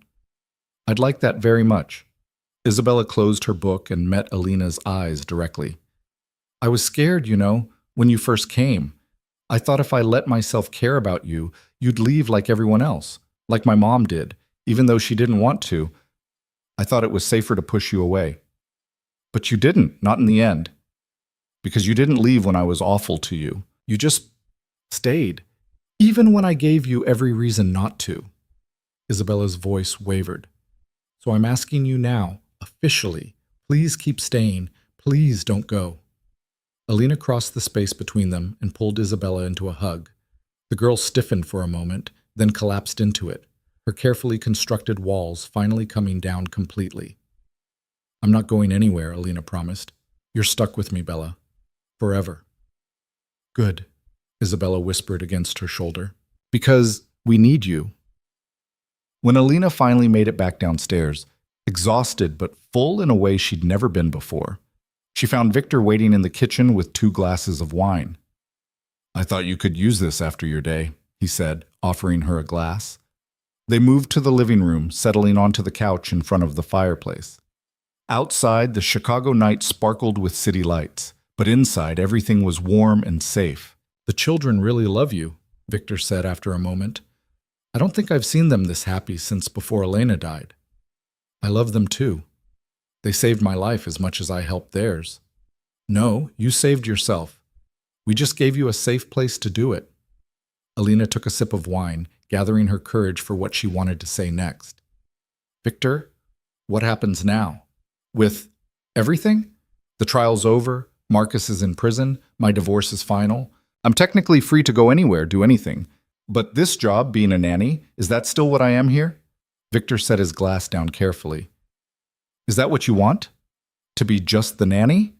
I'd like that very much. Isabella closed her book and met Alina's eyes directly. I was scared, when you first came. I thought if I let myself care about you, you'd leave like everyone else, like my mom did, even though she didn't want to. I thought it was safer to push you away. But you didn't, not in the end. Because you didn't leave when I was awful to you. You just stayed, even when I gave you every reason not to. Isabella's voice wavered. So I'm asking you now, officially, please keep staying. Please don't go. Alina crossed the space between them and pulled Isabella into a hug. The girl stiffened for a moment, then collapsed into it, her carefully constructed walls finally coming down completely. I'm not going anywhere, Alina promised. You're stuck with me, Bella. Forever. Good, Isabella whispered against her shoulder. Because we need you. When Alina finally made it back downstairs, exhausted but full in a way she'd never been before, she found Victor waiting in the kitchen with 2 glasses of wine. I thought you could use this after your day, he said, offering her a glass. They moved to the living room, settling onto the couch in front of the fireplace. Outside, the Chicago night sparkled with city lights, but inside everything was warm and safe. The children really love you, Victor said after a moment. I don't think I've seen them this happy since before Elena died. I love them too. They saved my life as much as I helped theirs. No, you saved yourself. We just gave you a safe place to do it. Alina took a sip of wine, gathering her courage for what she wanted to say next. Victor, what happens now? With everything? The trial's over, Marcus is in prison, my divorce is final. I'm technically free to go anywhere, do anything. But this job, being a nanny, is that still what I am here? Victor set his glass down carefully. Is that what you want? To be just the nanny?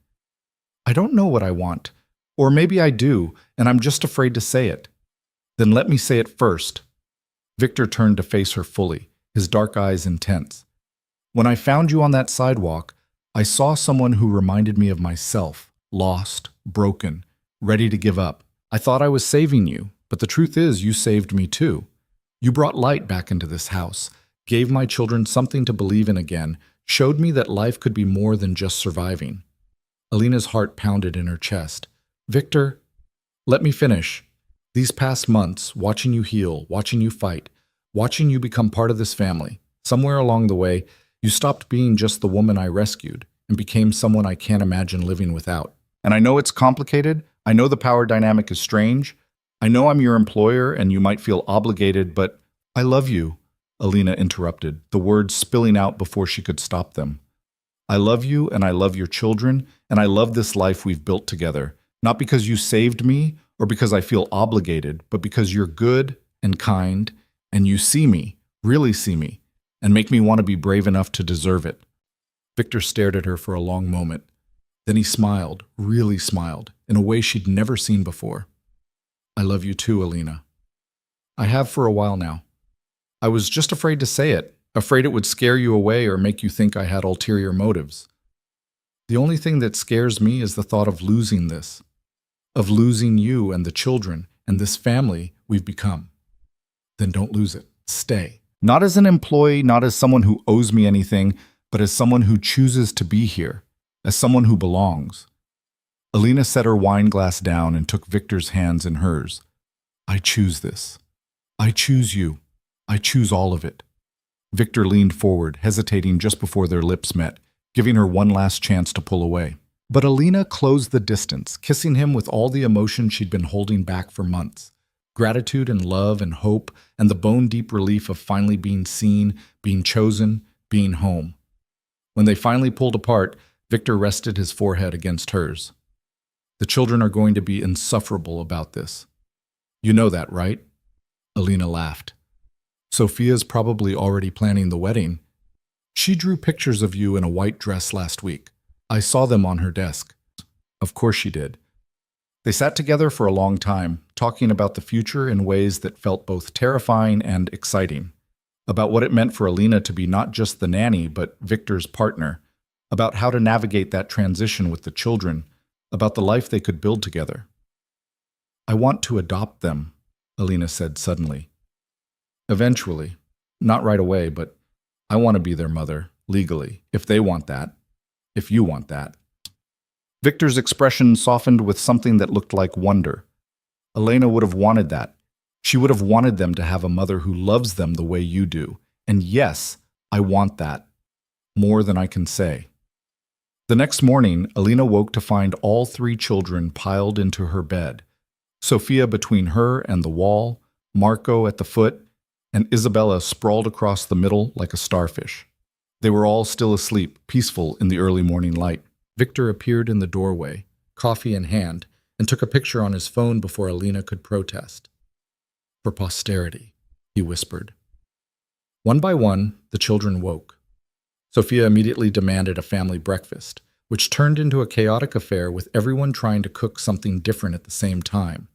I don't know what I want. Or maybe I do, and I'm just afraid to say it. Then let me say it first. Victor turned to face her fully, his dark eyes intense. When I found you on that sidewalk, I saw someone who reminded me of myself, lost, broken, ready to give up. I thought I was saving you, but the truth is you saved me too. You brought light back into this house, gave my children something to believe in again, showed me that life could be more than just surviving. Alina's heart pounded in her chest. Victor, let me finish. These past months, watching you heal, watching you fight, watching you become part of this family, somewhere along the way, you stopped being just the woman I rescued and became someone I can't imagine living without. And I know it's complicated. I know the power dynamic is strange. I know I'm your employer and you might feel obligated, but I love you, Alina interrupted, the words spilling out before she could stop them. I love you and I love your children and I love this life we've built together, not because you saved me or because I feel obligated, but because you're good and kind and you see me, really see me, and make me want to be brave enough to deserve it. Victor stared at her for a long moment. Then he smiled, really smiled, in a way she'd never seen before. I love you too, Alina. I have for a while now. I was just afraid to say it, afraid it would scare you away or make you think I had ulterior motives. The only thing that scares me is the thought of losing this, of losing you and the children and this family we've become. Then don't lose it. Stay. Not as an employee, not as someone who owes me anything, but as someone who chooses to be here, as someone who belongs. Alina set her wine glass down and took Victor's hands in hers. I choose this. I choose you. I choose all of it. Victor leaned forward, hesitating just before their lips met, giving her one last chance to pull away. But Alina closed the distance, kissing him with all the emotion she'd been holding back for months. Gratitude and love and hope and the bone-deep relief of finally being seen, being chosen, being home. When they finally pulled apart, Victor rested his forehead against hers. The children are going to be insufferable about this. You know that, right? Alina laughed. Sophia's probably already planning the wedding. She drew pictures of you in a white dress last week. I saw them on her desk. Of course she did. They sat together for a long time, talking about the future in ways that felt both terrifying and exciting. About what it meant for Alina to be not just the nanny, but Victor's partner. About how to navigate that transition with the children. About the life they could build together. I want to adopt them, Alina said suddenly. Eventually. Not right away, but I want to be their mother, legally, if they want that. If you want that. Victor's expression softened with something that looked like wonder. Alina would have wanted that. She would have wanted them to have a mother who loves them the way you do. And yes, I want that. More than I can say. The next morning, Alina woke to find all three children piled into her bed. Sophia between her and the wall, Marco at the foot, and Isabella sprawled across the middle like a starfish. They were all still asleep, peaceful in the early morning light. Victor appeared in the doorway, coffee in hand, and took a picture on his phone before Alina could protest. For posterity, he whispered. One by one, the children woke. Sophia immediately demanded a family breakfast, which turned into a chaotic affair with everyone trying to cook something different at the same time.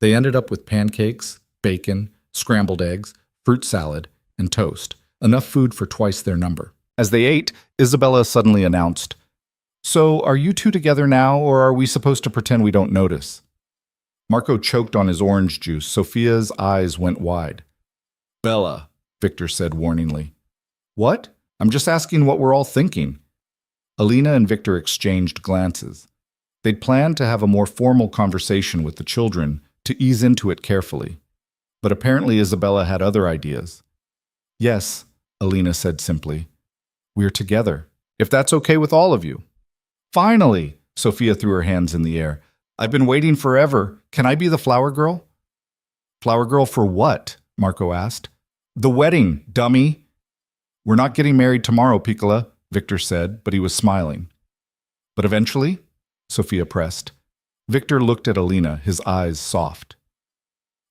They ended up with pancakes, bacon, scrambled eggs, fruit salad, and toast, enough food for twice their number. As they ate, Isabella suddenly announced, "So, are you two together now, or are we supposed to pretend we don't notice?" Marco choked on his orange juice. Sophia's eyes went wide. "Bella," Victor said warningly. "What? I'm just asking what we're all thinking." Alina and Victor exchanged glances. They'd planned to have a more formal conversation with the children to ease into it carefully. But apparently Isabella had other ideas. "Yes," Alina said simply. "We're together, if that's okay with all of you." "Finally!" Sophia threw her hands in the air. "I've been waiting forever. Can I be the flower girl?" "Flower girl for what?" Marco asked. "The wedding, dummy!" "We're not getting married tomorrow, Piccola," Victor said, but he was smiling. "But eventually?" Sophia pressed. Victor looked at Alina, his eyes soft.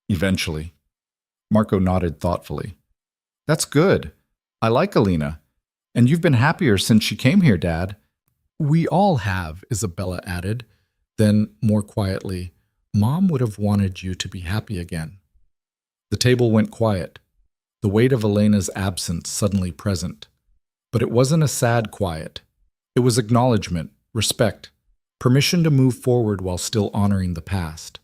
"Eventually." Marco nodded thoughtfully. "That's good. I like Alina. And you've been happier since she came here, Dad." "We all have," Isabella added. Then, more quietly, "Mom would have wanted you to be happy again." The table went quiet, the weight of Elena's absence suddenly present. But it wasn't a sad quiet. It was acknowledgement, respect, permission to move forward while still honoring the past.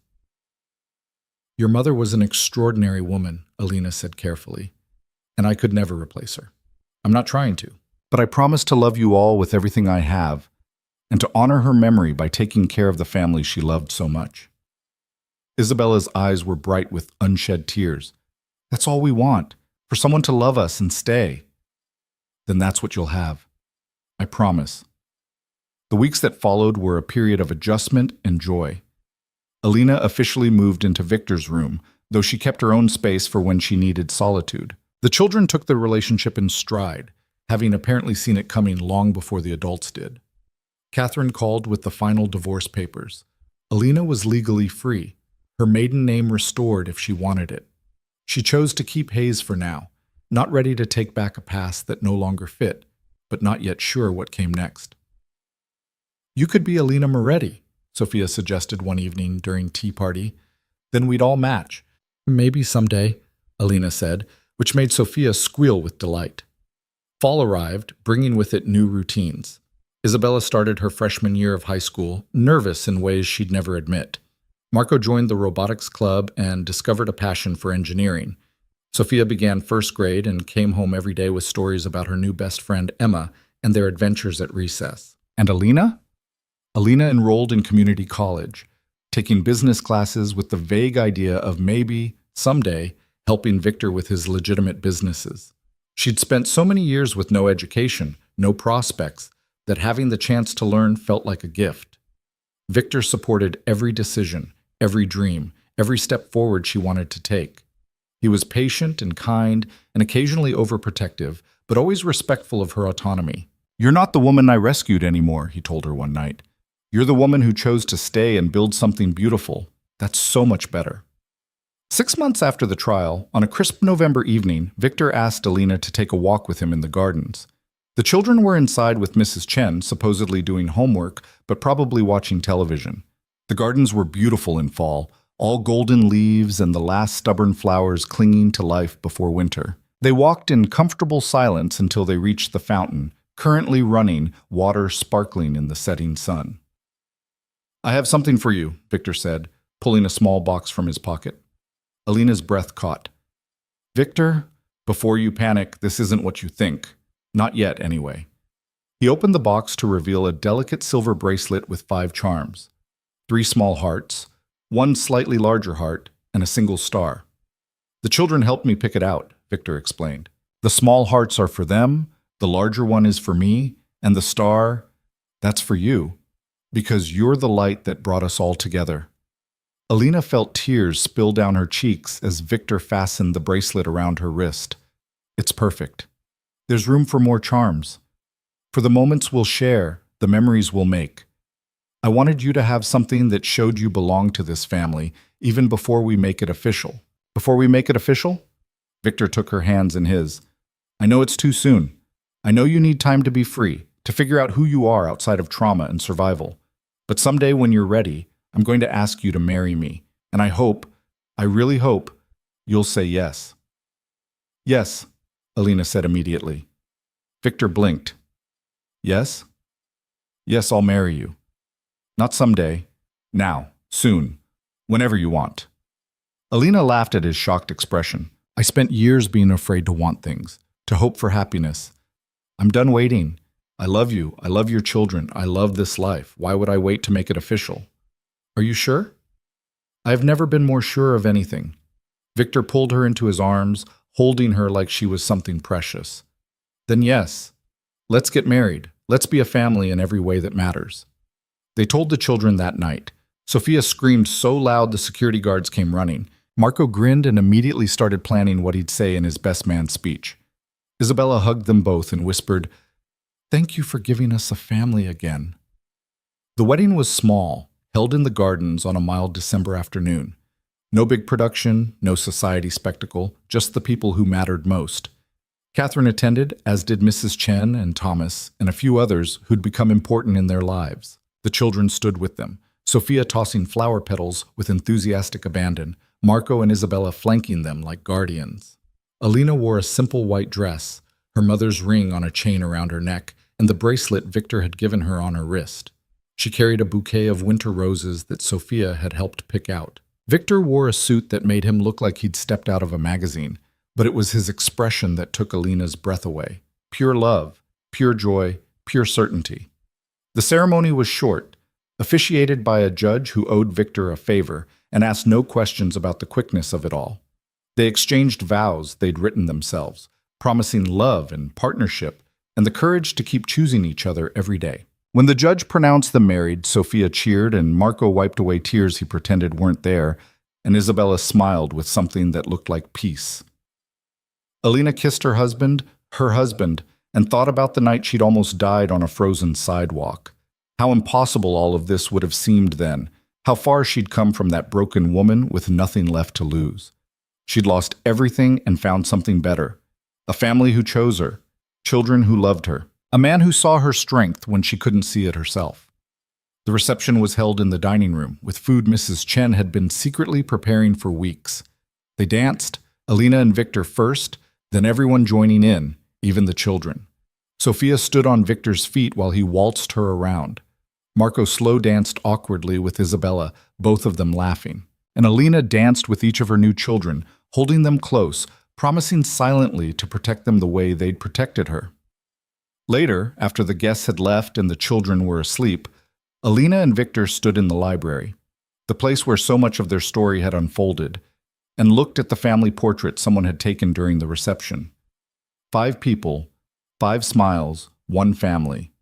"Your mother was an extraordinary woman," Alina said carefully, "and I could never replace her. I'm not trying to. But I promise to love you all with everything I have, and to honor her memory by taking care of the family she loved so much." Isabella's eyes were bright with unshed tears. "That's all we want, for someone to love us and stay." "Then that's what you'll have. I promise." The weeks that followed were a period of adjustment and joy. Alina officially moved into Victor's room, though she kept her own space for when she needed solitude. The children took their relationship in stride, having apparently seen it coming long before the adults did. Catherine called with the final divorce papers. Alina was legally free, her maiden name restored if she wanted it. She chose to keep Hayes for now, not ready to take back a past that no longer fit, but not yet sure what came next. "You could be Alina Moretti," Sophia suggested one evening during tea party. "Then we'd all match." "Maybe someday," Alina said, which made Sophia squeal with delight. Fall arrived, bringing with it new routines. Isabella started her freshman year of high school, nervous in ways she'd never admit. Marco joined the robotics club and discovered a passion for engineering. Sophia began first grade and came home every day with stories about her new best friend Emma and their adventures at recess. And Alina? Alina enrolled in community college, taking business classes with the vague idea of maybe, someday, helping Victor with his legitimate businesses. She'd spent so many years with no education, no prospects, that having the chance to learn felt like a gift. Victor supported every decision, every dream, every step forward she wanted to take. He was patient and kind and occasionally overprotective, but always respectful of her autonomy. "You're not the woman I rescued anymore," he told her one night. "You're the woman who chose to stay and build something beautiful. That's so much better." 6 months after the trial, on a crisp November evening, Victor asked Alina to take a walk with him in the gardens. The children were inside with Mrs. Chen, supposedly doing homework, but probably watching television. The gardens were beautiful in fall, all golden leaves and the last stubborn flowers clinging to life before winter. They walked in comfortable silence until they reached the fountain, currently running, water sparkling in the setting sun. "I have something for you," Victor said, pulling a small box from his pocket. Alina's breath caught. "Victor, before you panic, this isn't what you think. Not yet, anyway." He opened the box to reveal a delicate silver bracelet with 5 charms. 3 small hearts, 1 slightly larger heart, and a single star. "The children helped me pick it out," Victor explained. "The small hearts are for them, the larger one is for me, and the star, that's for you, because you're the light that brought us all together." Alina felt tears spill down her cheeks as Victor fastened the bracelet around her wrist. "It's perfect. There's room for more charms. For the moments we'll share, the memories we'll make. I wanted you to have something that showed you belong to this family, even before we make it official." "Before we make it official?" Victor took her hands in his. "I know it's too soon. I know you need time to be free, to figure out who you are outside of trauma and survival. But someday when you're ready, I'm going to ask you to marry me, and I really hope, you'll say yes." "Yes," Alina said immediately. Victor blinked. "Yes? Yes, I'll marry you. Not someday. Now. Soon. Whenever you want." Alina laughed at his shocked expression. "I spent years being afraid to want things, to hope for happiness. I'm done waiting. I love you. I love your children. I love this life. Why would I wait to make it official?" "Are you sure?" "I've never been more sure of anything." Victor pulled her into his arms, holding her like she was something precious. "Then yes, let's get married. Let's be a family in every way that matters." They told the children that night. Sophia screamed so loud the security guards came running. Marco grinned and immediately started planning what he'd say in his best man speech. Isabella hugged them both and whispered, "Thank you for giving us a family again." The wedding was small, held in the gardens on a mild December afternoon. No big production, no society spectacle, just the people who mattered most. Catherine attended, as did Mrs. Chen and Thomas, and a few others who'd become important in their lives. The children stood with them, Sophia tossing flower petals with enthusiastic abandon, Marco and Isabella flanking them like guardians. Alina wore a simple white dress, her mother's ring on a chain around her neck, and the bracelet Victor had given her on her wrist. She carried a bouquet of winter roses that Sophia had helped pick out. Victor wore a suit that made him look like he'd stepped out of a magazine, but it was his expression that took Alina's breath away. Pure love, pure joy, pure certainty. The ceremony was short, officiated by a judge who owed Victor a favor and asked no questions about the quickness of it all. They exchanged vows they'd written themselves, promising love and partnership and the courage to keep choosing each other every day. When the judge pronounced them married, Sophia cheered and Marco wiped away tears he pretended weren't there, and Isabella smiled with something that looked like peace. Alina kissed her husband, and thought about the night she'd almost died on a frozen sidewalk. How impossible all of this would have seemed then, how far she'd come from that broken woman with nothing left to lose. She'd lost everything and found something better. A family who chose her, children who loved her, a man who saw her strength when she couldn't see it herself. The reception was held in the dining room, with food Mrs. Chen had been secretly preparing for weeks. They danced, Alina and Victor first, then everyone joining in, even the children. Sophia stood on Victor's feet while he waltzed her around. Marco slow danced awkwardly with Isabella, both of them laughing. And Alina danced with each of her new children, holding them close, promising silently to protect them the way they'd protected her. Later, after the guests had left and the children were asleep, Alina and Victor stood in the library, the place where so much of their story had unfolded, and looked at the family portrait someone had taken during the reception. 5 people, 5 smiles, 1 family.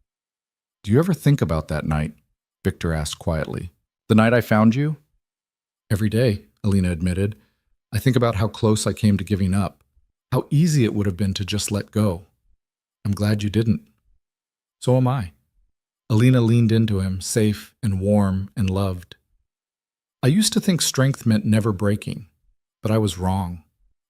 "Do you ever think about that night?" Victor asked quietly. "The night I found you?" "Every day," Alina admitted. "I think about how close I came to giving up, how easy it would have been to just let go. I'm glad you didn't." "So am I." Alina leaned into him, safe and warm and loved. "I used to think strength meant never breaking, but I was wrong.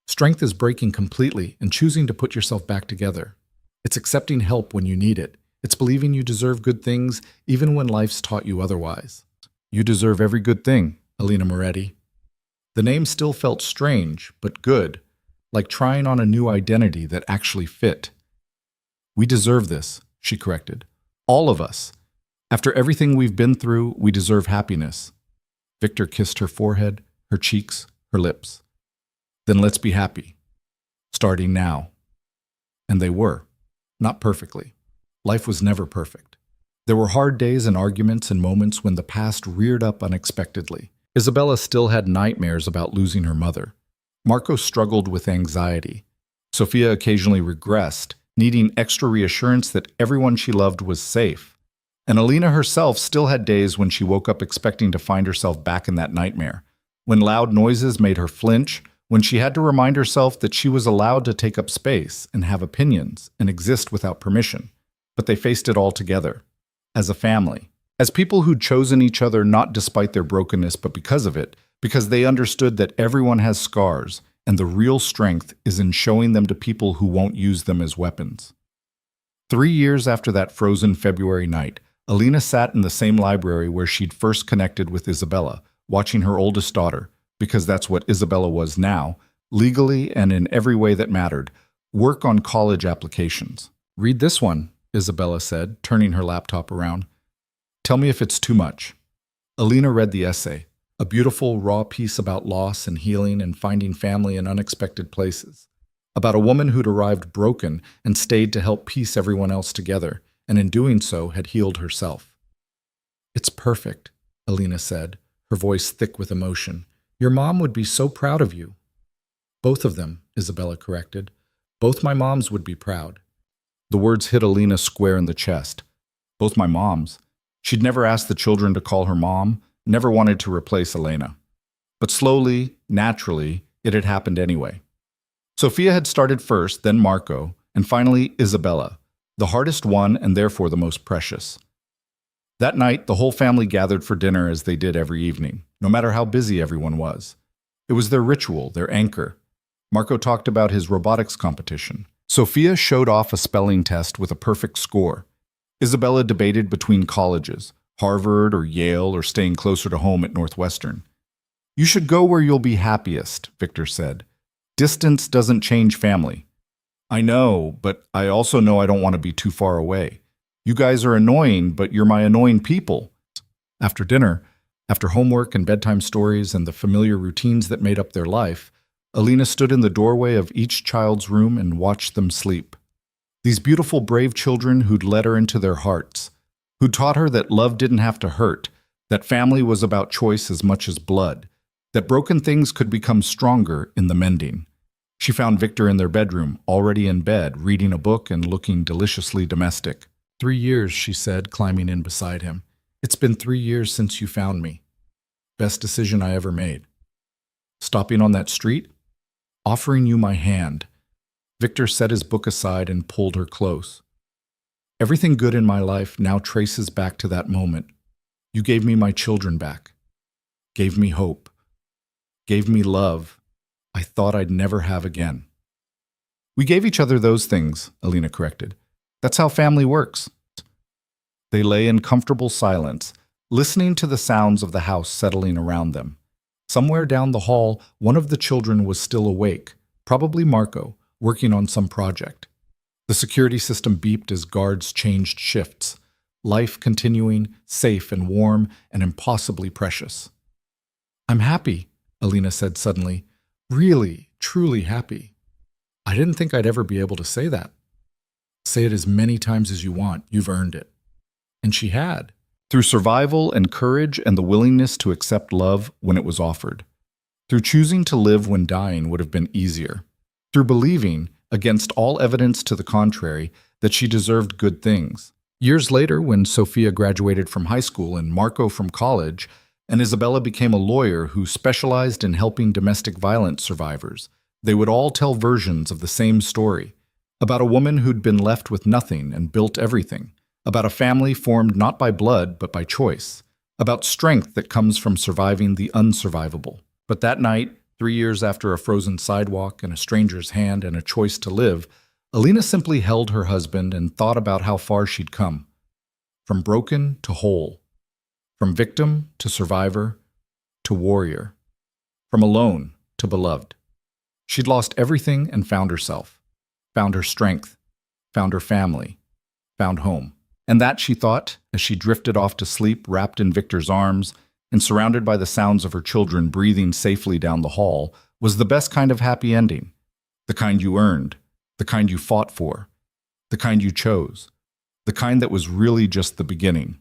Strength is breaking completely and choosing to put yourself back together. It's accepting help when you need it. It's believing you deserve good things even when life's taught you otherwise." "You deserve every good thing, Alina Moretti." The name still felt strange, but good, like trying on a new identity that actually fit. "We deserve this," she corrected. "All of us. After everything we've been through, we deserve happiness." Victor kissed her forehead, her cheeks, her lips. "Then let's be happy. Starting now." And they were. Not perfectly. Life was never perfect. There were hard days and arguments and moments when the past reared up unexpectedly. Isabella still had nightmares about losing her mother. Marco struggled with anxiety. Sophia occasionally regressed, needing extra reassurance that everyone she loved was safe. And Alina herself still had days when she woke up expecting to find herself back in that nightmare, when loud noises made her flinch, when she had to remind herself that she was allowed to take up space and have opinions and exist without permission. But they faced it all together, as a family, as people who'd chosen each other not despite their brokenness but because of it, because they understood that everyone has scars, and the real strength is in showing them to people who won't use them as weapons. 3 years after that frozen February night, Alina sat in the same library where she'd first connected with Isabella, watching her oldest daughter, because that's what Isabella was now, legally and in every way that mattered, work on college applications. "Read this one," Isabella said, turning her laptop around. "Tell me if it's too much." Alina read the essay, a beautiful, raw piece about loss and healing and finding family in unexpected places, about a woman who'd arrived broken and stayed to help piece everyone else together, and in doing so had healed herself. "It's perfect," Alina said, her voice thick with emotion. "Your mom would be so proud of you." "Both of them," Isabella corrected. "Both my moms would be proud." The words hit Alina square in the chest. Both my moms. She'd never asked the children to call her mom, never wanted to replace Elena. But slowly, naturally, it had happened anyway. Sophia had started first, then Marco, and finally Isabella, the hardest one and therefore the most precious. That night, the whole family gathered for dinner as they did every evening, no matter how busy everyone was. It was their ritual, their anchor. Marco talked about his robotics competition. Sophia showed off a spelling test with a perfect score. Isabella debated between colleges, Harvard or Yale or staying closer to home at Northwestern. "You should go where you'll be happiest," Victor said. "Distance doesn't change family." "I know, but I also know I don't want to be too far away. You guys are annoying, but you're my annoying people." After dinner, after homework and bedtime stories and the familiar routines that made up their life, Alina stood in the doorway of each child's room and watched them sleep. These beautiful, brave children who'd let her into their hearts, who taught her that love didn't have to hurt, that family was about choice as much as blood, that broken things could become stronger in the mending. She found Victor in their bedroom, already in bed, reading a book and looking deliciously domestic. 3 years, she said, climbing in beside him. "It's been 3 years since you found me. Best decision I ever made. Stopping on that street? Offering you my hand." Victor set his book aside and pulled her close. "Everything good in my life now traces back to that moment. You gave me my children back. Gave me hope. Gave me love I thought I'd never have again." "We gave each other those things," Alina corrected. "That's how family works." They lay in comfortable silence, listening to the sounds of the house settling around them. Somewhere down the hall, one of the children was still awake, probably Marco, working on some project. The security system beeped as guards changed shifts. Life continuing, safe and warm and impossibly precious. "I'm happy," Alina said suddenly. "Really, truly happy. I didn't think I'd ever be able to say that." "Say it as many times as you want. You've earned it." And she had. Through survival and courage and the willingness to accept love when it was offered. Through choosing to live when dying would have been easier. Through believing, against all evidence to the contrary, that she deserved good things. Years later, when Sophia graduated from high school and Marco from college, and Isabella became a lawyer who specialized in helping domestic violence survivors, they would all tell versions of the same story, about a woman who'd been left with nothing and built everything, about a family formed not by blood but by choice, about strength that comes from surviving the unsurvivable. But that night, 3 years after a frozen sidewalk and a stranger's hand and a choice to live, Alina simply held her husband and thought about how far she'd come. From broken to whole. From victim to survivor to warrior. From alone to beloved. She'd lost everything and found herself. Found her strength. Found her family. Found home. And that, she thought, as she drifted off to sleep wrapped in Victor's arms and surrounded by the sounds of her children breathing safely down the hall, was the best kind of happy ending. The kind you earned. The kind you fought for. The kind you chose. The kind that was really just the beginning.